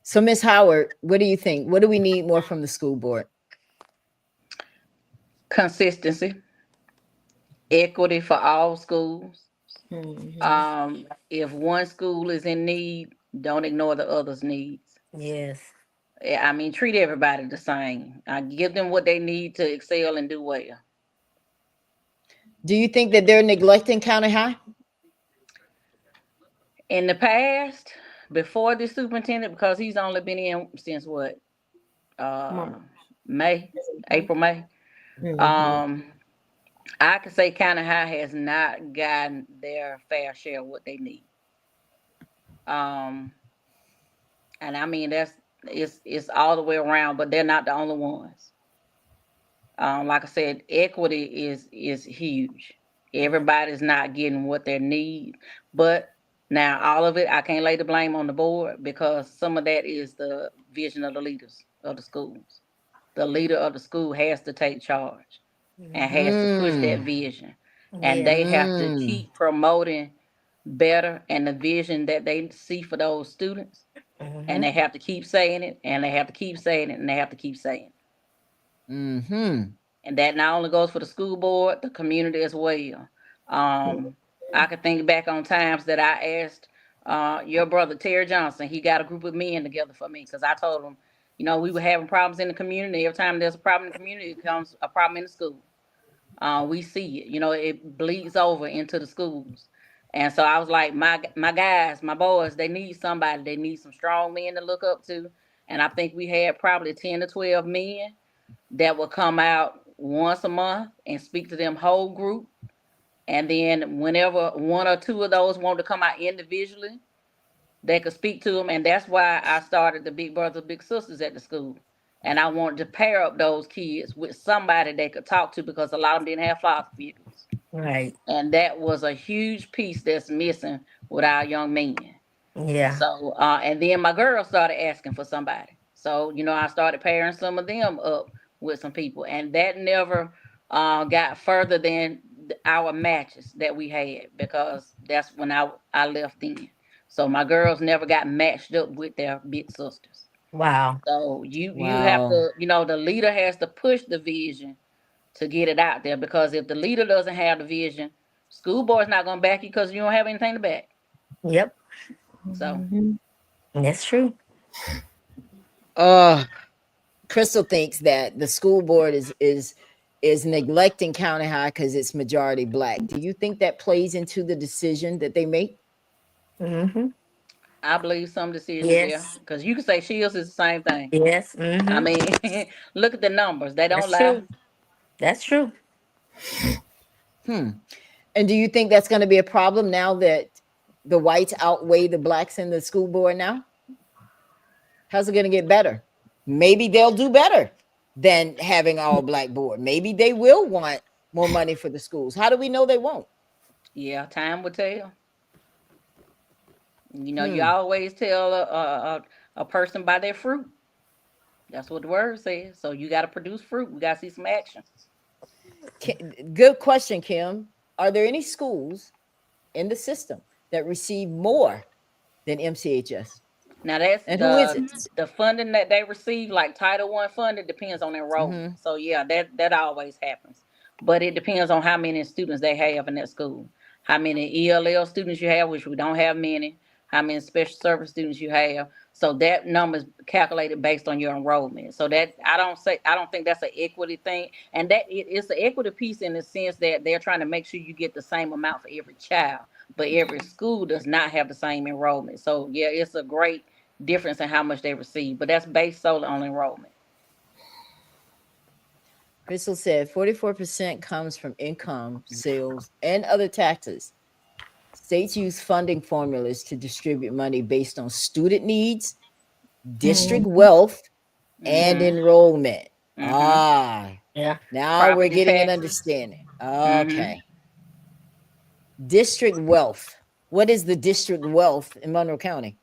So Miss Howard, what do you think? What do we need more from the school board? Consistency, equity for all schools. If one school is in need, don't ignore the other's needs. yes. I mean, treat everybody the same. Give them what they need to excel and do well. Do you think that they're neglecting County High? In the past, before the superintendent, because he's only been in since what? May, April, May. I could say County High has not gotten their fair share of what they need. And I mean it's all the way around, but they're not the only ones. Like I said, equity is huge. Everybody's not getting what they need, but now all of it, I can't lay the blame on the board because some of that is the vision of the leaders of the schools. The leader of the school has to take charge and has to push that vision, and they have to keep promoting better and the vision that they see for those students, and they have to keep saying it, and they have to keep saying it, and they have to keep saying it. And that not only goes for the school board, the community as well. I could think back on times that I asked your brother Terry Johnson. He got a group of men together for me because I told him, you know, we were having problems in the community. Every time there's a problem in the community, it becomes a problem in the school. We see it, you know, it bleeds over into the schools. And so I was like, my guys, my boys, they need somebody. They need some strong men to look up to. And I think we had probably 10 to 12 men that would come out once a month and speak to them whole group. And then whenever one or two of those wanted to come out individually, they could speak to them. And that's why I started the Big Brothers, Big Sisters at the school. And I wanted to pair up those kids with somebody they could talk to because a lot of them didn't have father figures. Right. And that was a huge piece that's missing with our young men. Yeah. So, and then my girls started asking for somebody. So, you know, I started pairing some of them up with some people. And that never got further than our matches that we had because that's when I left in. So my girls never got matched up with their big sisters. Wow. So you have to, you know, the leader has to push the vision to get it out there because if the leader doesn't have the vision, school board's not going to back you because you don't have anything to back. Yep. So that's true. Crystal thinks that the school board is neglecting County High because it's majority Black. Do you think that plays into the decision that they make? I believe some decisions, yeah, because you can say Shields is the same thing. Yes. I mean, look at the numbers; they don't That's lie. true. That's true. And do you think that's going to be a problem now that the whites outweigh the Blacks in the school board now? How's it going to get better? Maybe they'll do better than having all Black board. Maybe they will want more money for the schools. How do we know they won't? Yeah, time will tell. You know, you always tell a person by their fruit. That's what the word says. So you got to produce fruit. We got to see some action. Good question, Kim. Are there any schools in the system that receive more than MCHS? Now that's And who is it? the funding that they receive, like Title I funding, depends on enrollment. So yeah, that always happens. But it depends on how many students they have in that school. How many ELL students you have, which we don't have many. How many special service students you have. So that number is calculated based on your enrollment. So that I don't think that's an equity thing. And that it's an equity piece in the sense that they're trying to make sure you get the same amount for every child. But every school does not have the same enrollment. So yeah, it's a great difference in how much they receive, but that's based solely on enrollment. Crystal said 44% comes from income, sales, and other taxes. States use funding formulas to distribute money based on student needs, district wealth, and enrollment. Yeah. Now Property we're getting taxes. an understanding. Okay. District wealth. What is the district wealth in Monroe County?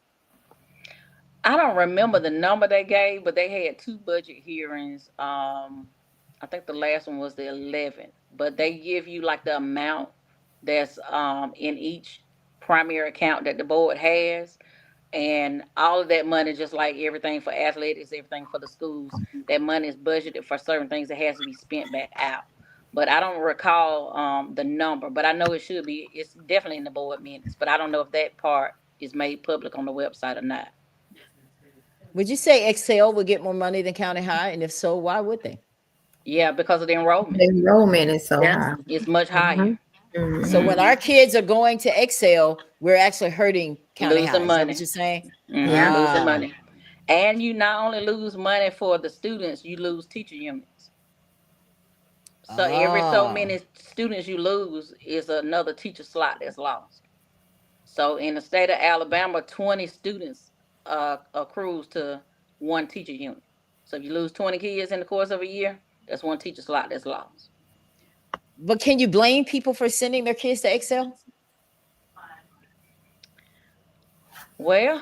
I don't remember the number they gave, but they had 2 budget hearings. I think the last one was the 11th, but they give you like the amount that's in each primary account that the board has. And all of that money, just like everything for athletics, everything for the schools, that money is budgeted for certain things that has to be spent back out. But I don't recall the number, but I know it should be. It's definitely in the board minutes, but I don't know if that part is made public on the website or not. Would you say Excel would get more money than County High? And if so, why would they? Yeah, because of the enrollment. The enrollment is so high. It's much higher. So when our kids are going to Excel, we're actually hurting County High. Losing money. Is that what you're saying? Losing money. And you not only lose money for the students, you lose teacher units. So every so many students you lose is another teacher slot that's lost. So in the state of Alabama, 20 students accrues to 1 teacher unit. So if you lose 20 kids in the course of a year, that's 1 teacher slot that's lost. But can you blame people for sending their kids to Excel? Well,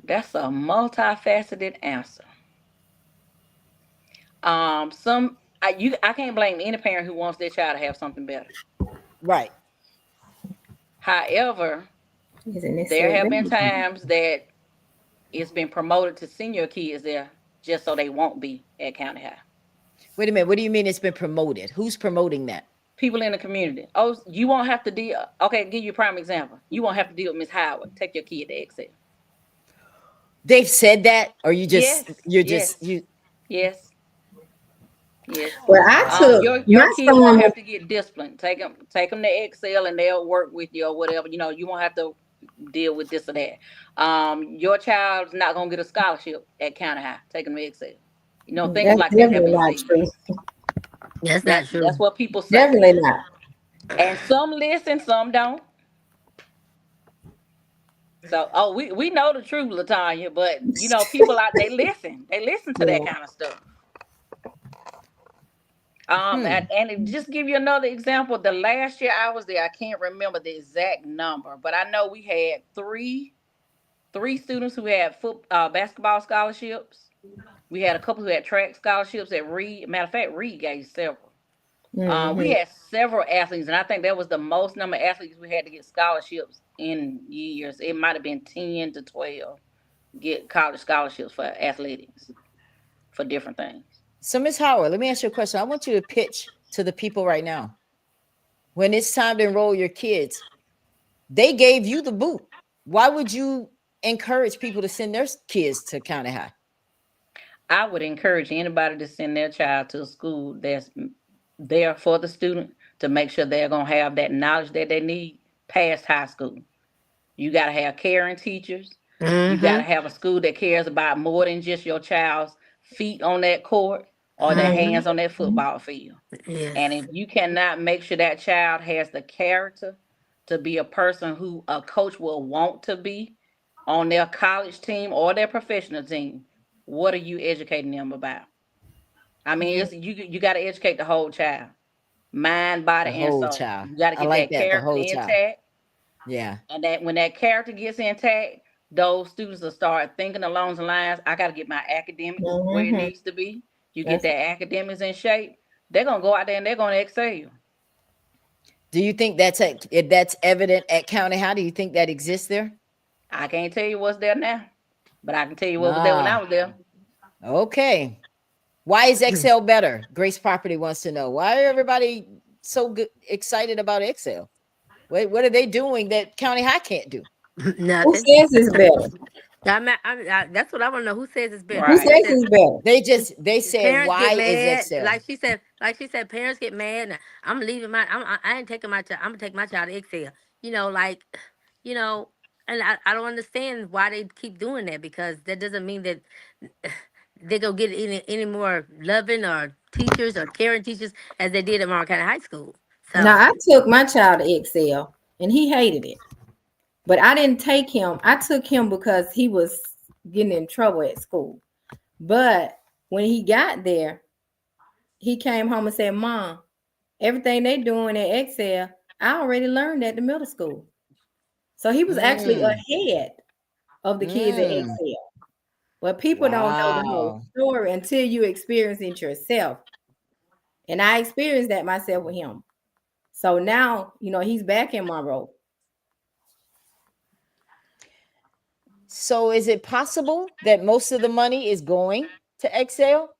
that's a multifaceted answer. I can't blame any parent who wants their child to have something better. Right. However, there have been times that it's been promoted to send your kids there just so they won't be at County High. Wait a minute. What do you mean it's been promoted? Who's promoting that? People in the community. Oh, you won't have to deal. Okay, give you a prime example. You won't have to deal with Miss Howard. Take your kid to Excel. They've said that, or you just Yes. Well, I took your kids won't have to get disciplined. Take them to Excel and they'll work with you or whatever. You know, you won't have to deal with this or that. Your child's not gonna get a scholarship at County High. Take them to Excel. You know, things like that have been said. That's not true. That's what people say. Definitely not. And some listen, some don't. So, we know the truth, LaTanya, but you know, people out they listen to that kind of stuff. And just give you another example. The last year I was there, I can't remember the exact number, but I know we had three students who had basketball scholarships. We had a couple who had track scholarships at Reed. Matter of fact, Reed gave several. We had several athletes, and I think that was the most number of athletes we had to get scholarships in years. It might have been 10 to 12 get college scholarships for athletics for different things. So, Ms. Howard, let me ask you a question. I want you to pitch to the people right now. When it's time to enroll your kids, they gave you the boot. Why would you encourage people to send their kids to County High? I would encourage anybody to send their child to a school that's there for the student to make sure they're going to have that knowledge that they need past high school. You got to have caring teachers. You got to have a school that cares about more than just your child's feet on that court or their hands on that football field. Yes. And if you cannot make sure that child has the character to be a person who a coach will want to be on their college team or their professional team, what are you educating them about? I mean, you got to educate the whole child, mind, body, and soul. Child. You got to get that character intact. Yeah. And that when that character gets intact, those students will start thinking along the lines, I got to get my academics where it needs to be. You get their academics in shape, they're going to go out there and they're going to excel. Do you think that's evident at County High? Do you think that exists there? I can't tell you what's there now, but I can tell you what was there when I was there. Okay. Why is Excel better? Grace Property wants to know. Why are everybody so excited about Excel? What are they doing that County High can't do? Nothing. Who says it's better? That's what I want to know. Who says it's better? Who says it's better? They said, why is Excel? Like she said, parents get mad. I'm leaving I ain't taking my child. I'm gonna take my child to Excel. And I don't understand why they keep doing that, because that doesn't mean that they go get any more loving or teachers or caring teachers as they did at Monroe County High School. So now I took my child to Excel and he hated it. But I didn't take him. I took him because he was getting in trouble at school. But when he got there, he came home and said, Mom, everything they doing at Excel, I already learned at the middle school. So he was actually ahead of the kids at Excel. But people don't know the whole story until you experience it yourself. And I experienced that myself with him. So now, he's back in Monroe. So is it possible that most of the money is going to Excel?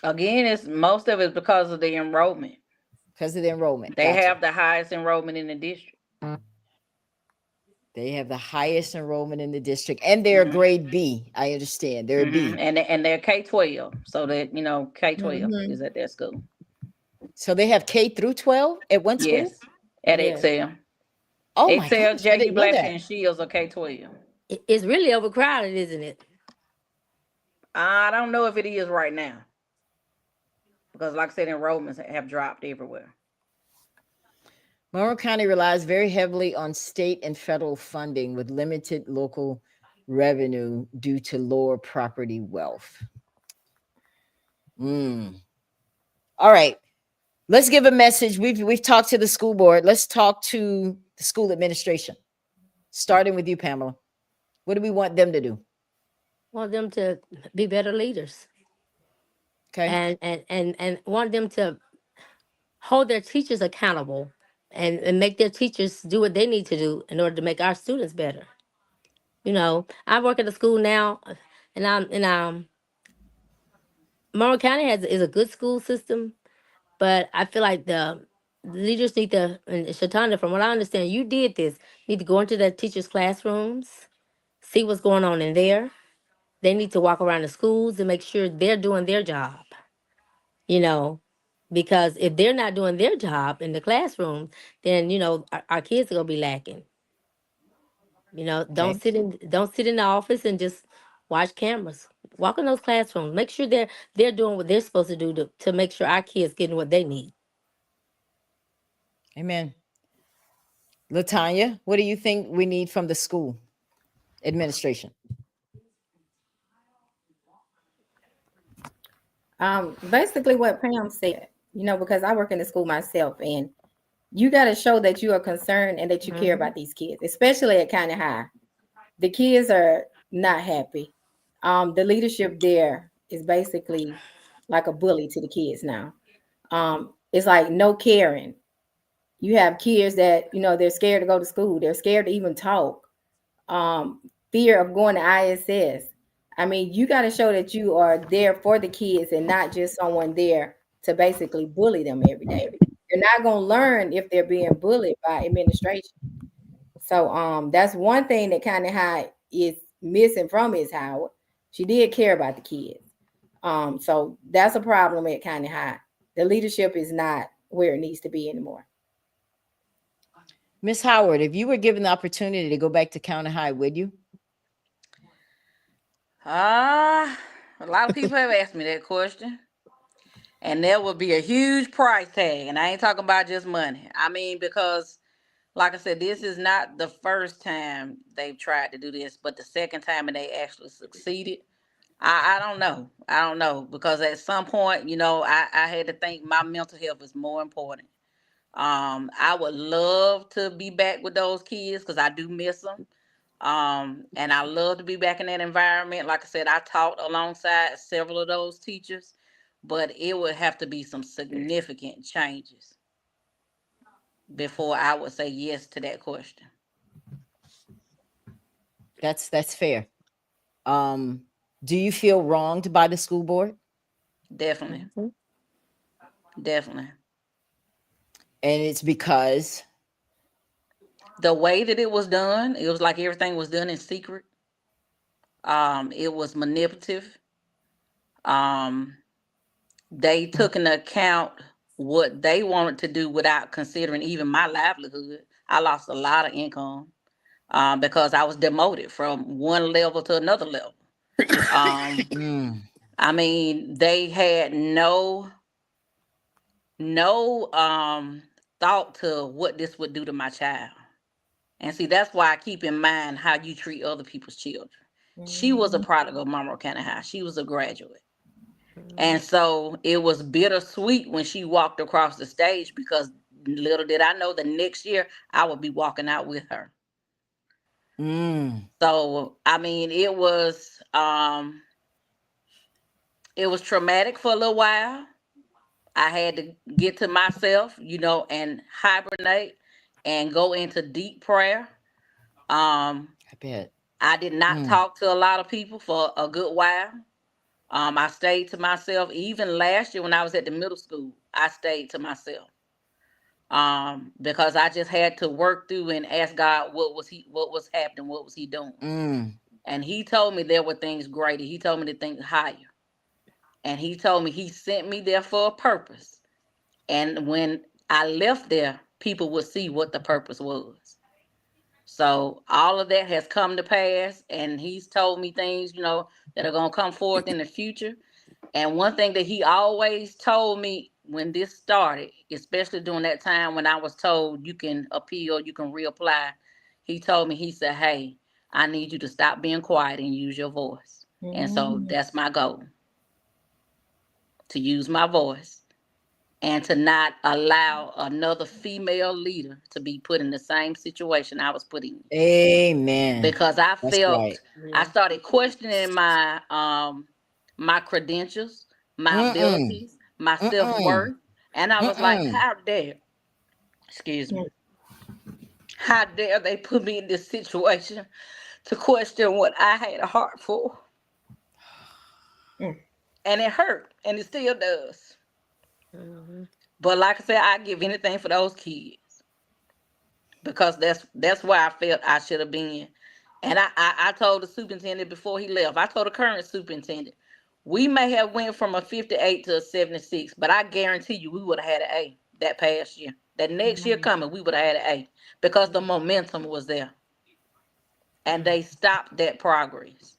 Again, most of it is because of the enrollment. Because of the enrollment. They have the highest enrollment in the district. They have the highest enrollment in the district, and they're grade B. I understand they're B, and they're K-12, so that K-12 is at their school. So they have K through 12 at one school. Yes, at Excel. Oh Excel, my gosh, JD Black and Shields are K-12. It's really overcrowded, isn't it? I don't know if it is right now, because like I said, enrollments have dropped everywhere. Monroe County relies very heavily on state and federal funding with limited local revenue due to lower property wealth. All right. Let's give a message. We've talked to the school board. Let's talk to the school administration. Starting with you, Pamela. What do we want them to do? Want them to be better leaders. Okay. And want them to hold their teachers accountable and make their teachers do what they need to do in order to make our students better. I work at a school now, and Monroe County is a good school system, but I feel like the leaders need to, and Chitunda, from what I understand, you did this, need to go into the teachers' classrooms, see what's going on in there. They need to walk around the schools and make sure they're doing their job. Because if they're not doing their job in the classroom, then our kids are gonna be lacking. Don't sit in the office and just watch cameras. Walk in those classrooms. Make sure they're doing what they're supposed to do to make sure our kids getting what they need. Amen. LaTanya, what do you think we need from the school administration? Basically what Pam said, because I work in the school myself, and you got to show that you are concerned and that you care about these kids, especially at County High. The kids are not happy. The leadership there is basically like a bully to the kids now. It's like no caring. You have kids that, they're scared to go to school. They're scared to even talk. Fear of going to ISS. I mean, you got to show that you are there for the kids and not just someone there to basically bully them every day. They're not going to learn if they're being bullied by administration. So that's one thing that County High is missing from Ms. Howard. She did care about the kids. So that's a problem at County High. The leadership is not where it needs to be anymore. Ms. Howard, if you were given the opportunity to go back to County High, would you? A lot of people have asked me that question, and there would be a huge price tag, and I ain't talking about just money. I mean, because like I said, this is not the first time they've tried to do this, but the second time and they actually succeeded. I don't know, because at some point, I had to think my mental health is more important I would love to be back with those kids because I do miss them. And I love to be back in that environment. Like I said, I taught alongside several of those teachers, but it would have to be some significant changes before I would say yes to that question. That's fair. Do you feel wronged by the school board? Definitely. Definitely. And it's because the way that it was done, it was like everything was done in secret. It was manipulative. They took into account what they wanted to do without considering even my livelihood. I lost a lot of income because I was demoted from one level to another level. I mean, they had no thought to what this would do to my child. And see, that's why I keep in mind how you treat other people's children. She was a product of Monroe County High. She was a graduate. And so it was bittersweet when she walked across the stage, because little did I know the next year I would be walking out with her. So, I mean, it was traumatic for a little while. I had to get to myself, and hibernate and go into deep prayer. I bet. I did not talk to a lot of people for a good while. I stayed to myself. Even last year when I was at the middle school, I stayed to myself. Because I just had to work through and ask God what was happening, what was he doing. And he told me there were things greater. He told me to think higher. And he told me he sent me there for a purpose. And when I left there, people would see what the purpose was. So all of that has come to pass, and he's told me things, that are going to come forth in the future. And one thing that he always told me when this started, especially during that time when I was told you can appeal, you can reapply, he told me, he said, hey, I need you to stop being quiet and use your voice. And so that's my goal, to use my voice and to not allow another female leader to be put in the same situation I was put in. Amen. Because I felt, I started questioning my my credentials, my abilities, my self-worth. And I was like, how dare they put me in this situation to question what I had a heart for? And it hurt, and it still does. But like I said, I give anything for those kids, because that's where I felt I should have been. And I told the superintendent before he left, I told the current superintendent, we may have went from a 58 to a 76, but I guarantee you we would have had an A that past year. That next year coming, we would have had an A, because the momentum was there. And they stopped that progress.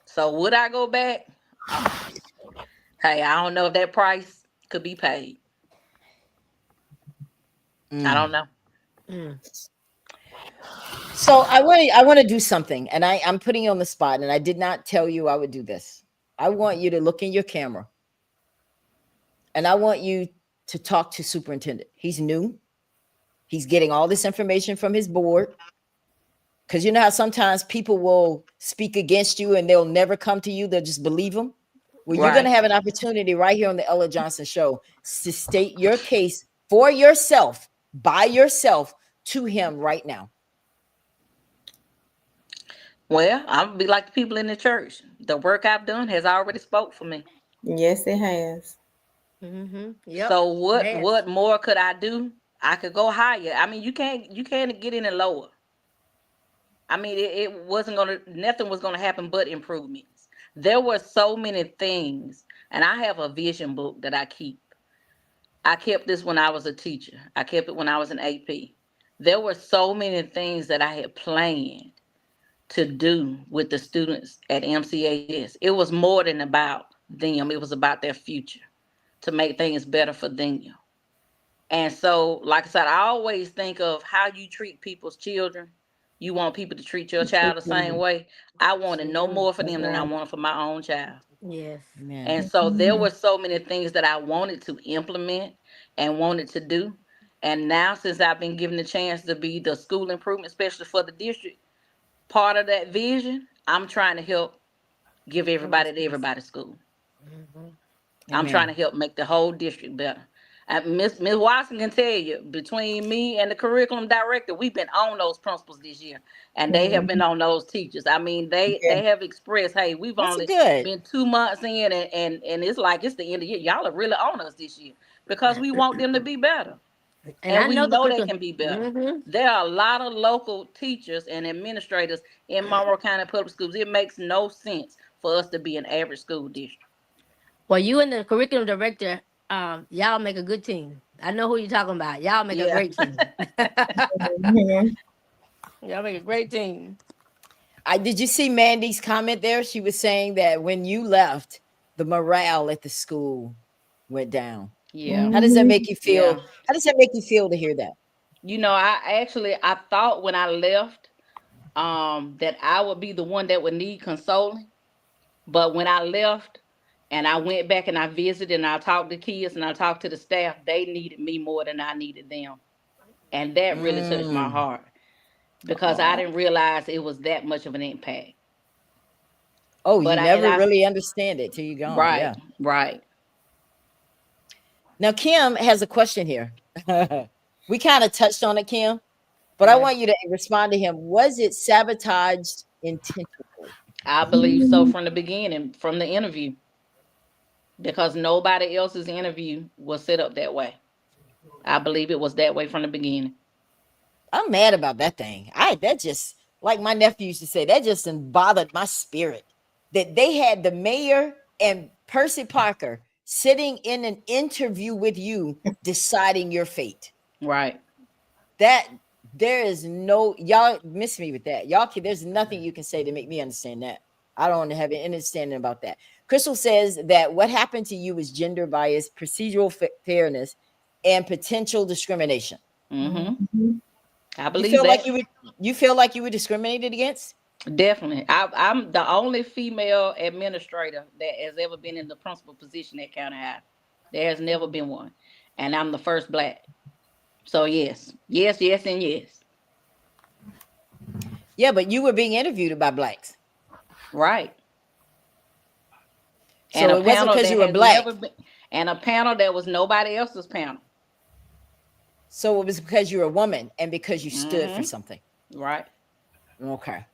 So would I go back? Hey, I don't know if that price could be paid. I don't know. So I want to do something, and I'm putting you on the spot, and I did not tell you I would do this. I want you to look in your camera, and I want you to talk to superintendent. He's new. He's getting all this information from his board, because you know how sometimes people will speak against you and they'll never come to you. They'll just believe them. Well, you're going to have an opportunity right here on the Ella Johnson Show to state your case for yourself, by yourself, to him right now. Well, I'm gonna be like the people in the church. The work I've done has already spoke for me. Yes, it has. Yep. So what more could I do? I could go higher. I mean, you can't get any lower. I mean, nothing was gonna happen but improvements. There were so many things, and I have a vision book that I keep. I kept this when I was a teacher. I kept it when I was an AP. There were so many things that I had planned to do with the students at MCHS. It was more than about them. It was about their future, to make things better for them. And so, like I said, I always think of how you treat people's children. You want people to treat your child the same way. I wanted no more for them than I wanted for my own child. Yes. And so there were so many things that I wanted to implement and wanted to do. And now, since I've been given the chance to be the school improvement specialist for the district, part of that vision, I'm trying to help give everybody school. Mm-hmm. I'm trying to help make the whole district better. Miss Watson can tell you, between me and the curriculum director, we've been on those principals this year, and they have been on those teachers. I mean, they have expressed, hey, we've only been 2 months in, and it's like it's the end of the year. Y'all are really on us this year because we want them to be better, And I we know the know they curriculum. can be better. Mm-hmm. There are a lot of local teachers and administrators in Monroe County Public Schools. It makes no sense for us to be an average school district. Well, you and the curriculum director, y'all make a good team. I know who you're talking about. Y'all make a great team. Y'all make a great team. Did you see Mandy's comment there? She was saying that when you left, the morale at the school went down. Yeah. How does that make you feel? Yeah. How does that make you feel to hear that? You know, I thought when I left that I would be the one that would need consoling. But when I left and I went back and I visited and I talked to kids and I talked to the staff, they needed me more than I needed them. And that really touched my heart because I didn't realize it was that much of an impact. Oh, but you never really understand it till you gone. Right, yeah. Right. Now, Kim has a question here. We kind of touched on it, Kim, but I want you to respond to him. Was it sabotaged intentionally? I believe so from the beginning, from the interview, because nobody else's interview was set up that way. I believe it was that way from the beginning. I'm mad about that thing. That just, like my nephew used to say, that just bothered my spirit. That they had the mayor and Percy Parker sitting in an interview with you, deciding your fate. Right. That there is no, y'all miss me with that. Y'all can, there's nothing you can say to make me understand that. I don't have any understanding about that. Crystal says that what happened to you is gender bias, procedural fairness, and potential discrimination. Mm-hmm. I believe you feel like you were discriminated against? Definitely. I'm the only female administrator that has ever been in the principal position at County High. There has never been one. And I'm the first Black. So yes, and yes. Yeah, but you were being interviewed by Blacks. Right. So and it wasn't because you were Black. And a panel that was nobody else's panel. So it was because you were a woman and because you stood for something. Right. Okay.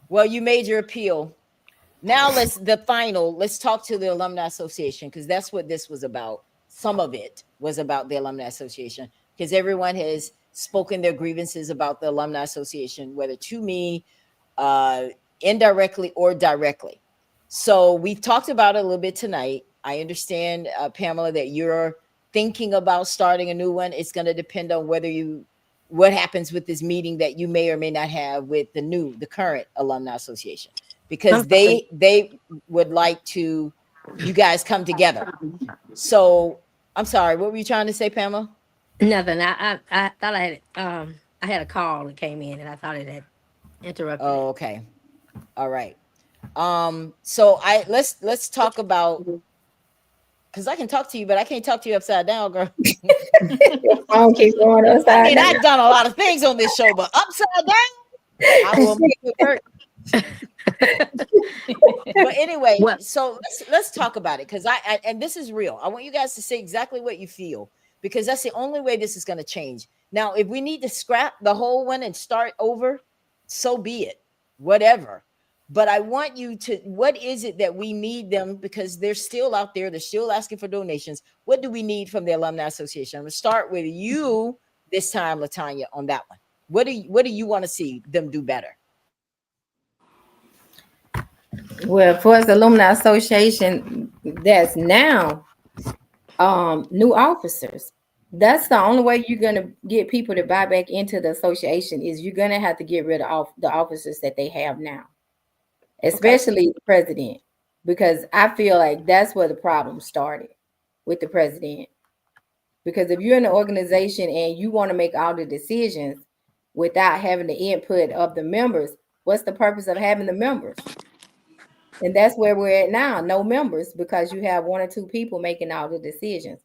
Well, you made your appeal. Now let's talk to the Alumni Association, because that's what this was about. Some of it was about the Alumni Association, because everyone has spoken their grievances about the Alumni Association, whether to me, indirectly or directly. So we've talked about it a little bit tonight. I understand, Pamela, that you're thinking about starting a new one. It's going to depend on what happens with this meeting that you may or may not have with the current Alumni Association, because they would like to, you guys come together. So I'm sorry, what were you trying to say, Pamela? Nothing. I thought I had a call that came in and I thought it had interrupted. Oh, okay. All right. So let's talk about, because I can talk to you, but I can't talk to you upside down, girl. Keep going upside I mean, I've done a lot of things on this show, but upside down, I will make it hurt. But anyway, so let's talk about it, because I and this is real. I want you guys to say exactly what you feel, because that's the only way this is going to change. Now, if we need to scrap the whole one and start over, so be it. Whatever. But I want you to, what is it that we need them, because they're still out there, they're still asking for donations. What do we need from the Alumni Association? I'm going to start with you this time, LaTanya, on that one. What do you want to see them do better? Well, for the Alumni Association, that's now new officers. That's the only way you're going to get people to buy back into the association, is you're going to have to get rid of the officers that they have now, especially the president, because I feel like that's where the problem started, with the president. Because if you're in an organization and you want to make all the decisions without having the input of the members, what's the purpose of having the members? And that's where we're at now. No members, because you have one or two people making all the decisions.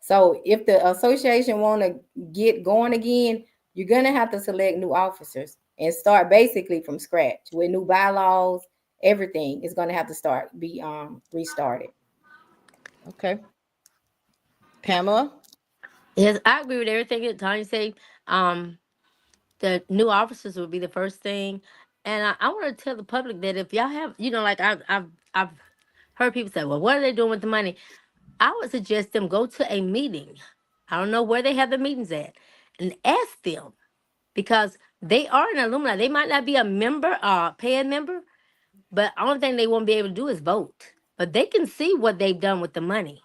So if the association want to get going again, you're going to have to select new officers and start basically from scratch with new bylaws. Everything is going to have to be restarted. Okay. Pamela? Yes, I agree with everything that Tanya said. The new officers would be the first thing. And I want to tell the public that if y'all have, like I've heard people say, well, what are they doing with the money? I would suggest them go to a meeting. I don't know where they have the meetings at, and ask them, because they are an alumni. They might not be a member, paying member, but only thing they won't be able to do is vote. But they can see what they've done with the money.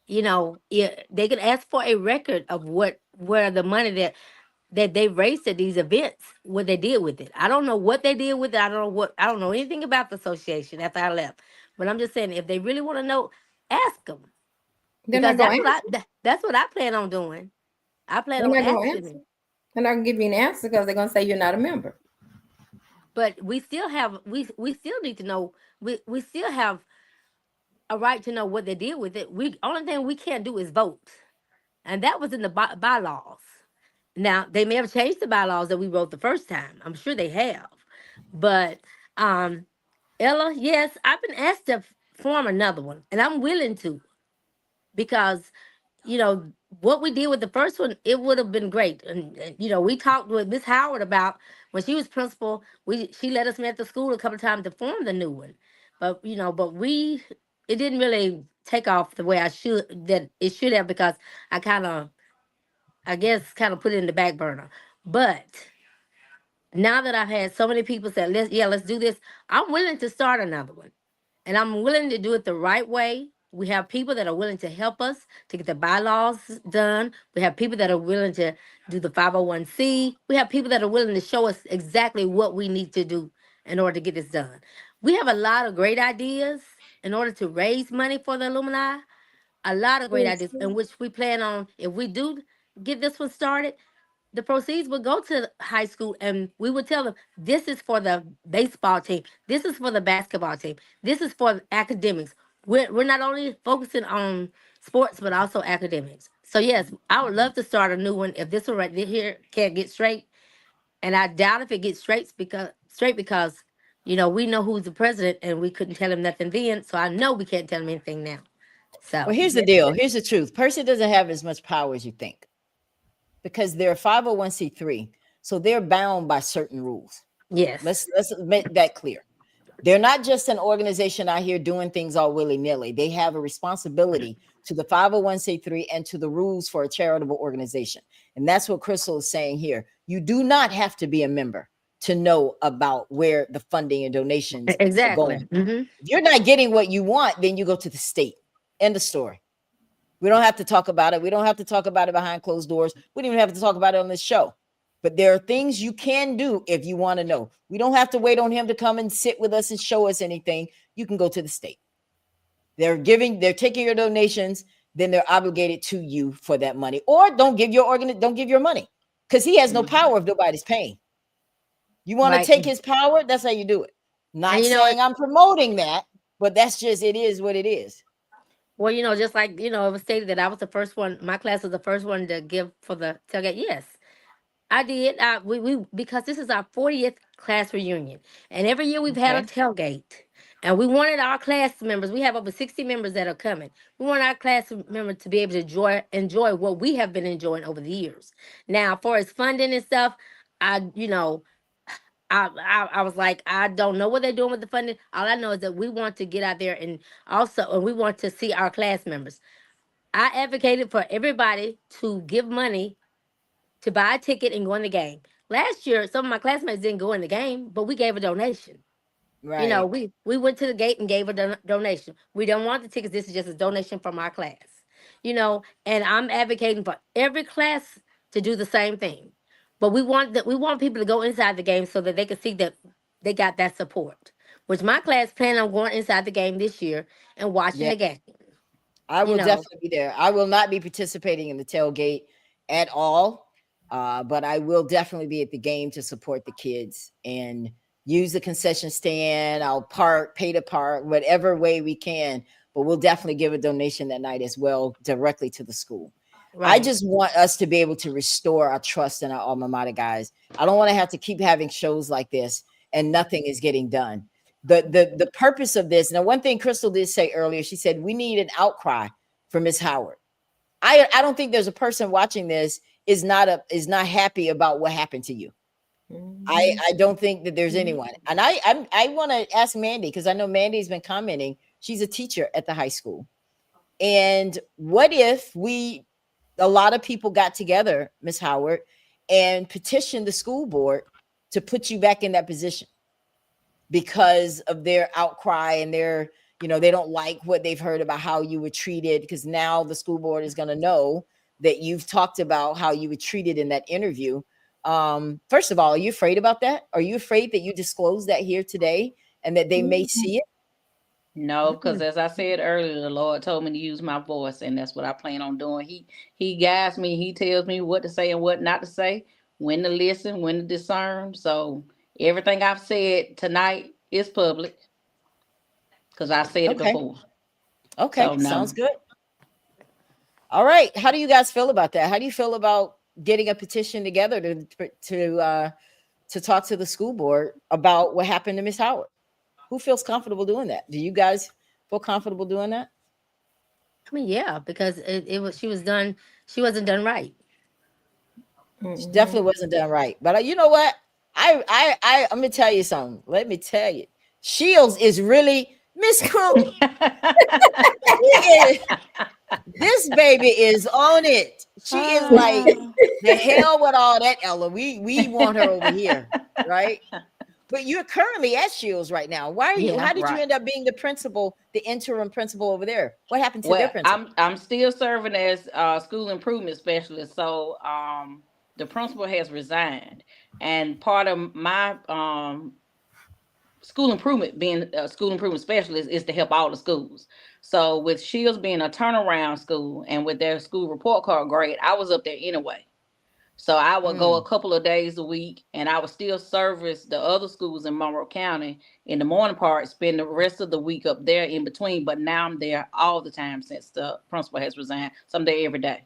They can ask for a record of where the money that they raised at these events, what they did with it. I don't know what they did with it. I don't know anything about the association after I left. But I'm just saying, if they really want to know, ask them. They're Because not going that's what I plan on doing. I plan They're on not going to asking answer. them. They're not going to give you an answer because they're going to say you're not a member. But we still have we still need to know, we still have a right to know what they did with it. We only thing we can't do is vote. And that was in the bylaws. Now, they may have changed the bylaws that we wrote the first time. I'm sure they have. But Ella, yes, I've been asked to form another one, and I'm willing to, because what we did with the first one, it would have been great. And we talked with Miss Howard about when she was principal. She let us meet at the school a couple of times to form the new one, but it didn't really take off the way that it should have, because I guess kind of put it in the back burner. But now that I've had so many people say, let's do this, I'm willing to start another one. And I'm willing to do it the right way. We have people that are willing to help us to get the bylaws done. We have people that are willing to do the 501c. We have people that are willing to show us exactly what we need to do in order to get this done. We have a lot of great ideas in order to raise money for the alumni. A lot of great ideas in which we plan on, if we do get this one started, the proceeds would go to high school, and we would tell them, this is for the baseball team, this is for the basketball team, this is for academics. We're not only focusing on sports but also academics. So yes, I would love to start a new one if this one right here can't get straight. And I doubt if it gets because we know who's the president, and we couldn't tell him nothing then, so I know we can't tell him anything now. So well, here's the deal. Here's the truth. Percy doesn't have as much power as you think, because they're 501c3, so they're bound by certain rules. Yes, let's make that clear. They're not just an organization out here doing things all willy-nilly. They have a responsibility to the 501c3 and to the rules for a charitable organization. And that's what Crystal is saying here. You do not have to be a member to know about where the funding and donations are going. Mm-hmm. If you're not getting what you want, then you go to the state. End of story. We don't have to talk about it. We don't have to talk about it behind closed doors. We don't even have to talk about it on this show. But there are things you can do if you want to know. We don't have to wait on him to come and sit with us and show us anything. You can go to the state. They're taking your donations, then they're obligated to you for that money. Or don't give your money, because he has no power if nobody's paying. You want to take his power? That's how you do it. Not saying I'm promoting that, but that's just, it is what it is. Well, just like, it was stated that I was the first one, my class was the first one to give for the tailgate. Yes, I did. We because this is our 40th class reunion, and every year we've had a tailgate, and we wanted our class members. We have over 60 members that are coming. We want our class members to be able to enjoy what we have been enjoying over the years. Now, for its funding and stuff, I was like, I don't know what they're doing with the funding. All I know is that we want to get out there, and we want to see our class members. I advocated for everybody to give money to buy a ticket and go in the game. Last year, some of my classmates didn't go in the game, but we gave a donation. Right. We went to the gate and gave a donation. We don't want the tickets. This is just a donation from our class. And I'm advocating for every class to do the same thing. But we want people to go inside the game so that they can see that they got that support. Which my class plan on going inside the game this year and watching the game. I will definitely be there. I will not be participating in the tailgate at all, but I will definitely be at the game to support the kids and use the concession stand, I'll pay to park, whatever way we can. But we'll definitely give a donation that night as well, directly to the school. Right. I just want us to be able to restore our trust in our alma mater, guys. I don't want to have to keep having shows like this and nothing is getting done. The purpose of this. Now, one thing Crystal did say earlier, she said we need an outcry for Miss Howard. I don't think there's a person watching this is not happy about what happened to you. I don't think that there's anyone. And I want to ask Mandy, because I know Mandy's been commenting. She's a teacher at the high school. And what if a lot of people got together, Miss Howard, and petitioned the school board to put you back in that position because of their outcry and their, they don't like what they've heard about how you were treated, because now the school board is going to know that you've talked about how you were treated in that interview. First of all, are you afraid about that? Are you afraid that you disclose that here today and that they may see it? No, because as I said earlier, the Lord told me to use my voice, and that's what I plan on doing. He guides me. He tells me what to say and what not to say, when to listen, when to discern. So everything I've said tonight is public, because I said it before. Okay, so, no. Sounds good. All right, how do you guys feel about that? How do you feel about getting a petition together to talk to the school board about what happened to Miss Howard? Who feels comfortable doing that? Do you guys feel comfortable doing that? I mean, yeah, because she wasn't done right. She definitely wasn't done right. But you know what? I'm gonna tell you something. Let me tell you, Shields is really Miss Crook. This baby is on it. She is like, the hell with all that, Ella. We want her over here, right? But you're currently at Shields right now. Why are you? Yeah, how did you end up being the principal, the interim principal over there? What happened to their principal? I'm still serving as school improvement specialist. So the principal has resigned, and part of my school improvement, being a school improvement specialist, is to help all the schools. So with Shields being a turnaround school and with their school report card grade, I was up there anyway. So I would go a couple of days a week, and I would still service the other schools in Monroe County in the morning part, spend the rest of the week up there in between. But now I'm there all the time since the principal has resigned. So I'm there every day.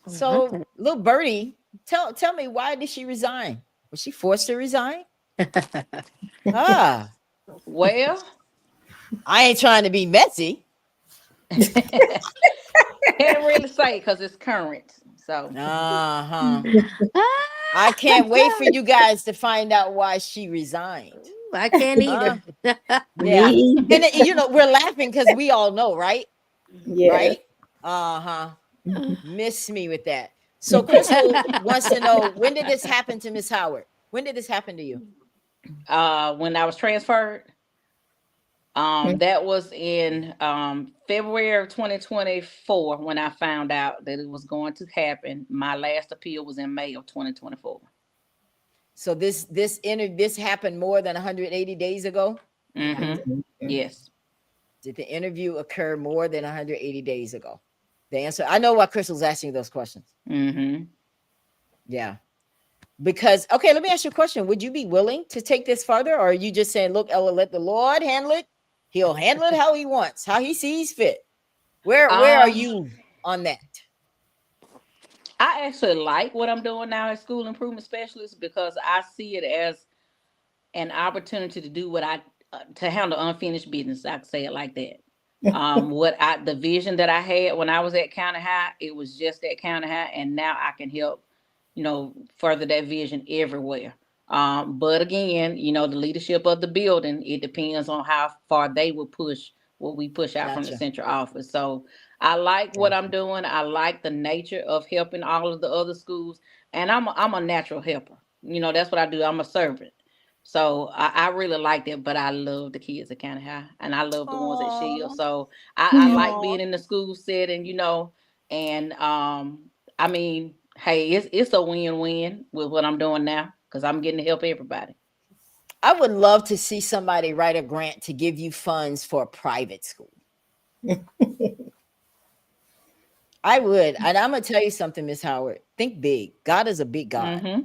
So little birdie, tell me, why did she resign? Was she forced to resign? Well, I ain't trying to be messy. Can't really say because it's current. So I can't wait for you guys to find out why she resigned. I can't either. Yeah, and we're laughing because we all know, right? Yeah. Right. Miss me with that. So Crystal wants to know, when did this happen to Miss Howard? When did this happen to you? When I was transferred. That was in February of 2024 when I found out that it was going to happen. My last appeal was in May of 2024. So this happened more than 180 days ago? Mm-hmm. Yes. Did the interview occur more than 180 days ago? The answer, I know why Crystal's asking those questions. Mm-hmm. Yeah. Because, okay, let me ask you a question. Would you be willing to take this further? Or are you just saying, look, Ella, let the Lord handle it? He'll handle it how he wants, how he sees fit. Where are you on that? I actually like what I'm doing now as school improvement specialist, because I see it as an opportunity to do to handle unfinished business. I could say it like that. The vision that I had when I was at county high, it was just at county high, and now I can help, further that vision everywhere. But again, the leadership of the building, it depends on how far they will push what we push out from the central office. So I like what I'm doing. I like the nature of helping all of the other schools, and I'm a natural helper. That's what I do. I'm a servant. So I really like that, but I love the kids at County High, and I love the ones at Shield. So I like being in the school setting, and I mean, hey, it's a win-win with what I'm doing now, because I'm getting to help everybody. I would love to see somebody write a grant to give you funds for a private school. I would. And I'm going to tell you something, Miss Howard. Think big. God is a big God. Mm-hmm.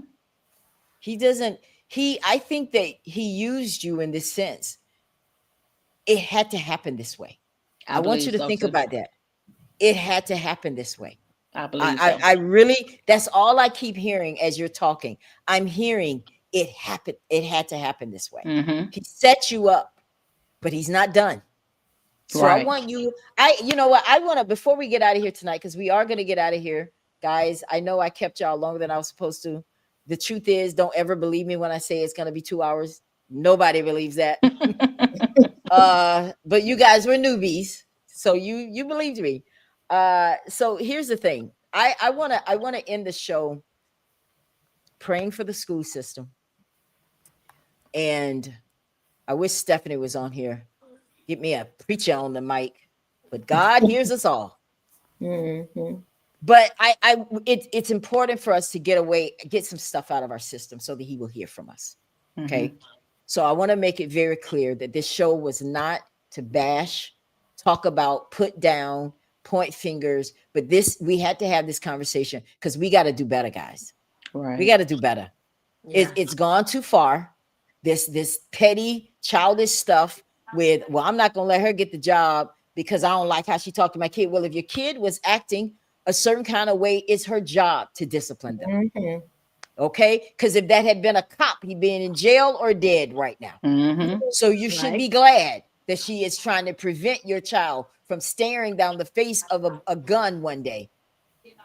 He I think that he used you in this sense. It had to happen this way. I want you to think about that. It had to happen this way. I believe so. I really, that's all I keep hearing as you're talking. I'm hearing it happened. It had to happen this way. He set you up, but he's not done. So I want you, you know what? I want to, before we get out of here tonight, because we are going to get out of here, guys. I know I kept y'all longer than I was supposed to. The truth is, don't ever believe me when I say it's going to be 2 hours. Nobody believes that. But you guys were newbies, so you believed me. So here's the thing. I want to end the show praying for the school system. And I wish Stephanie was on here. Get me a preacher on the mic, but God hears us all. But it's important for us to get some stuff out of our system so that he will hear from us. Okay. So I want to make it very clear that this show was not to bash, talk about, put down, point fingers, but we had to have this conversation because we got to do better, guys. Right. We got to do better. Yeah. It's gone too far. This petty, childish stuff with, well, I'm not going to let her get the job because I don't like how she talked to my kid. Well, if your kid was acting a certain kind of way, it's her job to discipline them. Okay? Because if that had been a cop, he'd been in jail or dead right now. So you should be glad that she is trying to prevent your child from staring down the face of a gun one day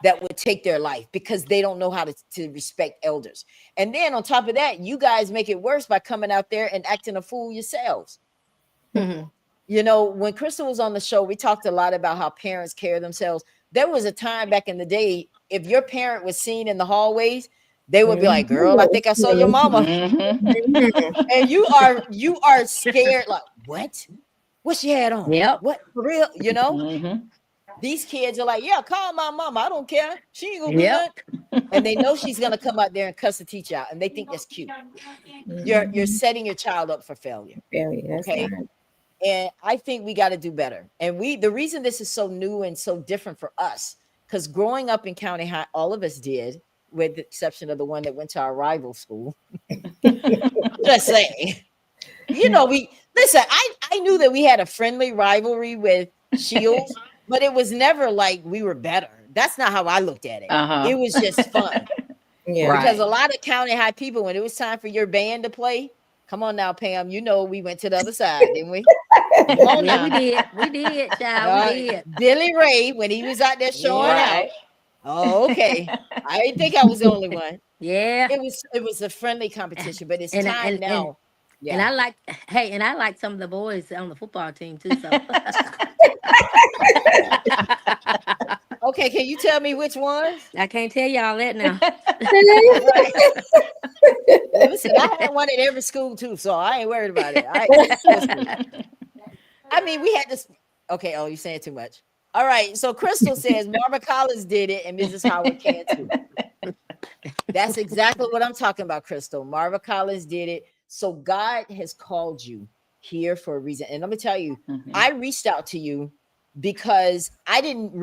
that would take their life because they don't know how to respect elders. And then on top of that, you guys make it worse by coming out there and acting a fool yourselves. You know, when Crystal was on the show, we talked a lot about how parents care themselves. There was a time back in the day, if your parent was seen in the hallways, they would be like, girl, I think I saw your mama. And you are scared. Like, what she had on? What, for real? You know, these kids are like, yeah, call my mama. I don't care. She ain't gonna do nothing. And they know she's gonna come out there and cuss the teacher out, and they think that's cute. You're setting your child up for failure. Okay. And I think we got to do better. And the reason this is so new and so different for us, because growing up in County High, all of us did, with the exception of the one that went to our rival school. Just saying. You know, I knew that we had a friendly rivalry with Shields, but it was never like we were better. That's not how I looked at it. It was just fun. Because a lot of County High people, when it was time for your band to play, come on now, Pam, you know we went to the other side, didn't we? Come on now. We did, child. We did. Billy Ray, when he was out there showing out. Oh, okay. I didn't think I was the only one. Yeah. It was a friendly competition, but it's time now. And I like some of the boys on the football team too. So okay, can you tell me which ones? I can't tell y'all that now. Listen, I had one at every school too, so I ain't worried about it. I mean, we had this. Okay, oh, you're saying too much. All right, so Crystal says Marva Collins did it, and Mrs. Howard can too. That's exactly what I'm talking about, Crystal. Marva Collins did it. So God has called you here for a reason. And let me tell you, I reached out to you because I didn't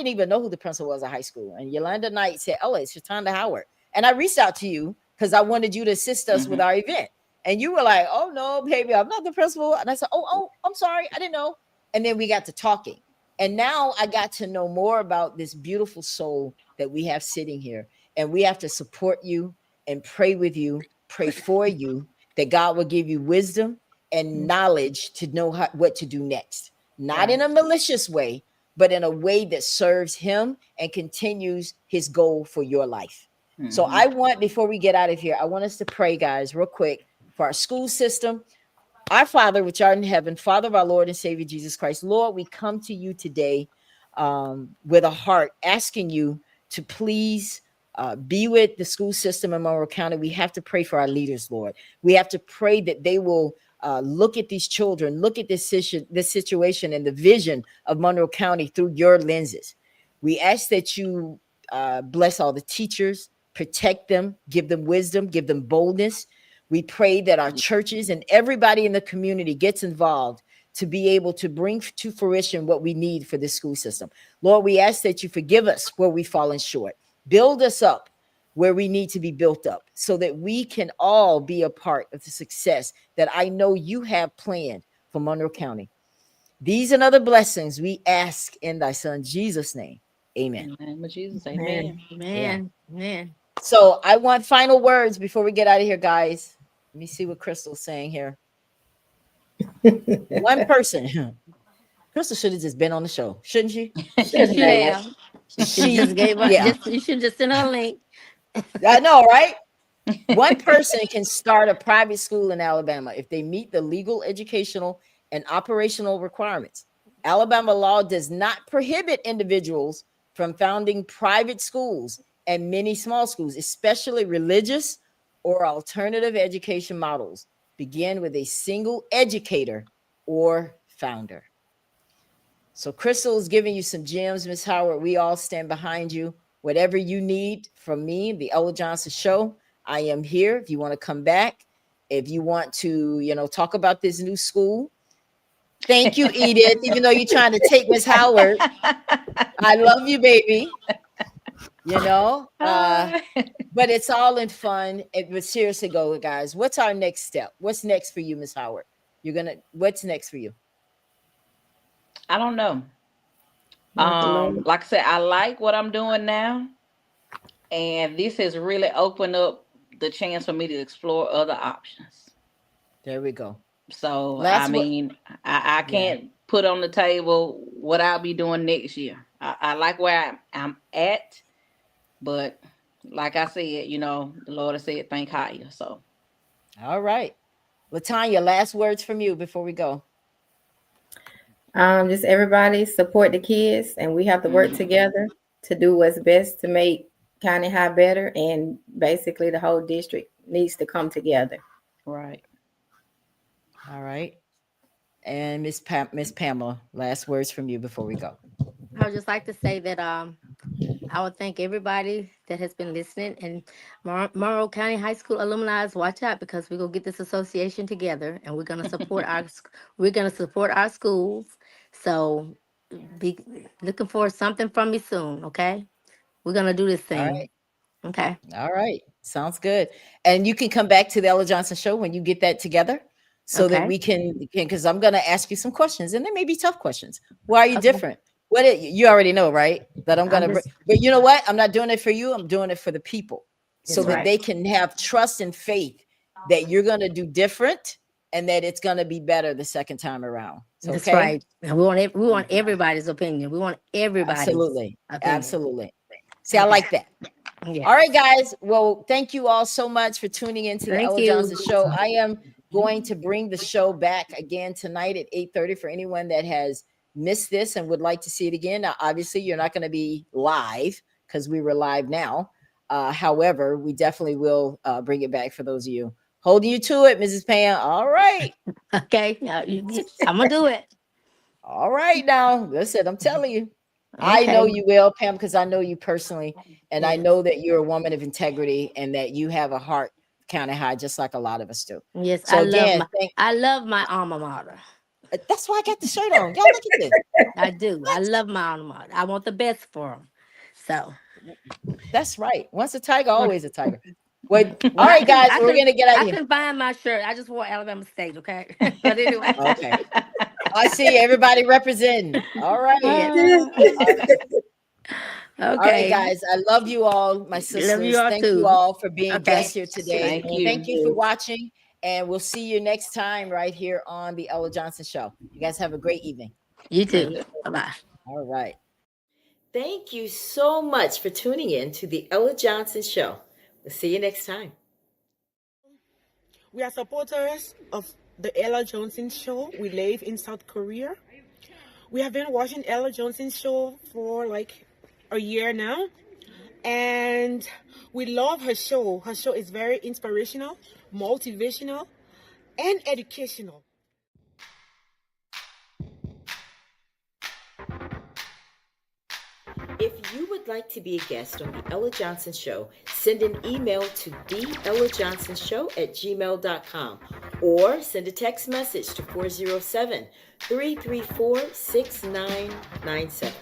even know who the principal was at high school. And Yolanda Knight said, oh, it's Chitunda Howard. And I reached out to you because I wanted you to assist us with our event. And you were like, oh, no, baby, I'm not the principal. And I said, oh, I'm sorry. I didn't know. And then we got to talking. And now I got to know more about this beautiful soul that we have sitting here. And we have to support you and pray with you, pray for you, that God will give you wisdom and knowledge to know what to do next. Not in a malicious way, but in a way that serves him and continues his goal for your life. So before we get out of here, I want us to pray, guys, real quick, for our school system. Our Father, which art in heaven, Father of our Lord and Savior Jesus Christ, Lord, we come to you today with a heart asking you to please be with the school system in Monroe County. We have to pray for our leaders, Lord. We have to pray that they will look at these children, look at this situation and the vision of Monroe County through your lenses. We ask that you bless all the teachers, protect them, give them wisdom, give them boldness. We pray that our churches and everybody in the community gets involved to be able to bring to fruition what we need for this school system. Lord, we ask that you forgive us where we've fallen short. Build us up. where we need to be built up so that we can all be a part of the success that I know you have planned for Monroe County. These and other blessings we ask in thy son Jesus' name. Amen. In the name of Jesus, amen. Man, man. So I want final words before we get out of here, guys. Let me see what Crystal's saying here. One person. Crystal should have just been on the show, shouldn't she? Should have. She just gave up. Yeah. You should just send her a link. I know, right? One person can start a private school in Alabama if they meet the legal, educational, and operational requirements. Alabama law does not prohibit individuals from founding private schools and many small schools, especially religious or alternative education models. Begin with a single educator or founder. So Crystal is giving you some gems, Ms. Howard. We all stand behind you. Whatever you need from me, the Ella Johnson Show, I am here. If you want to come back, if you want to, talk about this new school. Thank you, Edith. Even though you're trying to take Ms. Howard, I love you, baby. But it's all in fun. But seriously, go, guys. What's our next step? What's next for you, Ms. Howard? What's next for you? I don't know. Like I said, I like what I'm doing now. And this has really opened up the chance for me to explore other options. There we go. So, I can't put on the table what I'll be doing next year. I like where I'm at. But like I said, the Lord has said, think higher. So. All right. LaTanya, last words from you before we go. Just everybody support the kids, and we have to work together to do what's best to make County High better, and basically the whole district needs to come together. Right. All right. And Miss Pamela, last words from you before we go. I would just like to say that I would thank everybody that has been listening, and Monroe County High School alumni, watch out, because we're gonna get this association together, and we're gonna support our schools. So be looking for something from me soon. Okay, we're gonna do this thing. All right. Okay. All right. Sounds good. And you can come back to the Ella Johnson Show when you get that together, so that we can, because I'm going to ask you some questions, and they may be tough questions. Why are you different? You already know, right? That I'm going to, but you know what? I'm not doing it for you. I'm doing it for the people, so that they can have trust and faith that you're going to do different, and that it's going to be better the second time around. Okay? That's right. And we want everybody's opinion. We want everybody's opinion. Absolutely. See, I like that. Yeah. All right, guys. Well, thank you all so much for tuning into the Ella Johnson Show. I am going to bring the show back again tonight at 8:30 for anyone that has missed this and would like to see it again. Now, obviously, you're not going to be live because we were live now. However, we definitely will bring it back for those of you. Holding you to it, Mrs. Pam. All right. Okay. I'm going to do it. All right, now. Listen, I'm telling you. Okay. I know you will, Pam, because I know you personally, and I know that you're a woman of integrity and that you have a heart County High, just like a lot of us do. Yes, so I love my alma mater. That's why I got the shirt on. Y'all look at this. I do. I love my alma mater. I want the best for them. So that's right. Once a tiger, always a tiger. Wait, all right, guys, we're gonna get out of here. I couldn't find my shirt. I just wore Alabama State, okay? But anyway. Okay. I see everybody representing. All right. Okay. All right, guys. I love you all, my sisters. Thank you all for being guests here today. Thank you for watching, and we'll see you next time right here on the Ella Johnson Show. You guys have a great evening. You too. Bye-bye. All right. Thank you so much for tuning in to the Ella Johnson Show. We'll see you next time. We are supporters of the Ella Johnson Show. We live in South Korea. We have been watching Ella Johnson Show for like a year now, and we love her show. Her show is very inspirational, motivational, and educational. If you would like to be a guest on the Ella Johnson Show, send an email to theellajohnsonshow@gmail.com or send a text message to 407-334-6997.